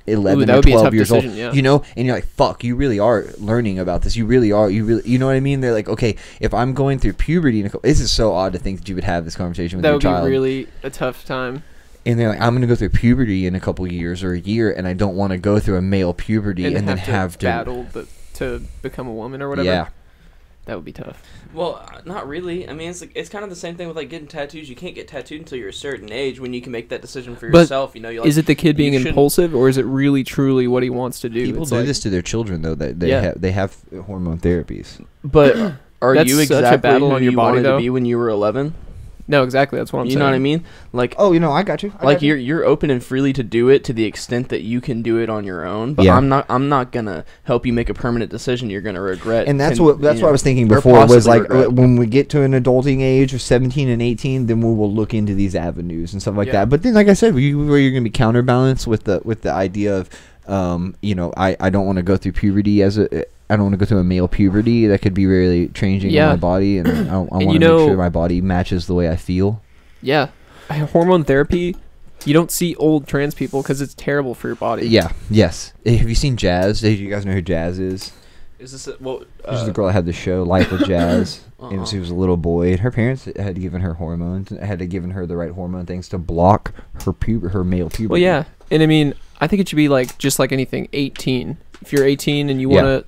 11 that or would be a 12 tough years decision, old? yeah. You know, and you're like, fuck, you really are learning about this. You really, you know what I mean? They're like, okay, if I'm going through puberty, this is so odd to think that you would have this conversation with That your would child. be really a tough time. And they're like, I'm going to go through puberty in a couple years or a year, and I don't want to go through a male puberty and then have to battle to become a woman or whatever. Yeah. That would be tough. Well, not really. I mean, it's kind of the same thing with like getting tattoos. You can't get tattooed until you're a certain age when you can make that decision for But yourself. You know, you like, Is it the kid being you shouldn't- impulsive, or is it really truly what he wants to do? People It's do like- this to their children, though. That Yeah. they have hormone therapies. But are That's you such a exactly battle who on your you body, wanted though. to be when you were 11? No, exactly. That's what I'm You saying. know what I mean? Like, Oh, I got you. like you're open and freely to do it to the extent that you can do it on your own. But Yeah. I'm not gonna help you make a permanent decision you're gonna regret. And that's Can- what you I was thinking or before was possibly like regret. when we get to an adulting age of 17 and 18, then we will look into these avenues and stuff like Yeah. that. But then, like I said, where you're going to be counterbalanced with the idea of, I don't want to go through puberty I don't want to go through a male puberty. That could be really changing Yeah. in my body, and I want to you make know- sure my body matches the way I feel. Yeah. Hormone therapy, you don't see old trans people because it's terrible for your body. Yeah. Yes. Have you seen Jazz? Do you guys know who Jazz is? Is this well? She's the girl that had the show Life with Jazz, Uh-uh. and she was a little boy. And her parents had given her hormones, had given her the right hormone things to block her male puberty. Well, yeah. And I mean, I think it should be like just like anything, 18. If you're 18 and you Yeah. want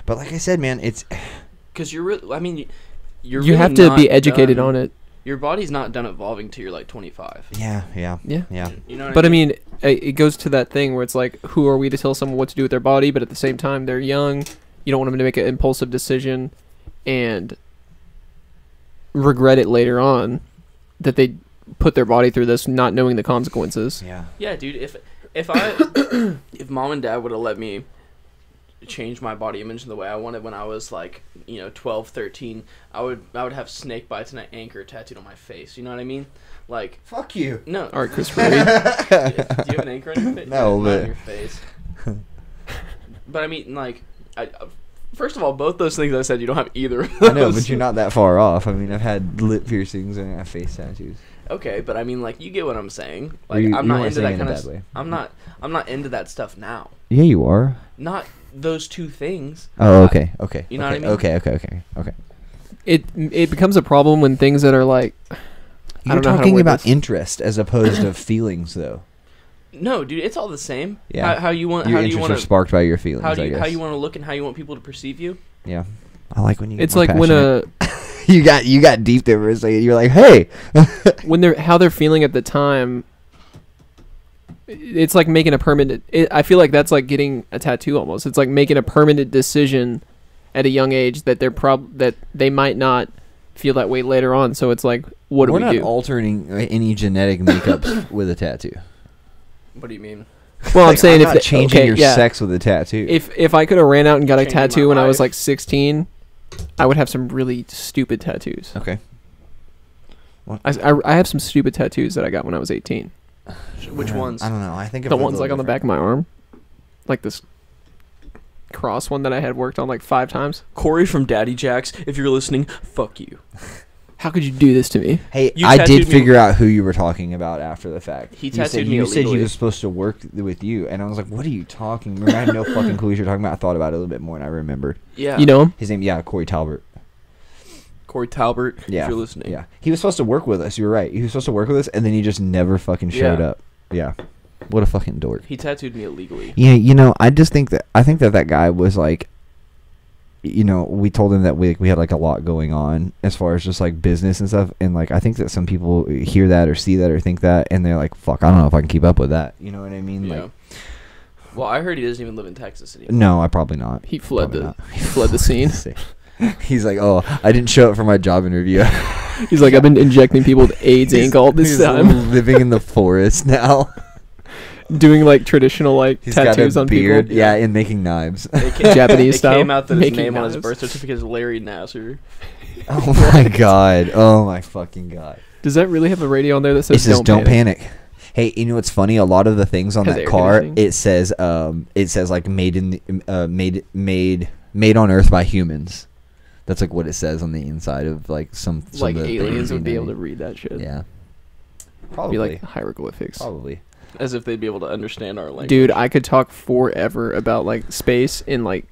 But like I said, man, it's Because you're really. I mean, you're. to, you really have to not be educated done- on it. Your body's not done evolving till you're like 25. yeah. Yeah. You know what But I mean, it goes to that thing where it's like, who are we to tell someone what to do with their body? But at the same time, they're young. You don't want them to make an impulsive decision and regret it later on that they put their body through this, not knowing the consequences. Yeah. Yeah, dude. If if mom and dad would have let me change my body image in the way I wanted when I was like 12, 13, I would have snake bites and an anchor tattooed on my face. You know what I mean? Like, Fuck you. no. All right, Christopher Reed. Do you have an anchor on your face? No, Not but- on your face. But I mean, like, first of all, both those things I said, you don't have either of those. I know, but you're not that far off. I mean, I've had lip piercings and I have face tattoos. Okay, but I mean, like, you get what I'm saying. Or Like, you I'm not weren't into that saying it kind in a of. bad way. I'm not into that stuff now. Yeah, you are. Not those two things. Oh, okay. Okay. You know okay, what I mean? Okay. It becomes a problem when things that are like, I You're don't know how to talking word about this. interest as opposed to feelings, though. No, dude, it's all the same. Yeah. How you want? Your How do you interests want are to? sparked by your feelings. How do I you guess. how you want to look and how you want people to perceive you? Yeah. I like when you. It's get more like when passionate. you got deep there for a second. You're like, hey. when they're how they're feeling at the time. It's like making a permanent. I feel like that's like getting a tattoo almost. It's like making a permanent decision at a young age that that they might not feel that way later on. So it's like, what do We're we not do? altering any genetic makeups with a tattoo. What do you mean? Well, I'm Like, saying I'm not changing your yeah. sex with a tattoo. If I could have ran out and got a Changing my tattoo when I was life. like 16, I would have some really stupid tattoos. Okay. I have some stupid tattoos that I got when I was 18. Which ones? I don't know. I think The ones like on the back of my arm, like this cross one that I had worked on like 5 times. Corey from Daddy Jacks, if you're listening, fuck you. How could you do this to me? Hey, You I tattooed did me- figure out who you were talking about after the fact. He You said- tattooed me You said he illegally. was supposed to work with you, and I was like, "What are you talking?" Remember, I had no fucking clue what you're talking about. I thought about it a little bit more, and I remembered Yeah. You know him? his name. Yeah, Corey Talbert. Corey Talbert, Yeah, if you're listening. Yeah, he was supposed to work with us. You were right. He was supposed to work with us, and then he just never fucking showed Yeah. up. Yeah. What a fucking dork. He tattooed me illegally. Yeah, I just think that guy was like, we told him that we had like a lot going on as far as just like business and stuff, and like I think that some people hear that or see that or think that, and they're like, fuck, I don't know if I can keep up with that. You know what I mean? Yeah. Like, Well, I heard he doesn't even live in Texas anymore. no, I probably not. He fled Probably he fled the scene. He's like, oh, I didn't show up for my job interview. He's like, I've been injecting people with AIDS ink all this He's time, living in the forest now. doing like traditional like He's tattoos got a on beard, people. yeah, and making knives. Japanese It style. came out that his Making name on his knives. birth certificate is Larry Nasser. Oh my god. Oh my fucking god. Does that really have a radio on there that It says says don't panic. Hey, you know what's funny? A lot of the things on Has that air car, conditioning. it says like made on Earth by humans. That's like what it says on the inside of like some Like of the aliens things, would be able know. to read that shit. Yeah. Be Probably. like hieroglyphics. Probably. As if they'd be able to understand our language. Dude, I could talk forever about like space and like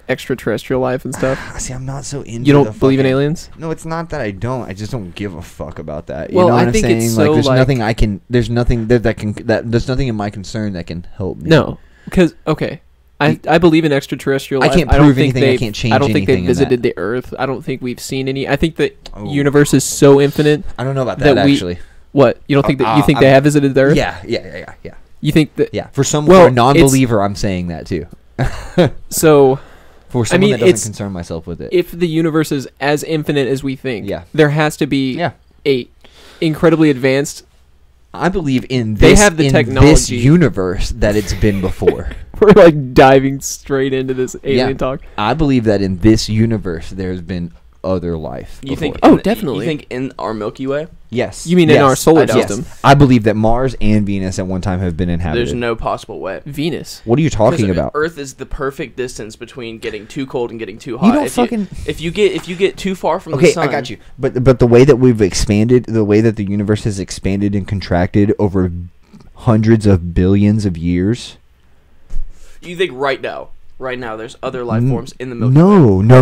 extraterrestrial life and stuff. See, I'm not so into. You don't the believe in fucking- aliens? No, it's not that I don't. I just don't give a fuck about that. Well, you know what I I'm think saying? it's like, so, there's like- nothing I can. There's nothing there's nothing in my concern that can help me. No, because okay, I believe in extraterrestrial I life. can't I don't prove think anything, I they've- can't change I don't think anything they in that. visited the Earth. I don't think we've seen any. I think the Oh. universe is so infinite. I don't know about that, That we- actually. What you don't think that you think they I'm- have visited the Earth? Yeah. You think that? Yeah. For Well, a non-believer, I'm saying that too. So For someone mean, that doesn't it's- concern myself with it. if the universe is as infinite as we think, Yeah. there has to be Yeah. a incredibly advanced. I believe in They this, have the in this technology. universe that it's been before. We're like diving straight into this alien Yeah. talk. I believe that in this universe there's been other life. You think? Oh, in the- definitely. You think in our Milky Way? Yes. You mean in Yes. our solar I don't. system? I believe that Mars and Venus at one time have been inhabited. There's no possible way. Venus. What are you talking 'Cause about? Earth is the perfect distance between getting too cold and getting too hot. You don't if fucking. if you get too far from the Okay, sun. I got you. But the way that we've expanded, the way that the universe has expanded and contracted over hundreds of billions of years. You think right now there's other life forms in the Milky Way? No. Not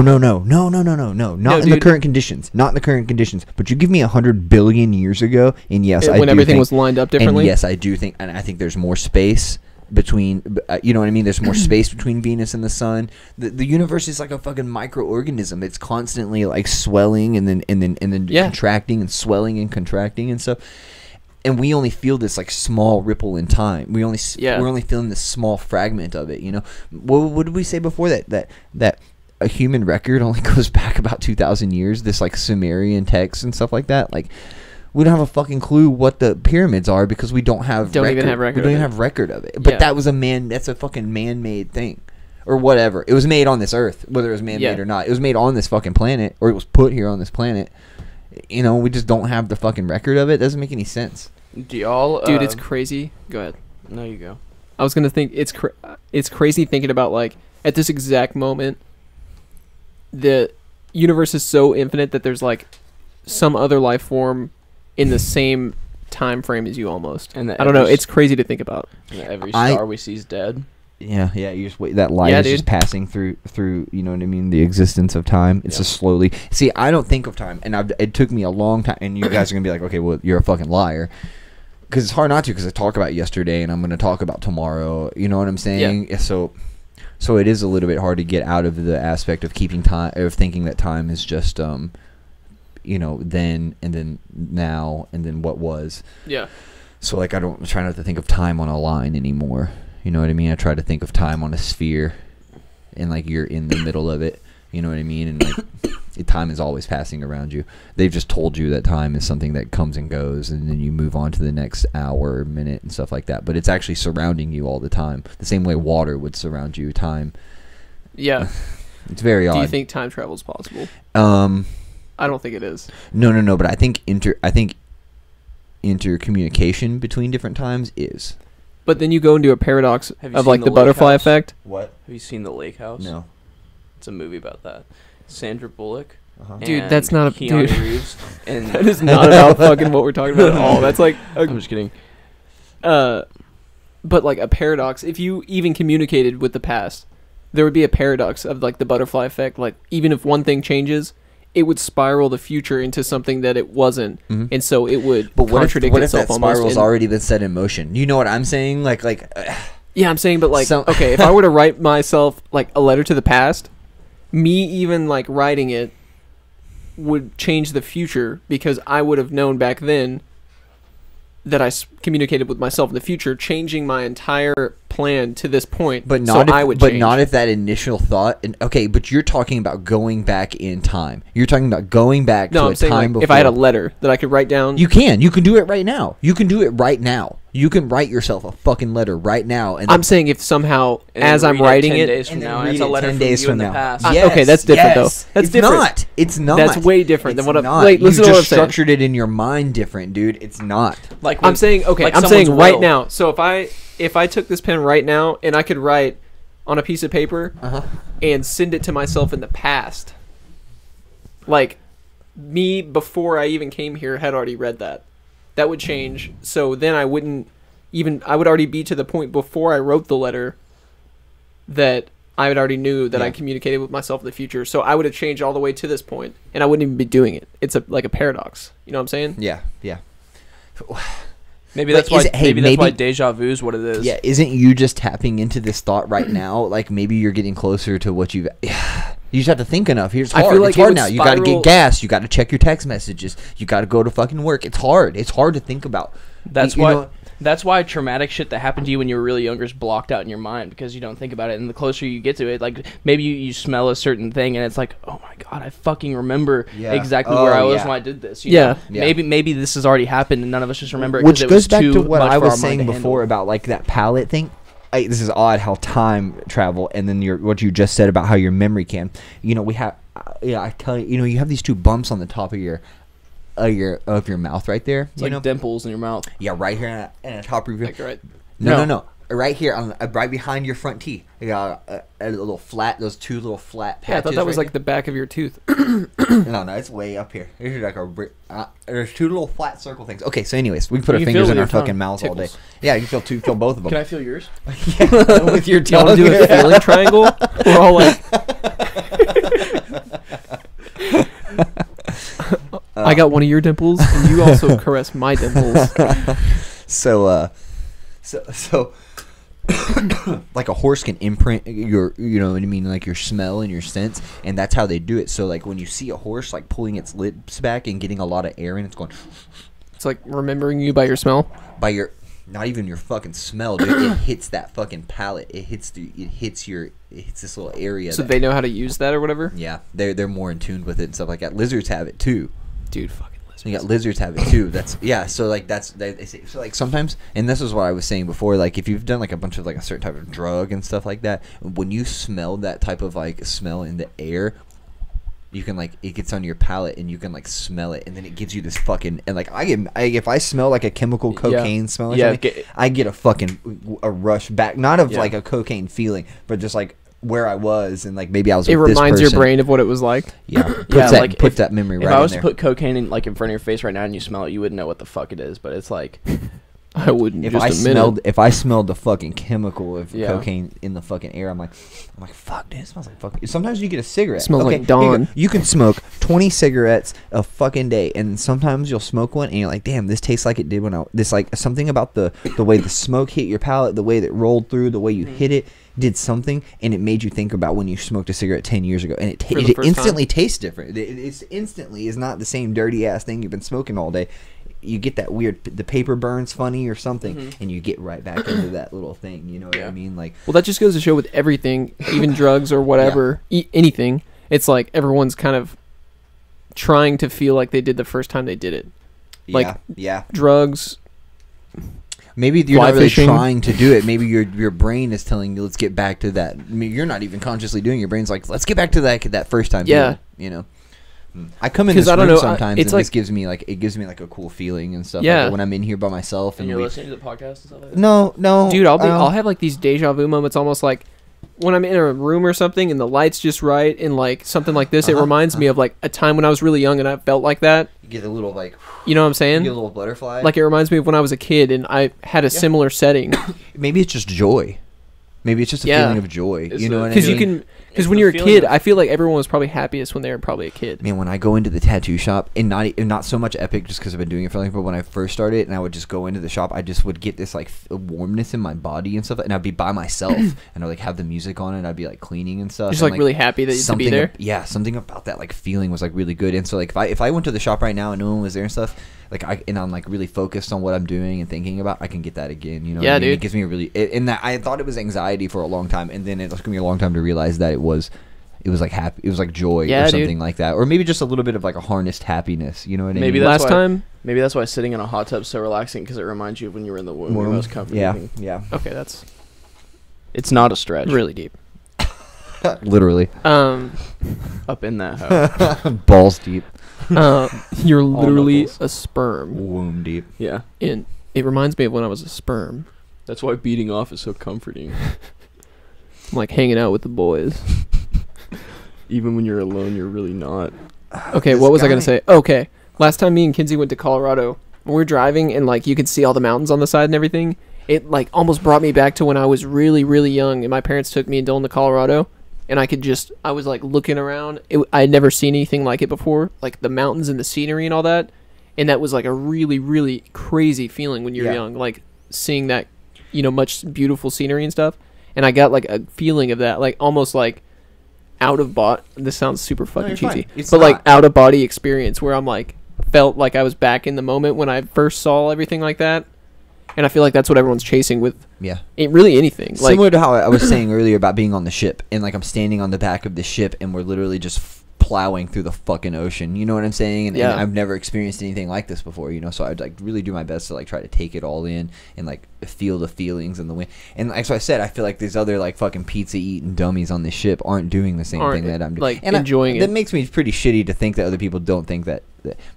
in the dude. current conditions. Not in the current conditions. But you give me 100 billion years ago, and yes, I When do everything think, was lined up differently. And yes, I do think, and I think there's more space between. You know what I mean? There's more space between Venus and the sun. The universe is like a fucking microorganism. It's constantly like swelling and then Yeah. contracting and swelling and contracting and stuff. And we only feel this like small ripple in time. We're only feeling this small fragment of it. You know, what did we say before that a human record only goes back about 2,000 years? This like Sumerian text and stuff like that. Like, we don't have a fucking clue what the pyramids are because we don't have Even have record. We don't even have record of it. But Yeah. that was that's a fucking man-made thing. Or whatever. It was made on this earth, whether it was man-made Yeah. or not. It was made on this fucking planet, or it was put here on this planet. You know, we just don't have the fucking record of it. It doesn't make any sense. Do y'all? Dude, it's crazy. Go ahead. No, you go. I was gonna think it's crazy thinking about like at this exact moment, the universe is so infinite that there's like some other life form in the same time frame as you almost. And that I don't know. every- It's crazy to think about. And every I- star we see is dead. Yeah, you just wait. That light Yeah, is just dude. passing through. You know what I mean? The existence of time. It's just slowly. See, I don't think of time, and it took me a long time. And you guys are gonna be like, okay, well, you're a fucking liar, because it's hard not to. Because I talk about yesterday, and I'm gonna talk about tomorrow. You know what I'm saying? Yeah. So it is a little bit hard to get out of the aspect of keeping time, of thinking that time is just you know, then and then now and then what was. Yeah. So like I try not to think of time on a line anymore. You know what I mean? I try to think of time on a sphere, and like you're in the middle of it. You know what I mean? And like time is always passing around you. They've just told you that time is something that comes and goes, and then you move on to the next hour, or minute, and stuff like that. But it's actually surrounding you all the time, the same way water would surround you. Time. Yeah. It's very odd. Do you think time travel is possible? I don't think it is. No. But I think intercommunication between different times is. But then you go into a paradox Have you of seen like The the Lake butterfly House? effect. What? Have you seen The Lake House? No. It's a movie about that. Sandra Bullock. Uh-huh. Dude, and that's not a- Keanu dude. Reeves. And That is not about fucking what we're talking about at all. That's like I'm just kidding. but like a paradox. If you even communicated with the past, there would be a paradox of like the butterfly effect. Like even if one thing changes, it would spiral the future into something that it wasn't, and so it would But contradict what if itself that almost. spiral's and- already been set in motion? You know what I'm saying? Yeah, I'm saying, but like, So- okay, if I were to write myself like a letter to the past, me even like writing it would change the future because I would have known back then that I communicated with myself in the future, changing my entire plan to this point. But not so if, I would but change. not if that initial thought. And okay, but you're talking about going back in time. You're talking about going back No, to I'm a saying time like, before. if I had a letter that I could write down. You can do it right now. You can do it right now. You can write yourself a fucking letter right now. And I'm saying if somehow, And as then I'm read writing 10 it, days from and then now, read it's a it letter 10 from days you from in the now. past. Okay, that's different, though. That's it's different. Not. It's not. That's way different than It's what I'm. not. Wait, listen you to what I'm just saying. structured it in your mind different, dude. It's not. Like I'm saying, okay, like I'm saying someone's right will. now. So if I took this pen right now and I could write on a piece of paper and send it to myself in the past, like me before I even came here had already read that. That would change. So then I wouldn't even. I would already be to the point before I wrote the letter that I had already knew that I communicated with myself in the future. So I would have changed all the way to this point, and I wouldn't even be doing it. It's like a paradox. You know what I'm saying? Yeah. maybe Like, that's why. is it- hey, maybe that's why maybe- deja vu is what it is. Yeah, isn't you just tapping into this thought right now? Like maybe you're getting closer to what you've. You just have to think enough. Here's I hard. feel like It's it hard would now. You got to spiral- get gas. You got to check your text messages. You got to go to fucking work. It's hard. It's hard to think about. That's You why. know- That's why traumatic shit that happened to you when you were really younger is blocked out in your mind because you don't think about it. And the closer you get to it, like maybe you smell a certain thing and it's like, oh my god, I fucking remember Yeah. exactly Oh, where I was yeah. when I did this. Yeah. know? Maybe this has already happened and none of us just remember it. Which 'cause it goes was back too to what much I for was our mind saying to before handle. about like that palette thing. This is odd how time travel and then what you just said about how your memory can. You know, we have. I tell you, you have these two bumps on the top of your mouth right there. It's like dimples in your mouth. Yeah, right here and the top of your. Like right. No. Right here, right behind your front teeth. You got a little flat. Those two little flat patches. Yeah, I thought that was right like the back of your tooth. No, it's way up here. There's like there's two little flat circle things. Okay, so anyways, we can put our You can fingers feel in our your tongue. fucking mouths all day. Tickles. Yeah, you can feel both of them. Can I feel yours? Yeah, with your Do you tongue. want to do a feeling triangle? We're all like, I got one of your dimples, and you also caress my dimples. So like a horse can imprint your, you know what I mean, like your smell and your sense, and that's how they do it. So like when you see a horse like pulling its lips back and getting a lot of air in, it's going It's like remembering you by your smell. by your, not even your fucking smell, dude. It hits that fucking palate. It hits this little area. So that- they know how to use that or whatever. yeah, they're more in tune with it and stuff like that. Lizards have it too. Dude, fucking lizards. You got lizards have it too. That's yeah. So like they say, so like sometimes, and this is what I was saying before. Like if you've done like a bunch of like a certain type of drug and stuff like that, when you smell that type of like smell in the air, you can like, it gets on your palate and you can like smell it, and then it gives you this fucking, and like if I smell like a chemical cocaine smell, or something, I get a fucking a rush back, not of like a cocaine feeling, but just like where I was, and like maybe I was. It with this reminds your person. brain of what it was like. Yeah, puts Yeah, that, like puts if- that memory If right I in was there. to put cocaine in like in front of your face right now and you smell it, you wouldn't know what the fuck it is. But it's like, I wouldn't. If just I a smelled, minute. if I smelled the fucking chemical of Yeah. cocaine in the fucking air, I'm like, fuck, dude, it smells like fucking. Sometimes you get a cigarette. It smells like here you go. Dawn. You can smoke 20 cigarettes a fucking day, and sometimes you'll smoke one, and you're like, damn, this tastes like it did when I. This like something about the way the smoke hit your palate, the way that rolled through, the way you hit it, did something, and it made you think about when you smoked a cigarette 10 years ago, and it For the it first instantly tastes different. It's instantly is not the same dirty ass thing you've been smoking all day. You get that weird, the paper burns funny or something, and you get right back into that little thing. You know what I mean? Like, Well, that just goes to show with everything, even drugs or whatever, anything. It's like everyone's kind of trying to feel like they did the first time they did it. Like, yeah. Drugs. Maybe you're Fly not really fishing. trying to do it. Maybe your brain is telling you, let's get back to that. I mean, you're not even consciously doing it. Your brain's like, let's get back to that first time. Yeah. You know? I come in 'Cause this I don't room know, sometimes, it's and like- this gives me like a cool feeling and stuff. Yeah. Like when I'm in here by myself and and you're we, listening to the podcast and stuff like that. no, Dude, I'll have like these deja vu moments, almost like when I'm in a room or something and the light's just right and like something like this. It reminds me of like a time when I was really young and I felt like that. You get a little like, You know what I'm you saying? get a little butterfly. Like it reminds me of when I was a kid and I had a similar setting. maybe it's just joy. Maybe it's just a Yeah. feeling of joy. It's You know what I mean? Because you can, Because when you're a kid, I feel like everyone was probably happiest when they were probably a kid. Man, when I go into the tattoo shop, and not so much Epic just because I've been doing it for but when I first started and I would just go into the shop, I just would get this like warmness in my body and stuff, and I'd be by myself and I'd like have the music on and I'd be like cleaning and stuff. Just and, like really happy that to be there. Yeah, something about that like feeling was like really good. And so like if I went to the shop right now and no one was there and stuff, like I'm like really focused on what I'm doing and thinking about, I can get that again. You know, yeah, what I mean? dude. It gives me a really and that I thought it was anxiety for a long time, and then it took me a long time to realize that it was like happy, it was like joy or something like that, or maybe just a little bit of like a harnessed happiness. You know what I mean? Maybe last time. Maybe that's why sitting in a hot tub's so relaxing, because it reminds you of when you were in the womb. Your most comfortable. Yeah. Okay, that's It's not a stretch. really deep. Literally. Up in that hoe. Balls deep. You're literally knuckles. a sperm. Womb deep. Yeah. And it reminds me of when I was a sperm. That's why beating off is so comforting. I'm like hanging out with the boys. Even when you're alone, you're really not. Okay, what was I gonna say? Okay, last time me and Kinsey went to Colorado, we were driving and like you could see all the mountains on the side and everything. It like almost brought me back to when I was really, really young and my parents took me and Dylan to Colorado, and I was like looking around. I had never seen anything like it before, like the mountains and the scenery and all that, and that was like a really, really crazy feeling when you're young, like seeing that, much beautiful scenery and stuff. And I got like a feeling of that, like almost like out of body. This sounds super fucking cheesy, but like out of body experience where I'm like felt like I was back in the moment when I first saw everything like that. And I feel like that's what everyone's chasing with. Yeah. Really anything. Similar to how I was saying earlier about being on the ship, and like I'm standing on the back of the ship and we're literally just plowing through the fucking ocean. You know what I'm saying? And I've never experienced anything like this before, so I'd like really do my best to like try to take it all in and like feel the feelings and the wind. And like so I said, I feel like these other like fucking pizza eating dummies on this ship aren't doing the same thing that I'm doing. Like and enjoying it. That makes me pretty shitty to think that other people don't think that.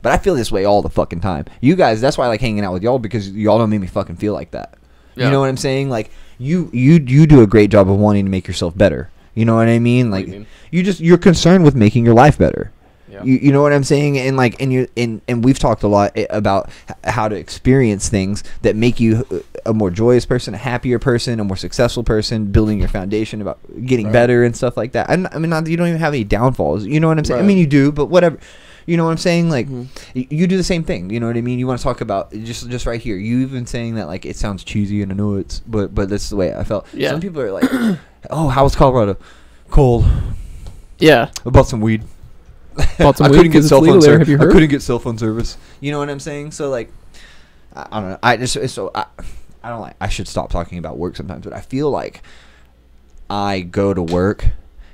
But I feel this way all the fucking time. You guys, that's why I like hanging out with y'all, because y'all don't make me fucking feel like that. Yeah. You know what I'm saying? Like you do a great job of wanting to make yourself better. You know what I mean? Like you're concerned with making your life better. Yeah. You know what I'm saying? And like and we've talked a lot about how to experience things that make you a more joyous person, a happier person, a more successful person, building your foundation, about getting better and stuff like that. I mean, not that you don't even have any downfalls. You know what I'm saying? Right. I mean, you do, but whatever. You know what I'm saying? Like, you do the same thing. You know what I mean? You want to talk about just right here. You even saying that like it sounds cheesy, and I know it's, but that's the way I felt. Yeah. Some people are like, "Oh, how was Colorado? Cold." Yeah. I bought some weed. Bought some weed couldn't get cell phone service. Have you heard? I couldn't get cell phone service. You know what I'm saying? So like, I don't know. I don't like. I should stop talking about work sometimes, but I feel like I go to work.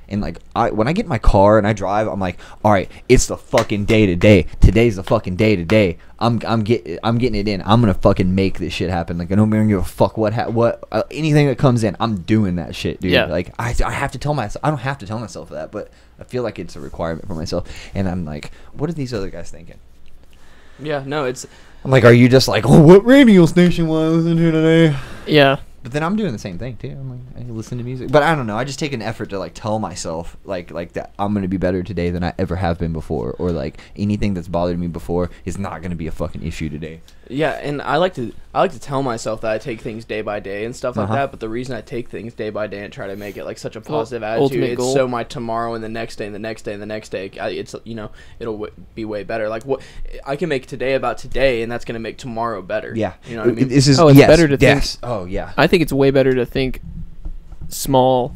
And like when I get in my car and I drive, I'm like, all right, it's the fucking day to day. Today's the fucking day to day. I'm getting it in. I'm gonna fucking make this shit happen. Like I don't give a fuck what anything that comes in. I'm doing that shit, dude. Yeah. Like I have to tell myself. I don't have to tell myself that, but I feel like it's a requirement for myself. And I'm like, what are these other guys thinking? Yeah, no, it's. I'm like, are you just like, oh, what radio station will I listen to today? Yeah. But then I'm doing the same thing too. I'm like, I listen to music, but I don't know. I just take an effort to like tell myself like that I'm gonna be better today than I ever have been before, or like anything that's bothered me before is not gonna be a fucking issue today. Yeah, and I like to tell myself that I take things day by day and stuff like that. But the reason I take things day by day and try to make it like such a positive attitude, it's goal. So my tomorrow and the next day and the next day and the next day, it's it'll be way better. Like what I can make today about today, and that's gonna make tomorrow better. Yeah, you know what I mean. It's better to think. Oh yeah. I think it's way better to think small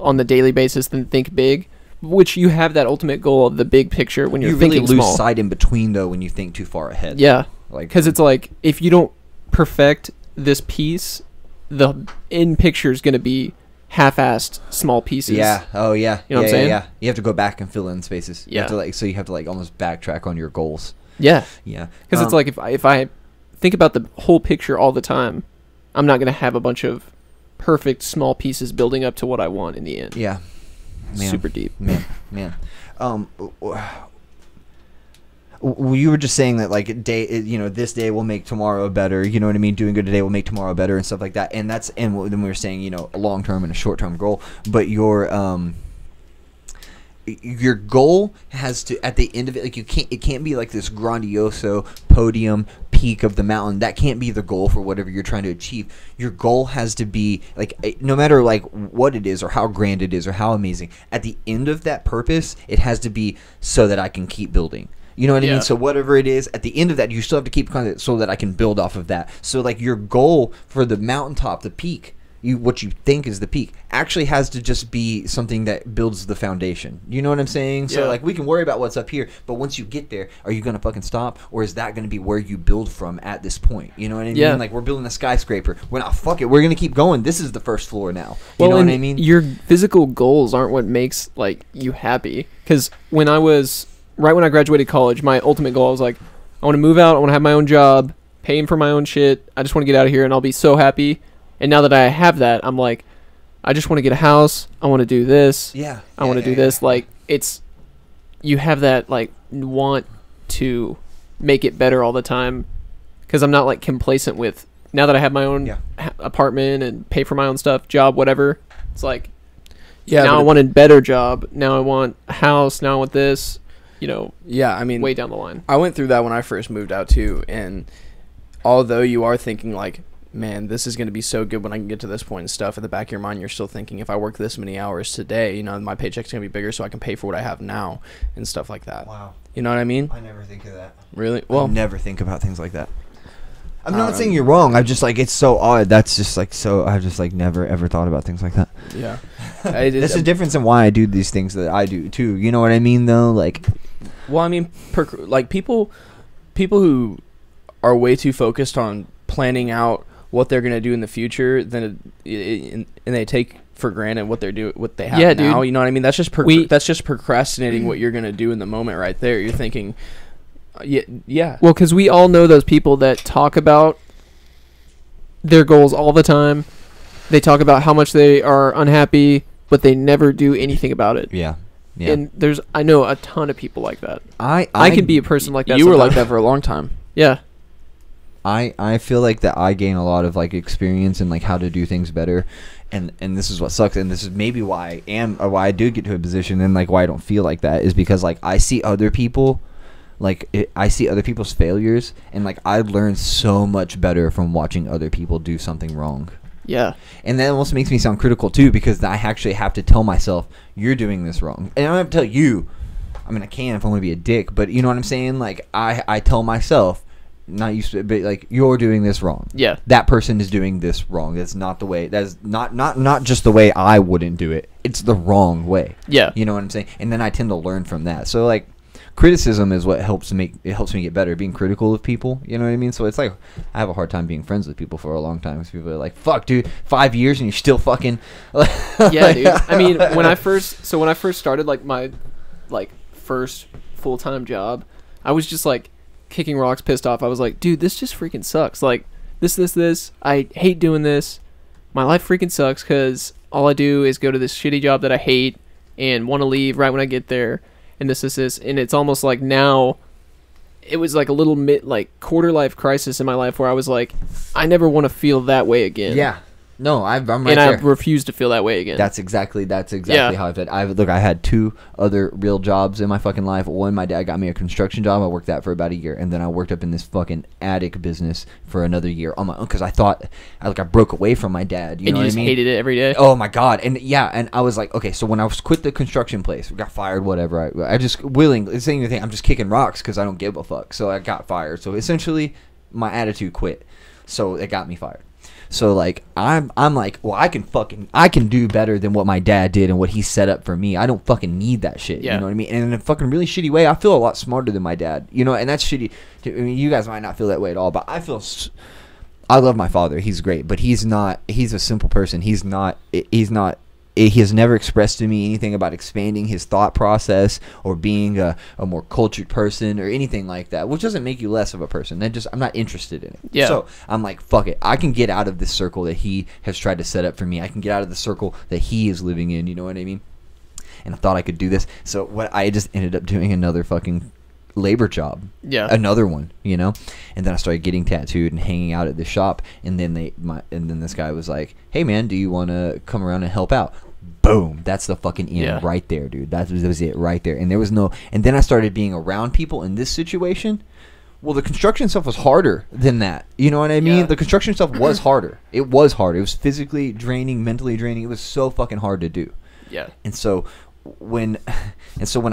on the daily basis than think big. Which you have that ultimate goal of the big picture when you're thinking really lose small. Sight in between though when you think too far ahead. Yeah. Because it's like if you don't perfect this piece, the end picture is going to be half-assed small pieces. Yeah. Oh yeah. You know what I'm saying? Yeah. You have to go back and fill in spaces. Yeah. You have to almost backtrack on your goals. Yeah. Yeah. Because it's like if I think about the whole picture all the time, I'm not going to have a bunch of perfect small pieces building up to what I want in the end. Yeah. Man. Super deep. Man. You were just saying that like this day will make tomorrow better. You know what I mean? Doing good today will make tomorrow better and stuff like that. And then we were saying a long term and a short term goal. But your goal has to, at the end of it, like it can't be like this grandioso podium peak of the mountain. That can't be the goal for whatever you're trying to achieve. Your goal has to be like, no matter like what it is or how grand it is or how amazing, at the end of that purpose, it has to be so that I can keep building. You know what I mean? So whatever it is, at the end of that, you still have to keep content so that I can build off of that. So like your goal for the mountaintop, the peak, what you think is the peak, actually has to just be something that builds the foundation. You know what I'm saying? So like we can worry about what's up here, but once you get there, are you gonna fucking stop, or is that gonna be where you build from at this point? You know what I mean? Like we're building a skyscraper. We're not, fuck it, we're gonna keep going. This is the first floor now. You know what I mean? Your physical goals aren't what makes like you happy. Because when I graduated college, my ultimate goal was like, I want to move out. I want to have my own job, paying for my own shit. I just want to get out of here, and I'll be so happy. And now that I have that, I'm like, I just want to get a house. I want to do this. I want to do this. Like, it's, you have that, like, want to make it better all the time. Because I'm not, like, complacent with, now that I have my own apartment and pay for my own stuff, job, whatever. It's like, now I want a better job. Now I want a house. Now I want this, you know. Yeah, I mean, way down the line. I went through that when I first moved out, too. And although you are thinking, like, man, this is going to be so good when I can get to this point and stuff, in the back of your mind, you're still thinking, if I work this many hours today, you know, my paycheck's going to be bigger so I can pay for what I have now and stuff like that. Wow. You know what I mean? I never think of that. Really? Well, I never think about things like that. I'm not saying you're wrong. I'm just like, it's so odd. That's just like, so I've just like never ever thought about things like that. Yeah. That's the difference in why I do these things that I do too. You know what I mean though? Like, well, I mean, like people who are way too focused on planning out what they're gonna do in the future, and they take for granted what they have now. Dude. You know what I mean? That's just that's just procrastinating what you're gonna do in the moment right there. You're thinking, yeah. Well, because we all know those people that talk about their goals all the time. They talk about how much they are unhappy, but they never do anything about it. Yeah. And I know a ton of people like that. I could be a person like that. You were like that for a long time. Yeah. I feel like that I gain a lot of like experience in like how to do things better, and this is what sucks, and this is maybe why I do get to a position, and like why I don't feel like that is because like I see other people, I see other people's failures, and like I learn so much better from watching other people do something wrong. Yeah. And that almost makes me sound critical too, because I actually have to tell myself, you're doing this wrong, and I don't have to tell you. I mean, I can if I want to be a dick, but you know what I'm saying? Like I tell myself. Not used to, but like, you're doing this wrong. Yeah, that person is doing this wrong. That's not the way. That's not just the way I wouldn't do it. It's the wrong way. Yeah, you know what I'm saying. And then I tend to learn from that. So like, criticism is what helps me get better. Being critical of people, you know what I mean. So it's like I have a hard time being friends with people for a long time because people are like, "Fuck, dude, 5 years and you're still fucking." Yeah, dude. I mean, when I first started like my first full-time job, I was just like kicking rocks, pissed off. I was like, dude, this just freaking sucks. Like, this. I hate doing this. My life freaking sucks because all I do is go to this shitty job that I hate and want to leave right when I get there. And this. And it's almost like now it was like a little quarter life crisis in my life where I was like, I never want to feel that way again. Yeah. No, I'm right and there. I refuse to feel that way again. That's exactly how I've been. I had 2 other real jobs in my fucking life. One, my dad got me a construction job. I worked that for about a year, and then I worked up in this fucking attic business for another year on my own because I thought I broke away from my dad. You know what I mean? Hated it every day. Oh my god! And and I was like, okay, so when I was quit the construction place, got fired, whatever. I just saying the thing. I'm just kicking rocks because I don't give a fuck. So I got fired. So essentially, my attitude quit. So it got me fired. So like I'm like, well, I can do better than what my dad did and what he set up for me. I don't fucking need that shit. Yeah. You know what I mean? And in a fucking really shitty way, I feel a lot smarter than my dad. You know, and that's shitty. I mean, you guys might not feel that way at all, but I love my father. He's great, but he's a simple person. He has never expressed to me anything about expanding his thought process or being a more cultured person or anything like that, which doesn't make you less of a person. I'm not interested in it. Yeah. So I'm like, fuck it. I can get out of this circle that he has tried to set up for me. I can get out of the circle that he is living in. You know what I mean? And I thought I could do this. So what I just ended up doing another fucking labor job. Yeah. Another one, you know? And then I started getting tattooed and hanging out at the shop, and then this guy was like, "Hey man, do you want to come around and help out?" boom, that's the fucking end Yeah. right there, dude. That was it right there. And there was no, and then I started being around people in this situation. Well, the construction stuff was harder than that. You know what I mean? Yeah. The construction stuff was harder. It was harder. It was physically draining, mentally draining. It was so fucking hard to do. Yeah. And so when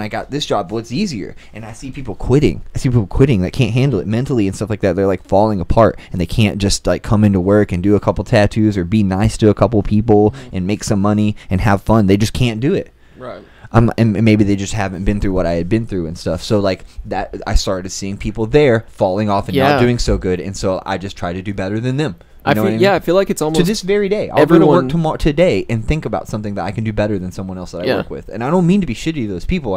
I got this job, well, it's easier. And I see people quitting. I see people quitting that can't handle it mentally and stuff like that. They're like falling apart, and they can't just like come into work and do a couple tattoos or be nice to a couple people and make some money and have fun. They just can't do it. Right. And maybe they just haven't been through what I had been through and stuff. So like that, I started seeing people there falling off and Yeah. not doing so good. And so I just try to do better than them. You I know feel, what I mean? yeah, I feel like it's almost To this very day, I'll go to everyone- work tomorrow today and think about something that I can do better than someone else that I Yeah. work with. And I don't mean to be shitty to those people.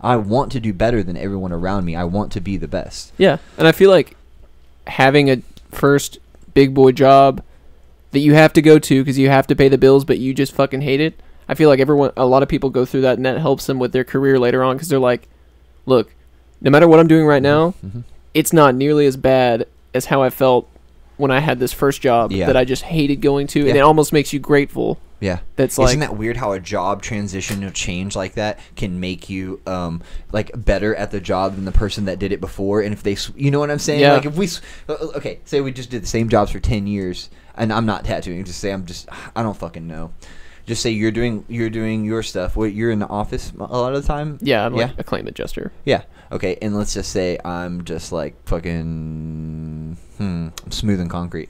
I want to do better than everyone around me. I want to be the best. Yeah, and I feel like having a first big boy job that you have to go to because you have to pay the bills, but you just fucking hate it. I feel like a lot of people go through that, and that helps them with their career later on because they're like, look, no matter what I'm doing right now, Mhm. it's not nearly as bad as how I felt when I had this first job Yeah. that I just hated going to, and Yeah. it almost makes you grateful. Yeah. That's Isn't like, that weird how a job transition or change like that can make you like better at the job than the person that did it before? And if they, you know what I'm saying? Yeah. Like if we, okay, say we just did the same jobs for 10 years, and I'm not tattooing. Just say I don't fucking know. Just say you're doing your stuff. What, you're in the office a lot of the time? yeah, I'm like Yeah. a claim adjuster. Yeah. Okay. And let's just say I'm just like fucking I'm smoothing concrete.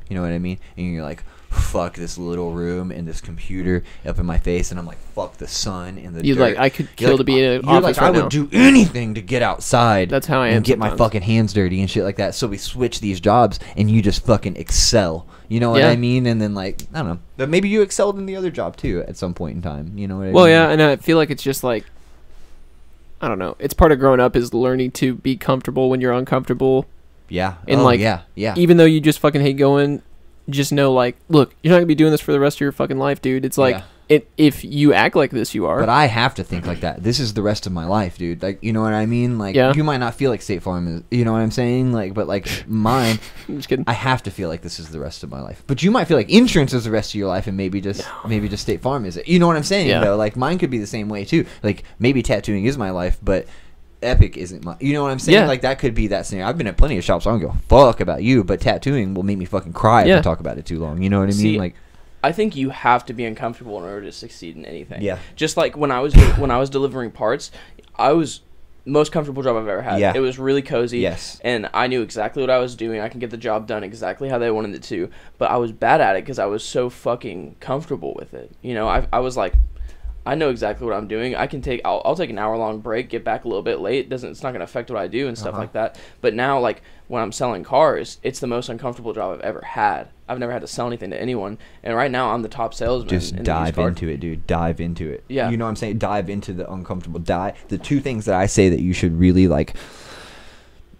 You know what I mean? And you're like, fuck this little room and this computer up in my face, and I'm like, fuck the sun and the You're dirt. like, I could You're kill like, to be in an you're office like, right I now. would do anything to get outside. That's how I am and get my sometimes. fucking hands dirty and shit like that. So we switch these jobs, and you just fucking excel. You know what Yeah. I mean? And then like, I don't know, but maybe you excelled in the other job too at some point in time. You know what I Well, mean? yeah, and I feel like it's just like, I don't know. It's part of growing up is learning to be comfortable when you're uncomfortable. Yeah. And oh, like, yeah. Even though you just fucking hate going, just know like, look, you're not gonna be doing this for the rest of your fucking life, dude. It's like, Yeah. if you act like this, you are. But I have to think like that. This is the rest of my life, dude. Like, you know what I mean? Like, Yeah. you might not feel like State Farm is, you know what I'm saying? Like, but like mine, I'm just kidding. I have to feel like this is the rest of my life. But you might feel like insurance is the rest of your life, and maybe just State Farm is it. You know what I'm saying? Yeah. Though, like mine could be the same way too. Like maybe tattooing is my life, but Epic isn't my. You know what I'm saying? Yeah. Like that could be that scenario. I've been at plenty of shops. So I don't give a fuck about you, but tattooing will make me fucking cry Yeah. if I talk about it too long. You know what I mean? See, Like, I think you have to be uncomfortable in order to succeed in anything. Yeah. Just like when I was delivering parts, I was most comfortable job I've ever had. Yeah. It was really cozy. Yes. And I knew exactly what I was doing. I can get the job done exactly how they wanted it to. But I was bad at it because I was so fucking comfortable with it. You know, I was like, I know exactly what I'm doing. I can I'll take an hour-long break, get back a little bit late. It's not going to affect what I do and stuff like that. But now, like, when I'm selling cars, it's the most uncomfortable job I've ever had. I've never had to sell anything to anyone. And right now, I'm the top salesman. just in the dive used car. into it, dude. Dive into it. Yeah. You know what I'm saying? Dive into the uncomfortable. The two things that I say that you should really like,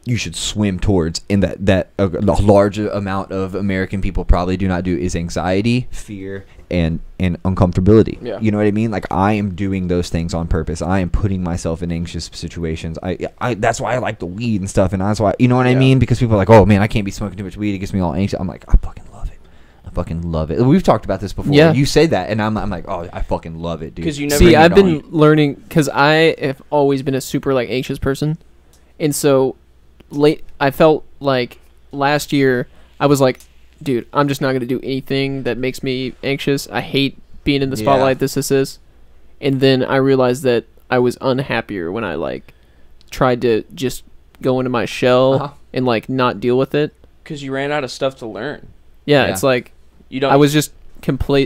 you should swim towards, and that a large amount of American people probably do not do, is anxiety, fear, and uncomfortability. Yeah. You know what I mean? Like, I am doing those things on purpose. I am putting myself in anxious situations. I that's why I like the weed and stuff, and that's why, you know what I Yeah. mean? Because people are like, oh man, I can't be smoking too much weed. It gets me all anxious. I'm like, I fucking love it. I fucking love it. We've talked about this before. Yeah. You say that, and I'm like, oh, I fucking love it, dude. 'Cause you never- See, Bring it I've been on. learning because I have always been a super like anxious person, and so I felt like last year I was like, dude, I'm just not gonna do anything that makes me anxious. I hate being in the spotlight. Yeah. This is, and then I realized that I was unhappier when I like tried to just go into my shell Uh-huh. and like not deal with it. Because you ran out of stuff to learn. Yeah, Yeah. it's like You don't. I was just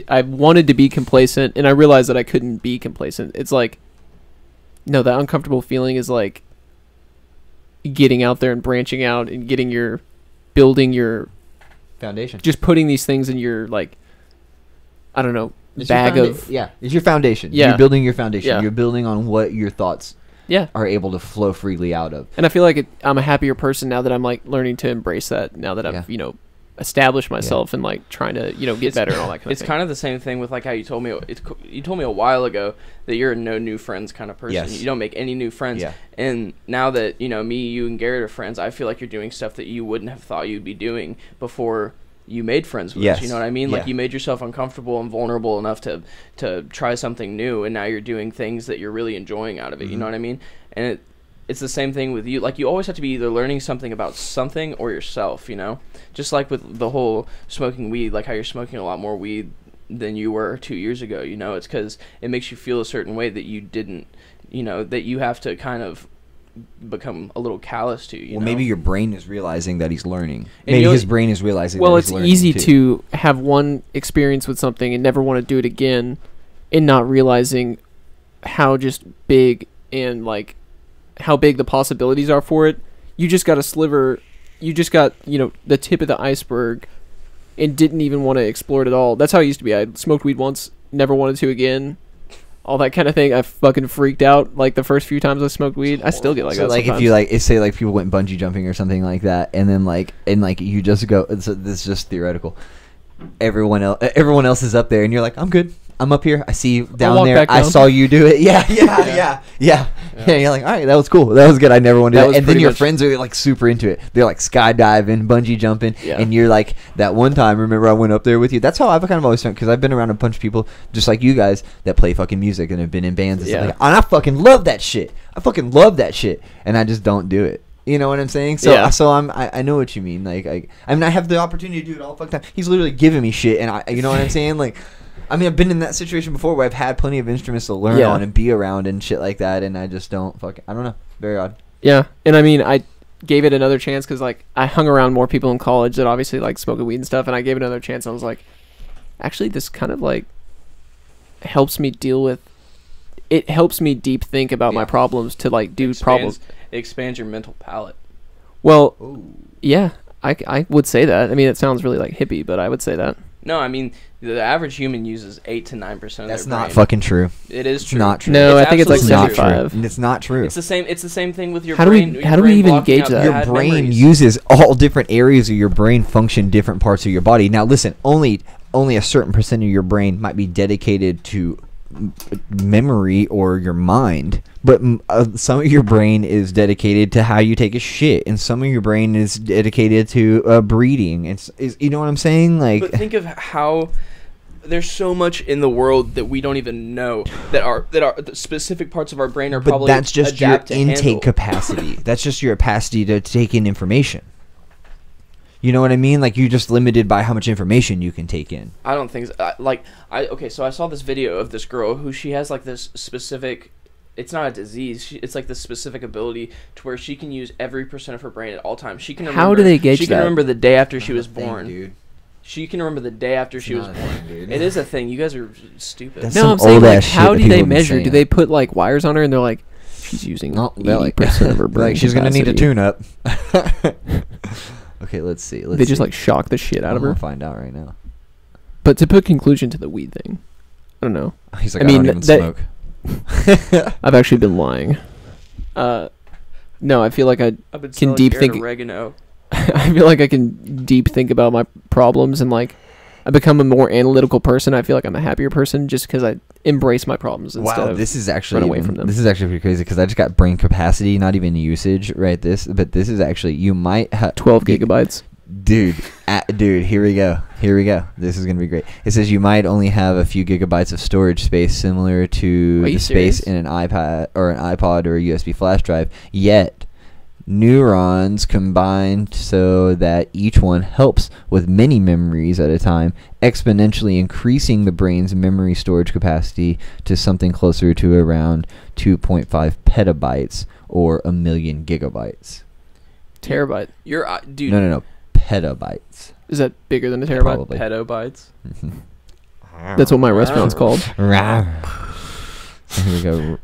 I wanted to be complacent, and I realized that I couldn't be complacent. It's like, no, that uncomfortable feeling is like getting out there and branching out and building your, foundation. just putting these things in your, like, I don't know, It's your bag of, yeah, it's your foundation. Yeah. You're building your foundation. Yeah. You're building on what your thoughts yeah. are able to flow freely out of. And I feel like I'm a happier person now that I'm like learning to embrace that. Now that I've Yeah. established myself and like trying to get better and all that kind of It's thing. kind of the same thing with like how you told me. You told me a while ago that you're a no new friends kind of person. Yes. You don't make any new friends. Yeah. And now that me, you, and Garrett are friends, I feel like you're doing stuff that you wouldn't have thought you'd be doing before you made friends with Yes. us. You know what I mean? Like Yeah. you made yourself uncomfortable and vulnerable enough to try something new, and now you're doing things that you're really enjoying out of it. You know what I mean? And it's the same thing with you. Like you always have to be either learning something about something or yourself. You know, just like with the whole smoking weed, like how you're smoking a lot more weed than you were 2 years ago. You know, it's because it makes you feel a certain way that you didn't. You know, that you have to kind of become a little callous to. You know? Maybe your brain is realizing that he's learning. And Maybe you- his brain is realizing. Well, that it's he's learning easy too. to have one experience with something and never want to do it again, and not realizing how just big and like how big the possibilities are for it. You just got a sliver. You just got the tip of the iceberg, and didn't even want to explore it at all. That's how I used to be. I smoked weed once, never wanted to again. All that kind of thing. I fucking freaked out like the first few times I smoked weed. I still get like So that like sometimes. if you like say like people went bungee jumping or something like that, and then like you just go. So this is just theoretical. Everyone else is up there, and you're like, I'm good. I'm up here. I see you down walk there. back I down. saw you do it. Yeah. Yeah. You're like, all right, that was cool. That was good. I never wanted That that. was And then pretty your much- friends are like super into it. They're like skydiving, bungee jumping, Yeah. and you're like that one time. Remember, I went up there with you. That's how I've kind of always felt because I've been around a bunch of people just like you guys that play fucking music and have been in bands and stuff Yeah. like that. And I fucking love that shit. I fucking love that shit, and I just don't do it. You know what I'm saying? So, Yeah. I know what you mean. Like, I mean, I have the opportunity to do it all fucking time. He's literally giving me shit, and you know what I'm saying? Like, I mean, I've been in that situation before where I've had plenty of instruments to learn Yeah. on and be around and shit like that, and I just don't I don't know. Very odd. Yeah, and I mean, I gave it another chance because like I hung around more people in college that obviously like smoking weed and stuff, and I gave it another chance. And I was like, actually, this kind of like helps me deal with. It helps me deep think about my Yeah. problems to like do problems. It expands your mental palette. Well, yeah, I would say that. I mean, it sounds really like hippie, but I would say that. No, I mean the average human uses 8 to 9% of That's their not brain. fucking true. It is It's true. not true. No, I think it's like It's not 75. true. It's not true. It's the same. It's the same thing with your How do we- brain. your how do we brain even blocking gauge out that? Your bad brain memories. uses all different areas of your brain function different parts of your body. Now, listen, only a certain percent of your brain might be dedicated to memory or your mind, but some of your brain is dedicated to how you take a shit, and some of your brain is dedicated to breeding. You know what I'm saying? Like, But think of how there's so much in the world that we don't even know that are the specific parts of our brain are but probably that's just your adapt to intake handle. capacity. That's just your capacity to take in information. You know what I mean? Like, you're just limited by how much information you can take in. I don't think so. Okay, so I saw this video of this girl who she has like this specific. It's not a disease. It's like this specific ability to where she can use every percent of her brain at all times. She can. How do they gauge She can that? remember the day after she was Thing, born. dude. She can remember the day after she was not a born. thing, dude. It is a thing. You guys are stupid. That's No, some I'm saying old-ass like, shit how that do people they have been measure? Do saying. they put like wires on her and they're like, she's using No, they're 80% of her brain? like she's gonna need a capacity. tune-up. Okay, let's see. They just like shock the shit out I'm of gonna her. find out right now. But to put conclusion to the weed thing, I don't know. He's like, I I, mean, don't even that- smoke. I've actually been lying. No, I feel like I've been can selling deep Garrett think- oregano. I feel like I can deep think about my problems, and like I become a more analytical person. I feel like I'm a happier person just because I embrace my problems instead Wow, of this is actually run away from them. This is actually pretty crazy because I just got brain capacity, not even usage, right? But this is actually you might have 12 gigabytes. Dude, here we go. This is gonna be great. It says you might only have a few gigabytes of storage space, similar to Are you the space serious? in an iPad or an iPod or a USB flash drive. Yet, neurons combined so that each one helps with many memories at a time, exponentially increasing the brain's memory storage capacity to something closer to around 2.5 petabytes or a million gigabytes. Terabyte. You're dude. No. Petabytes. Is that bigger than a terabyte? Probably. Petabytes. That's what my restaurant's called. Here we go.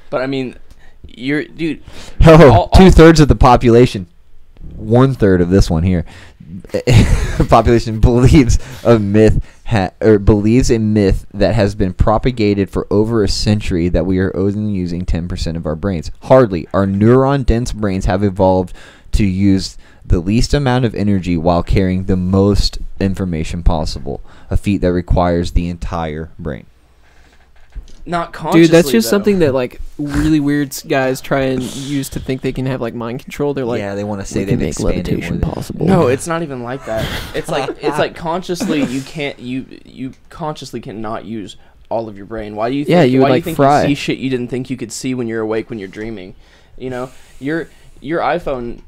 But I mean, dude. Oh, all- 2/3 of the population, 1/3 of this one here, population believes a myth believes a myth that has been propagated for over a century that we are only using 10% of our brains. Hardly. Our neuron-dense brains have evolved to use the least amount of energy while carrying the most information possible, a feat that requires the entire brain. Not consciously. Dude, that's just though. something that like really weird guys try and use to think they can have like mind control. They're like, yeah, they want to say we can they've make expanded levitation more than- possible. No, it's not even like that. It's like consciously you can't you consciously cannot use all of your brain. Why do you think, Yeah, you why would, do you like, think fry. you see shit you didn't think you could see when you're awake when you're dreaming? You know, your iPhone,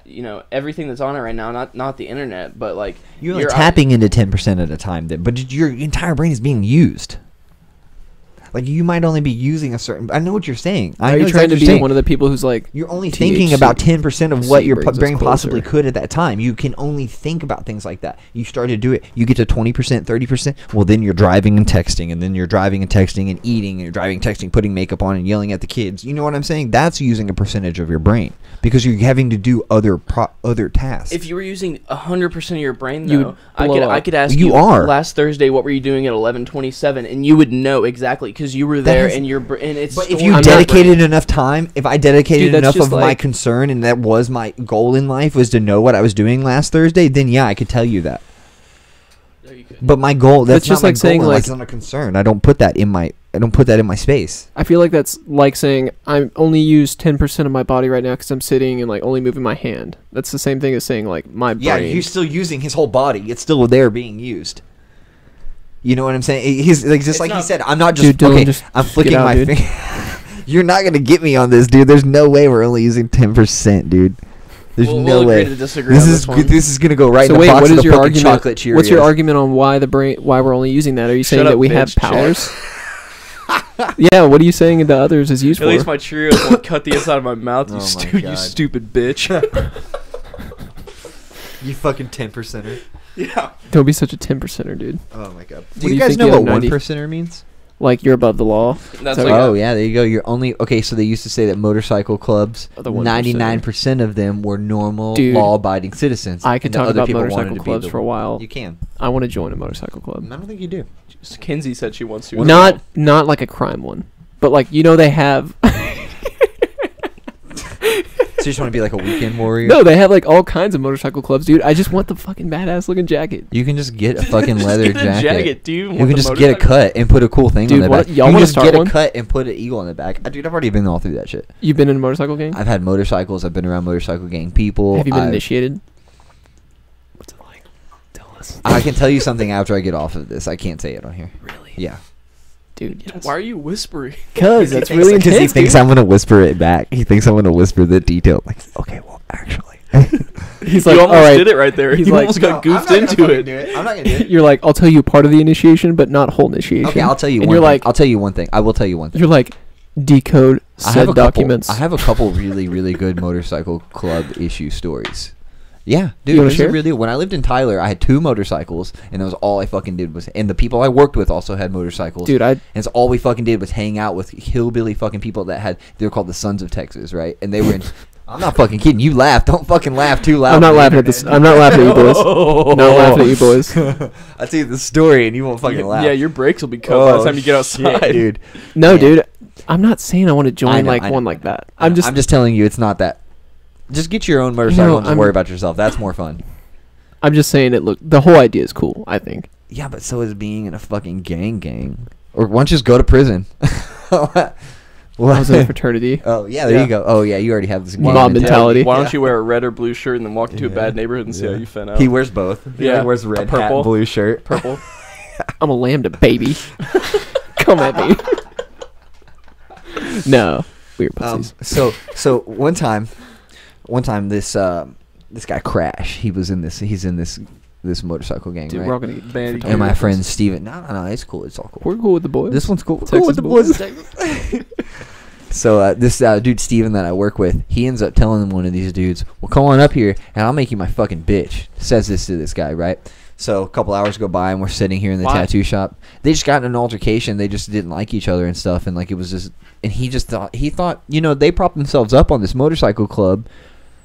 you know, everything that's on it right now, not the internet, but like You're only your tapping into 10% at a time, then, but your entire brain is being used. Like you might only be using a certain. I know what you're saying. I Are know you exactly trying to what be you're saying. one of the people who's like, You're only THC thinking about 10% of what your brings us brain possibly closer. could at that time. You can only think about things like that. You start to do it. You get to 20%, 30%. Well, then you're driving and texting, and then you're driving and texting and eating, and you're driving, texting, putting makeup on, and yelling at the kids. You know what I'm saying? That's using a percentage of your brain because you're having to do other tasks. If you were using 100% of your brain, You though, would blow I up. could ask You are. last Thursday what were you doing at 11:27, and you would know exactly because you were there, has- and and it's. But if stored you in your dedicated brain. enough time, if I dedicated Dude, that's enough just of my like- concern and that was my goal in life was to know what I was doing last Thursday, then yeah, I could tell you that. No, you couldn't. But my goal, that's just not my like saying, goal. like- That's not a concern. I don't put that in my space. I feel like that's like saying I only use 10% of my body right now because I'm sitting and like only moving my hand. That's the same thing as saying like my Yeah, brain. you're still using his whole body. It's still there being used. You know what I'm saying? He's like just It's like he not- said. I'm not just Dude, Dylan, okay. just I'm get flicking out, my dude. finger. You're not gonna get me on this, dude. There's no way we're only using 10%, dude. There's We'll no agree way. to disagree This on is this one. this is gonna go right so in the wait, box what of is the your fucking argument? chocolate Cheerios. What's your argument on why why we're only using that? Are you saying Shut that up, we have bitch, Chad. powers? Yeah, what are you saying the others is used At for? least my Cheerios won't cut the inside of my mouth. Oh my You God. stupid bitch. You fucking 10%er. Yeah. Don't be such a 10%er, dude. Oh my god. do Do you you guys think know the what other 90 1%er means? Like you're above the law. That's So- like Oh yeah, there you go. You're only okay. So they used to say that motorcycle clubs, Are the 1%. 99% of them were normal, Dude, law-abiding citizens. I could and the talk other about people wanted motorcycle to be clubs the- for a while. You can. I want to join a motorcycle club. I don't think you do. Kinsey said she wants to. as Not well. not like a crime one, but like they have. So you just want to be like a weekend warrior? No, they have like all kinds of motorcycle clubs, dude. I just want the fucking badass looking jacket. You can just get a fucking Just leather get a jacket. Do you, You want can the just get a motorcycle? cut and put a cool thing Dude, on the what- back. y'all you can wanna just start get one? a cut and put an eagle on the back. Dude, I've already been all through that shit. You've been in a motorcycle gang? I've had motorcycles. I've been around motorcycle gang people. Have you been I've- initiated? What's it like? Tell us. I can tell you something after I get off of this. I can't say it on here. Really? Yeah. Dude, yes. Why are you whispering? Because that's He thinks- really Because he intense, thinks dude. I'm gonna whisper it back. He thinks I'm gonna whisper the detail. Like, okay, well, actually. He's like, you all almost right. did it right there. He's You like, almost got goofed into it. I'm not gonna do it. You're like, I'll tell you part of the initiation, but not whole initiation. Okay, I'll tell you And one you're thing. like, I'll tell you one thing. I will tell you one thing. you're like, decode I have said a couple- documents. I have a couple really, really good motorcycle club issue stories. Yeah, dude, You wanna this is share? really when I lived in Tyler, I had 2 motorcycles, and that was all I fucking did was. And the people I worked with also had motorcycles. Dude, and it's all we fucking did was hang out with hillbilly fucking people that had. They were called the Sons of Texas, right? And they were in. I'm not fucking kidding. You laugh. Don't fucking laugh too loud. I'm not on the laughing at this. internet. I'm not laughing at you boys. Not laughing at you boys. I'll tell you the story, and you won't fucking laugh. Yeah, your brakes will be cut by the time you get shit, outside. dude. No, Yeah. dude. I'm not saying I want to join know, like I know, one I like know. that. I'm just telling you, it's not that. Just get your own motorcycle and just I'm- worry about yourself. That's more fun. I'm just saying it. Look, the whole idea is cool. I think. Yeah, but so is being in a fucking gang. Or why don't you just go to prison? I was in a fraternity. Oh, yeah, there Yeah. you go. Oh, yeah, you already have this gang Mob mentality. Why Yeah. don't you wear a red or blue shirt and then walk into a Yeah. bad neighborhood and see how Yeah. you fin out? He wears both. He Yeah. wears red Purple. hat and blue shirt. Purple. I'm a lambda baby. Come at me. No, weird pussies. So one time this guy Crash, he's in this motorcycle gang, Dude, right? we're all gonna get Band- And my friend Steven. No, it's cool. It's all cool. We're cool with the boys. This one's cool. We're Texas cool with the boys. in Texas. So this dude Steven that I work with, he ends up telling one of these dudes, "Well, come on up here, and I'll make you my fucking bitch." Says this to this guy, right? So a couple hours go by, and we're sitting here in the Why? tattoo shop. They just got in an altercation. They just didn't like each other and stuff, and like it was just. And he thought, they prop themselves up on this motorcycle club.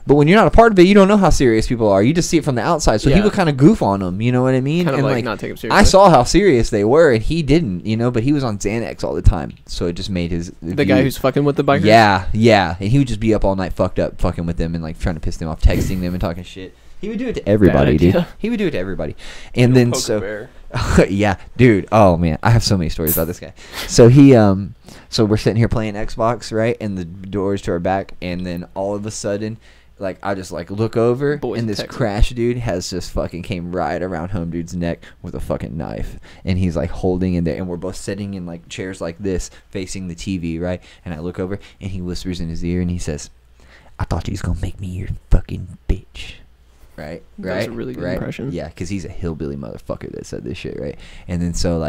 But when you're not a part of it, you don't know how serious people are. You just see it from the outside. So he Yeah. would kind of goof on them. You know what I mean? kind of and like not take him seriously. I saw how serious they were, and he didn't. But he was on Xanax all the time. So it just made his the guy who's fucking with the bikers. yeah, and he would just be up all night, fucking with them, and like trying to piss them off, texting them and talking shit. He would do it to everybody, dude. idea. He would do it to everybody. And then Poke a so bear. yeah, dude. Oh man, I have so many stories about this guy. So so we're sitting here playing Xbox, right? And the doors to our back, and then all of a sudden, like I just like look over, Boys and this Texas. crash dude has just fucking came right around home dude's neck with a fucking knife, and he's like holding in there, and we're both sitting in like chairs like this, facing the TV, right? And I look over, and he whispers in his ear, and he says, "I thought you was gonna make me your fucking bitch." Right, That was a really good impression. Yeah, because he's a hillbilly motherfucker that said this shit, right? And then so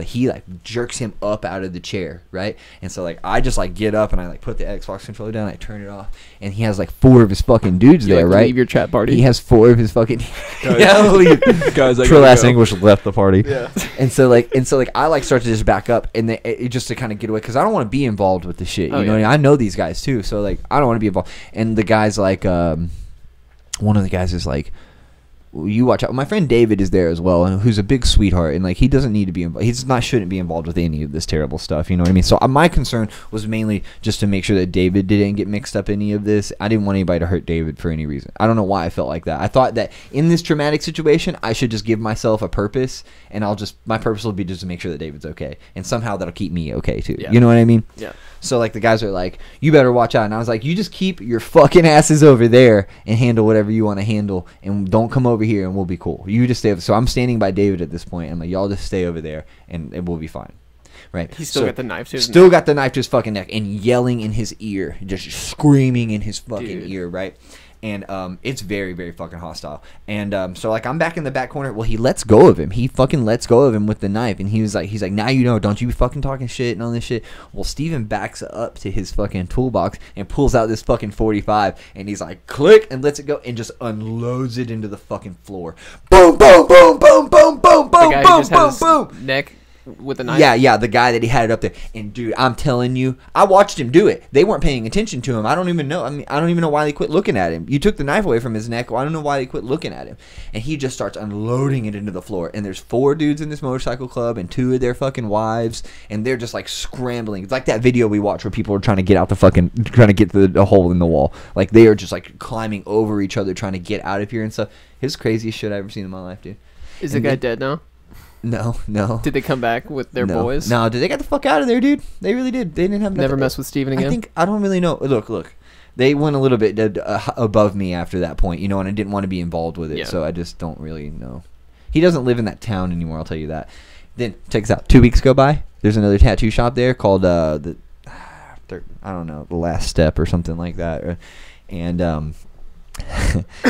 he like jerks him up out of the chair, right? And so like I just like get up and I like put the Xbox controller down, I turn it off, and he has like 4 of his fucking dudes You there, like right? leave your chat party. He has 4 of his fucking Guys. yeah, leave. Guys, I Trill gotta ass go. Anguish left the party. Yeah. And so I like start to just back up and just to kind of get away because I don't want to be involved with the shit. You Oh, know, yeah. I know these guys too, so like I don't want to be involved. And the guy's like, one of the guys is like, you watch out. My friend David is there as well, and who's a big sweetheart, and like he doesn't need to be involved. Shouldn't be involved with any of this terrible stuff. You know what I mean? So my concern was mainly just to make sure that David didn't get mixed up in any of this. I didn't want anybody to hurt David for any reason. I don't know why I felt like that. I thought that in this traumatic situation, I should just give myself a purpose, and my purpose will be just to make sure that David's okay, and somehow that'll keep me okay too. Yeah. You know what I mean? Yeah. So like the guys are like, you better watch out, and I was like, you just keep your fucking asses over there and handle whatever you want to handle, and don't come over here, and we'll be cool. You just stay over. So I'm standing by David at this point. I'm like, y'all just stay over there, and we'll be fine. Right? He's still got the knife to his Still neck. got the knife to his fucking neck and yelling in his ear, just screaming in his fucking Dude. ear, right? And it's very, very fucking hostile. And so like I'm back in the back corner. Well, he lets go of him. He fucking lets go of him with the knife. And he's like, now you know, don't you be fucking talking shit and all this shit. Well, Steven backs up to his fucking toolbox and pulls out this fucking 45. And he's like, click, and lets it go and just unloads it into the fucking floor. Boom, boom, boom, boom, boom, boom, The boom, guy who boom, just had boom, his boom. neck with a knife. Yeah, the guy that he had it up there. And dude, I'm telling you, I watched him do it. They weren't paying attention to him. I don't even know. I don't even know why they quit looking at him. You took the knife away from his neck. Well, I don't know why they quit looking at him. And he just starts unloading it into the floor. And there's 4 dudes in this motorcycle club and 2 of their fucking wives, and they're just like scrambling. It's like that video we watched where people are trying to get out trying to get the hole in the wall. Like they are just like climbing over each other trying to get out of here and stuff. It's the craziest shit I've ever seen in my life, dude. Is the And guy then- dead now? No. Did they come back with their no. boys? No, dude, they got the fuck out of there, dude. They really did. They didn't have Never nothing. mess with Steven again? I don't really know. Look. They went a little bit above me after that point, you know, and I didn't want to be involved with it, Yeah. so I just don't really know. He doesn't live in that town anymore, I'll tell you that. Then, check this out. 2 weeks go by. There's another tattoo shop there called, I don't know, The Last Step or something like that. And,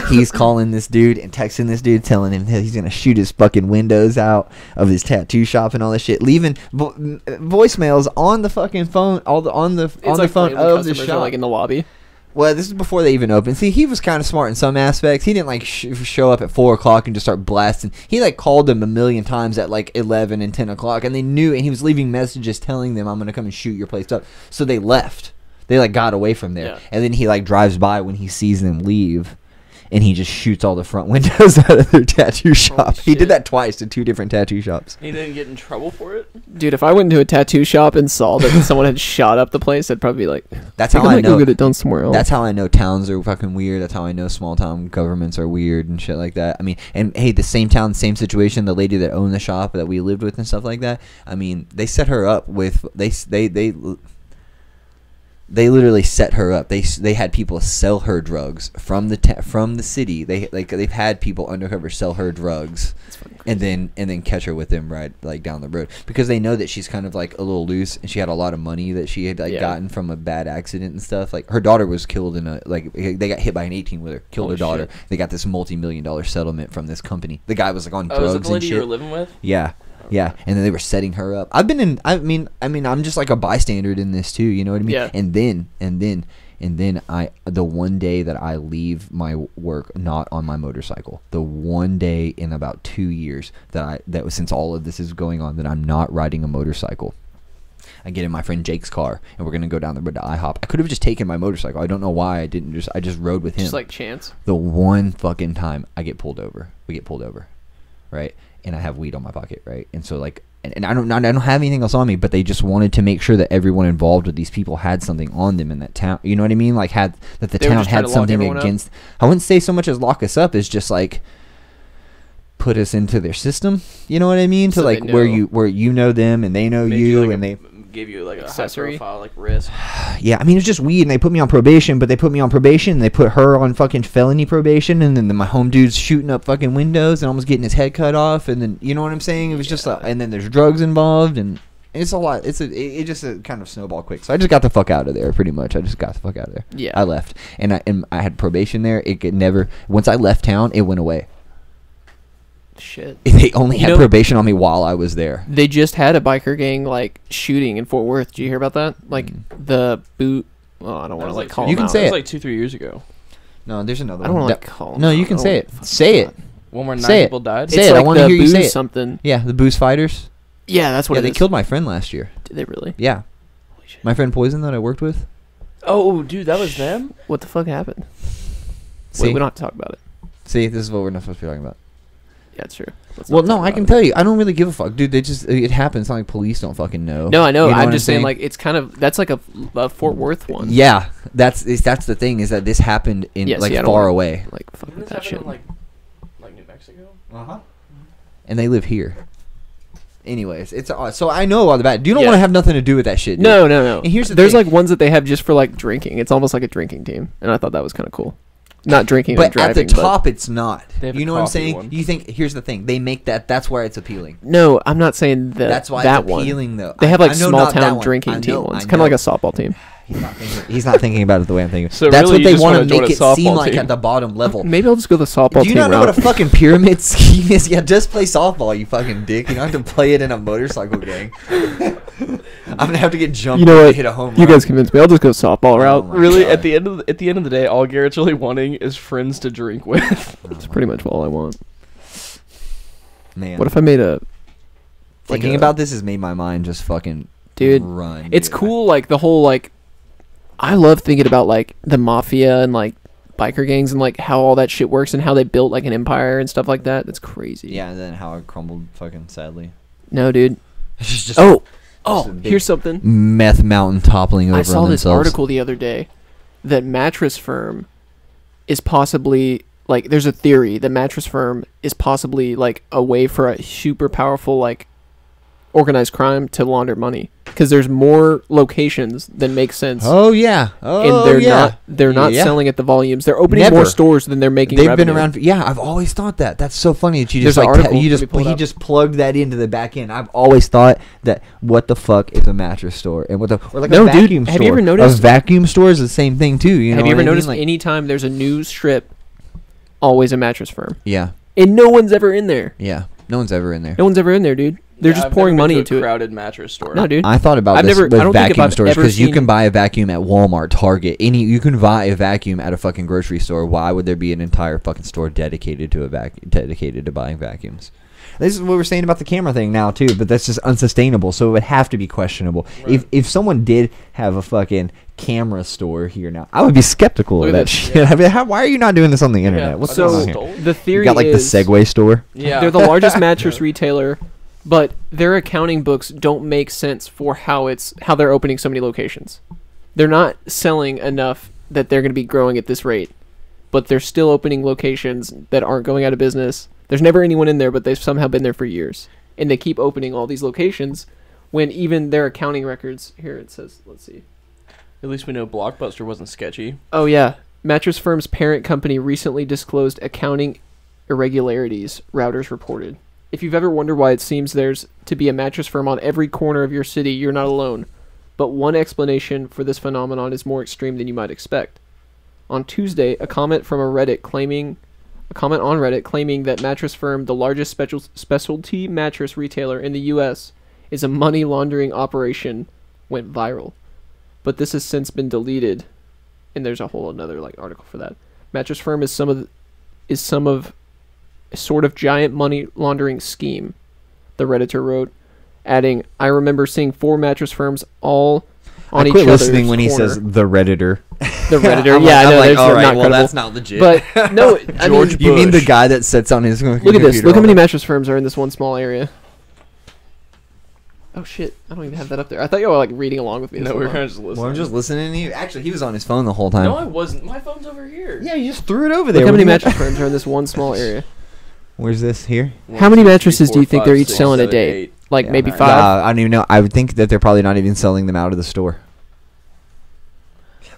he's calling this dude and texting this dude, telling him that he's gonna shoot his fucking windows out of his tattoo shop and all this shit, leaving voicemails on the fucking phone, on the phone when of the customers are, shop. like in the lobby. Well, this is before they even opened. See, he was kind of smart in some aspects. He didn't like show up at 4 o'clock and just start blasting. He like called them a million times at like 11 and 10 o'clock, and they knew, and he was leaving messages telling them, "I'm gonna come and shoot your place up." So they left. They like got away from there, Yeah. and then he like drives by when he sees them leave, and he just shoots all the front windows out of their tattoo shop. He shit. did that twice to 2 different tattoo shops. He didn't get in trouble for it. Dude, if I went into a tattoo shop and saw that someone had shot up the place, I'd probably be like, That's I how I might know. go get it done somewhere else. That's how I know towns are fucking weird. That's how I know small town governments are weird and shit like that. I mean, and hey, the same town, same situation. The lady that owned the shop that we lived with and stuff like that. I mean, they set her up with they literally set her up. They had people sell her drugs from the city. They've had people undercover sell her drugs, and then catch her with them right like down the road because they know that she's kind of like a little loose and she had a lot of money that she had like Yeah. gotten from a bad accident and stuff. Like her daughter was killed in they got hit by an 18-wheeler, killed Holy her daughter. shit. They got this multi-million-dollar settlement from this company. The guy was like on Oh, was it drugs the and lady you were shit. living with? Yeah. Yeah, and then they were setting her up. I mean, I'm just like a bystander in this too. You know what I mean? Yeah. And then the one day that I leave my work not on my motorcycle, the one day in about 2 years that was since all of this is going on that I'm not riding a motorcycle. I get in my friend Jake's car and we're gonna go down the road to IHOP. I could have just taken my motorcycle. I don't know why I didn't. I just rode with him. Just like chance. The one fucking time we get pulled over, right? And I have weed on my pocket, right? And so like and I don't have anything else on me, but they just wanted to make sure that everyone involved with these people had something on them in that town. You know what I mean? Like that the They were town just trying had to lock something everyone up? against. I wouldn't say so much as lock us up as just like put us into their system. You know what I mean? To So they like where know. you know them and they know Made you, like and a- they. Give you like a Accessory? high profile like risk. Yeah, I mean it's just weed, and they put me on probation, but they put me on probation, and they put her on fucking felony probation, and then my home dude's shooting up fucking windows and almost getting his head cut off, and then you know what I'm saying? It was just like, and then there's drugs involved, and it's a lot. It just kind of snowballed quick. So I just got the fuck out of there, pretty much. I just got the fuck out of there. Yeah. I left, and I had probation there. It could never. Once I left town, it went away. Shit. They only You had know- probation on me while I was there. They just had a biker gang like shooting in Fort Worth. Did you hear about that? Like the boot. Oh, I don't want to like call You them can out. say That was it. like 2-3 years ago. No, there's another I don't one. want to like call. No, them you out. can I say don't it. fucking Say it. God. One where 9 Say it. people died. Say It's it. I like wanna the hear you say booze it. something. Yeah, the booze fighters. Yeah, that's what Yeah, it they is. killed my friend last year. Did they really? Yeah. Holy shit. My friend Poison that I worked with. Oh, dude, that was them. What the fuck happened? See? Wait, we don't have to talk about it. See, this is what we're not supposed to be talking about. Yeah, it's true. Let's Well, not no, talk I about can it. tell you, I don't really give a fuck, dude. They just it happens. It's not like police don't fucking know. No, I know. You I'm what just saying, like, it's kind of that's like a Fort Worth one. Yeah, that's the thing is that this happened in Yeah, like see, I don't far like- away, Like, fuck Didn't with this that happen shit. in like New Mexico? and they live here. Anyways, it's so I know all about it. You don't Yeah. want to have nothing to do with that shit. Dude. No, no, no. And here's the There's thing. like ones that they have just for like drinking. It's almost like a drinking team, and I thought that was kind of cool. Not drinking, But like driving. at the top, it's not. They have You a know what I'm coffee saying? one. You think here's the thing. They make that. That's where it's appealing. No, I'm not saying that. That's why that it's one. appealing, though. They have like I know small not that town one. drinking I team know, ones, I kind of like know. a softball team. He's not thinking about it the way I'm thinking. So That's really what you they just want wanna to join make a it seem softball like team. at the bottom level. Maybe I'll just go the softball Do you team not know route. what a fucking pyramid scheme is? Yeah, just play softball, you fucking dick. You don't have to play it in a motorcycle gang. I'm gonna have to get jumped. You know to what? hit a home You run. guys convinced me. I'll just go softball route. my Really, God. at the end of the day, all Garrett's really wanting is friends to drink with. That's pretty much all I want. Man, What if I made a thinking a- about this has made my mind just fucking Dude, run. It's dude. cool, like the whole like. I love thinking about like the mafia and like biker gangs and like how all that shit works and how they built like an empire and stuff like that. That's crazy. Yeah, and then how it crumbled, fucking sadly. No, dude. It's just Oh, a big here's something. meth mountain toppling over I saw on this themselves. article the other day that Mattress Firm is possibly like there's a theory that Mattress Firm is possibly like a way for a super powerful like organized crime to launder money because there's more locations than make sense. Oh yeah. Oh And they're yeah. not Yeah. selling at the volumes. They're opening Never. more stores than they're making. They've revenue. been around. Yeah, I've always thought that. That's so funny that you There's just an like article. you Let just me pull it he up. just plugged that into the back end. I've always thought that what the fuck is a mattress store and what the or like No, a dude, vacuum have store. you ever noticed- a vacuum store is the same thing too? You know Have you what ever I mean? noticed Like, anytime there's a new strip, always a Mattress Firm, Yeah, and no one's ever in there. yeah. No one's ever in there. No one's ever in there, dude. They're Yeah, just I've pouring never been money to into a it. crowded mattress store. No, dude. I thought about I've this never- I with don't think if vacuum I've stores ever because you seen- can buy a vacuum at Walmart, Target, you can buy a vacuum at a fucking grocery store. Why would there be an entire fucking store dedicated to dedicated to buying vacuums? This is what we're saying about the camera thing now too, but that's just unsustainable. So it would have to be questionable. Right. If someone did have a fucking camera store here now, I would be skeptical Look of at that this. shit. I'd be like, why are you not doing this on the internet? What's So going on here? the theory You got like is the Segway store. Yeah, they're the largest mattress retailer, but their accounting books don't make sense for how they're opening so many locations. They're not selling enough that they're going to be growing at this rate, but they're still opening locations that aren't going out of business. There's never anyone in there, but they've somehow been there for years, and they keep opening all these locations when even their accounting records here it says, let's see. At least we know Blockbuster wasn't sketchy. Oh yeah, Mattress Firm's parent company recently disclosed accounting irregularities, routers reported. If you've ever wondered why it seems there's to be a Mattress Firm on every corner of your city, you're not alone. But one explanation for this phenomenon is more extreme than you might expect. On Tuesday, a comment on Reddit claiming that Mattress Firm, the largest specialty mattress retailer in the U.S., is a money laundering operation, went viral. But this has since been deleted, and there's a whole another like article for that. Mattress Firm is some of a sort of giant money laundering scheme, the Redditor wrote, adding, "I remember seeing 4 mattress firms all on I each quit other's listening when he corner." says the Redditor. The Redditor. I'm Yeah, I like, know. I'm like, There's all right, not well, credible. that's not legit. But no, I mean, George You mean the Bush. guy that sits on his look at this. Look how many mattress firms are in this one small area. Oh shit! I don't even have that up there. I thought you were like reading along with me. No, we were kind of just listening. Well, I'm just listening to you. Actually, he was on his phone the whole time. No, I wasn't. My phone's over here. Yeah, you just threw it over Look there. how What many do you- mattress firms are in this one small area. Where's this here? How many mattresses do you think they're each selling a day? Like maybe Nah, 5? I don't even know. I would think that they're probably not even selling them out of the store.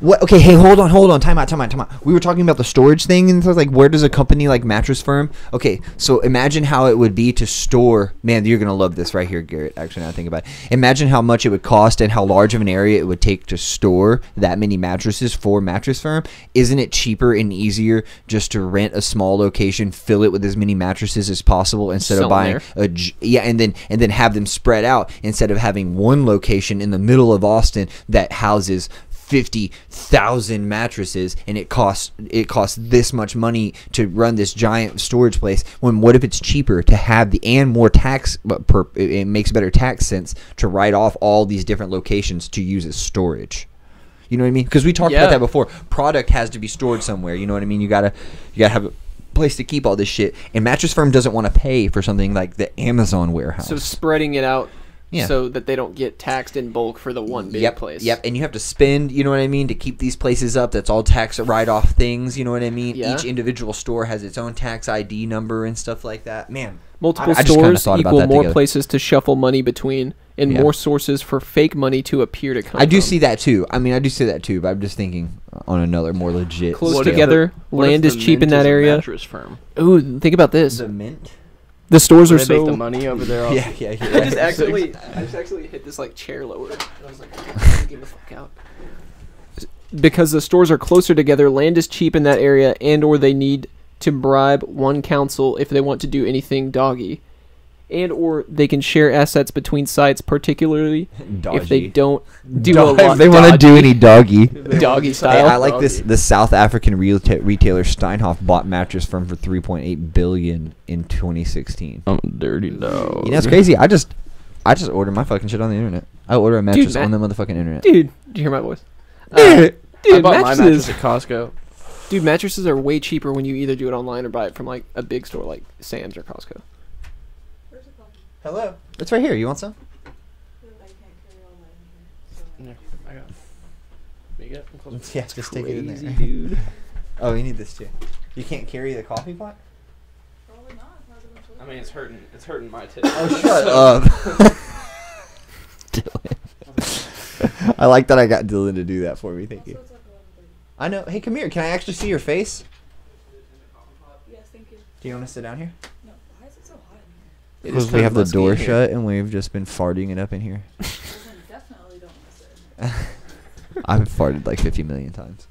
What? Okay, hey, hold on. Time out. We were talking about the storage thing, and so like, where does a company like Mattress Firm? Okay, so imagine how it would be to store. Man, you're gonna love this right here, Garrett. Actually, now I think about it. Imagine how much it would cost and how large of an area it would take to store that many mattresses for Mattress Firm. Isn't it cheaper and easier just to rent a small location, fill it with as many mattresses as possible instead Sell of 'em buying there. and then have them spread out instead of having one location in the middle of Austin that houses 50,000 mattresses, and it costs this much money to run this giant storage place. When what if it's cheaper to have more tax, but it makes better tax sense to write off all these different locations to use as storage. You know what I mean? Because we talked about that before. Product has to be stored somewhere. You know what I mean? You gotta have a place to keep all this shit. And Mattress Firm doesn't want to pay for something like the Amazon warehouse. So spreading it out. Yeah. So that they don't get taxed in bulk for the one big place. Yep, and you have to spend, you know what I mean, to keep these places up. That's all tax write-off things, you know what I mean? Yeah. Each individual store has its own tax ID number and stuff like that. Man, Multiple I just kinda stores thought about equal that more together. places to shuffle money between and Yeah. more sources for fake money to appear to come I do from. see that too. I mean, I do see that too, but I'm just thinking on another more legit Close scale. together, land is cheap in that area. Mattress Firm. Ooh, think about this. The Mint? The stores are They make so... the money over there. Yeah. I just actually hit this like chair lower. And I was like, get the fuck out. Because the stores are closer together, land is cheap in that area, and or they need to bribe one council if they want to do anything doggy. And or they can share assets between sites, particularly if they don't do a lot If they want to do any doggy. doggy Hey, style. I like this. The South African retailer Steinhoff bought Mattress Firm for $3.8 billion in 2016. I'm a dirty dog. You know, it's crazy. I just order my fucking shit on the internet. I order a mattress on the motherfucking internet. Dude, did you hear my voice? I Dude, bought my mattresses. mattress at Costco. Dude, mattresses are way cheaper when you either do it online or buy it from like a big store like Sam's or Costco. Hello. It's right here. You want some? Yeah, I got it. You get it? I'm close. Yeah, just take it in Crazy, there. dude. Oh, you need this too. You can't carry the coffee pot? I mean, it's hurting my tits. Oh, shut up. Dylan. I like that I got Dylan to do that for me. Thank you. I know. Hey, come here. Can I actually see your face? Yes, thank you. Do you want to sit down here? No, why is it so hot in here? It is Because we kind have of the musky door in here. shut and we've just been farting it up in here. Well, then definitely don't want to sit in here. I've farted like 50 million times.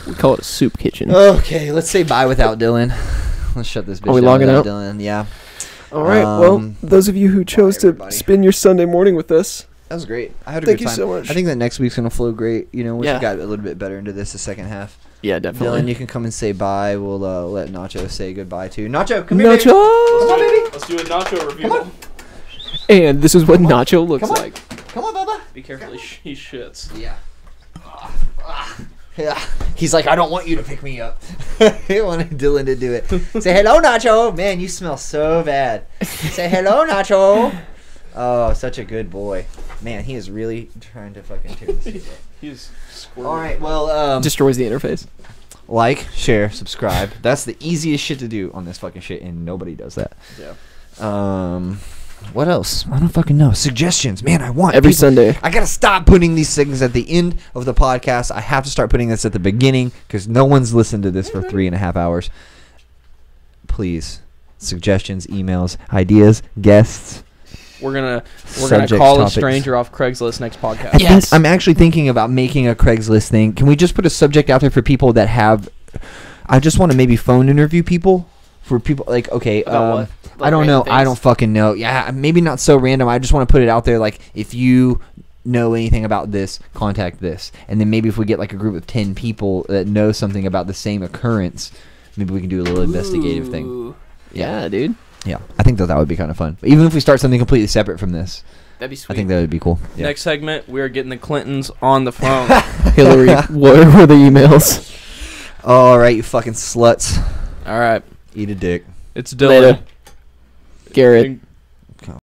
We call it a soup kitchen. Okay, let's say bye without Dylan. Let's shut this bitch Are we down logging without out? Dylan. Yeah. All right. Well, those of you who chose to everybody. spend your Sunday morning with us, That was great. I had a Thank good you time. so much. I think that next week's going to flow great. You know, once Yeah. we got a little bit better into this the second half. yeah, Dylan, definitely. you can come and say bye. We'll let Nacho say goodbye too. Nacho, come here, baby. Nacho. Let's do a nacho review. Come on. And this is what Nacho looks Come on. like. Come on, Bubba. Be careful, he shits. Yeah. Yeah. He's like, I don't want you to pick me up. He wanted Dylan to do it. Say hello, Nacho. Man, you smell so bad. Say hello, Nacho. Oh, such a good boy. Man, he is really trying to fucking tear this shit up. He's squirrely. All right, well, Destroys the interface. like, share, subscribe. That's the easiest shit to do on this fucking shit, and nobody does that. Yeah. What else? I don't fucking know. Suggestions, man. I want Every people- Sunday. I gotta stop putting these things at the end of the podcast. I have to start putting this at the beginning because no one's listened to this for 3.5 hours. Please, suggestions, emails, ideas, guests. We're gonna Subject call topics. a stranger off Craigslist next I podcast. think- Yes. I'm actually thinking about making a Craigslist thing. Can we just put a subject out there for people that have? I just want to maybe phone interview people. For people like, okay, About what? I Like don't know. random I things? don't fucking know. Yeah, maybe not so random. I just want to put it out there. Like, if you know anything about this, contact this. And then maybe if we get like a group of 10 people that know something about the same occurrence, maybe we can do a little investigative thing. Ooh. Yeah, dude. Yeah, I think that would be kind of fun. Even if we start something completely separate from this, That'd be sweet. I think that would be cool. Yeah. Next segment, we are getting the Clintons on the phone. Hillary, what were the emails? All right, you fucking sluts. All right, Eat a dick. it's Dylan. Later. Garrett.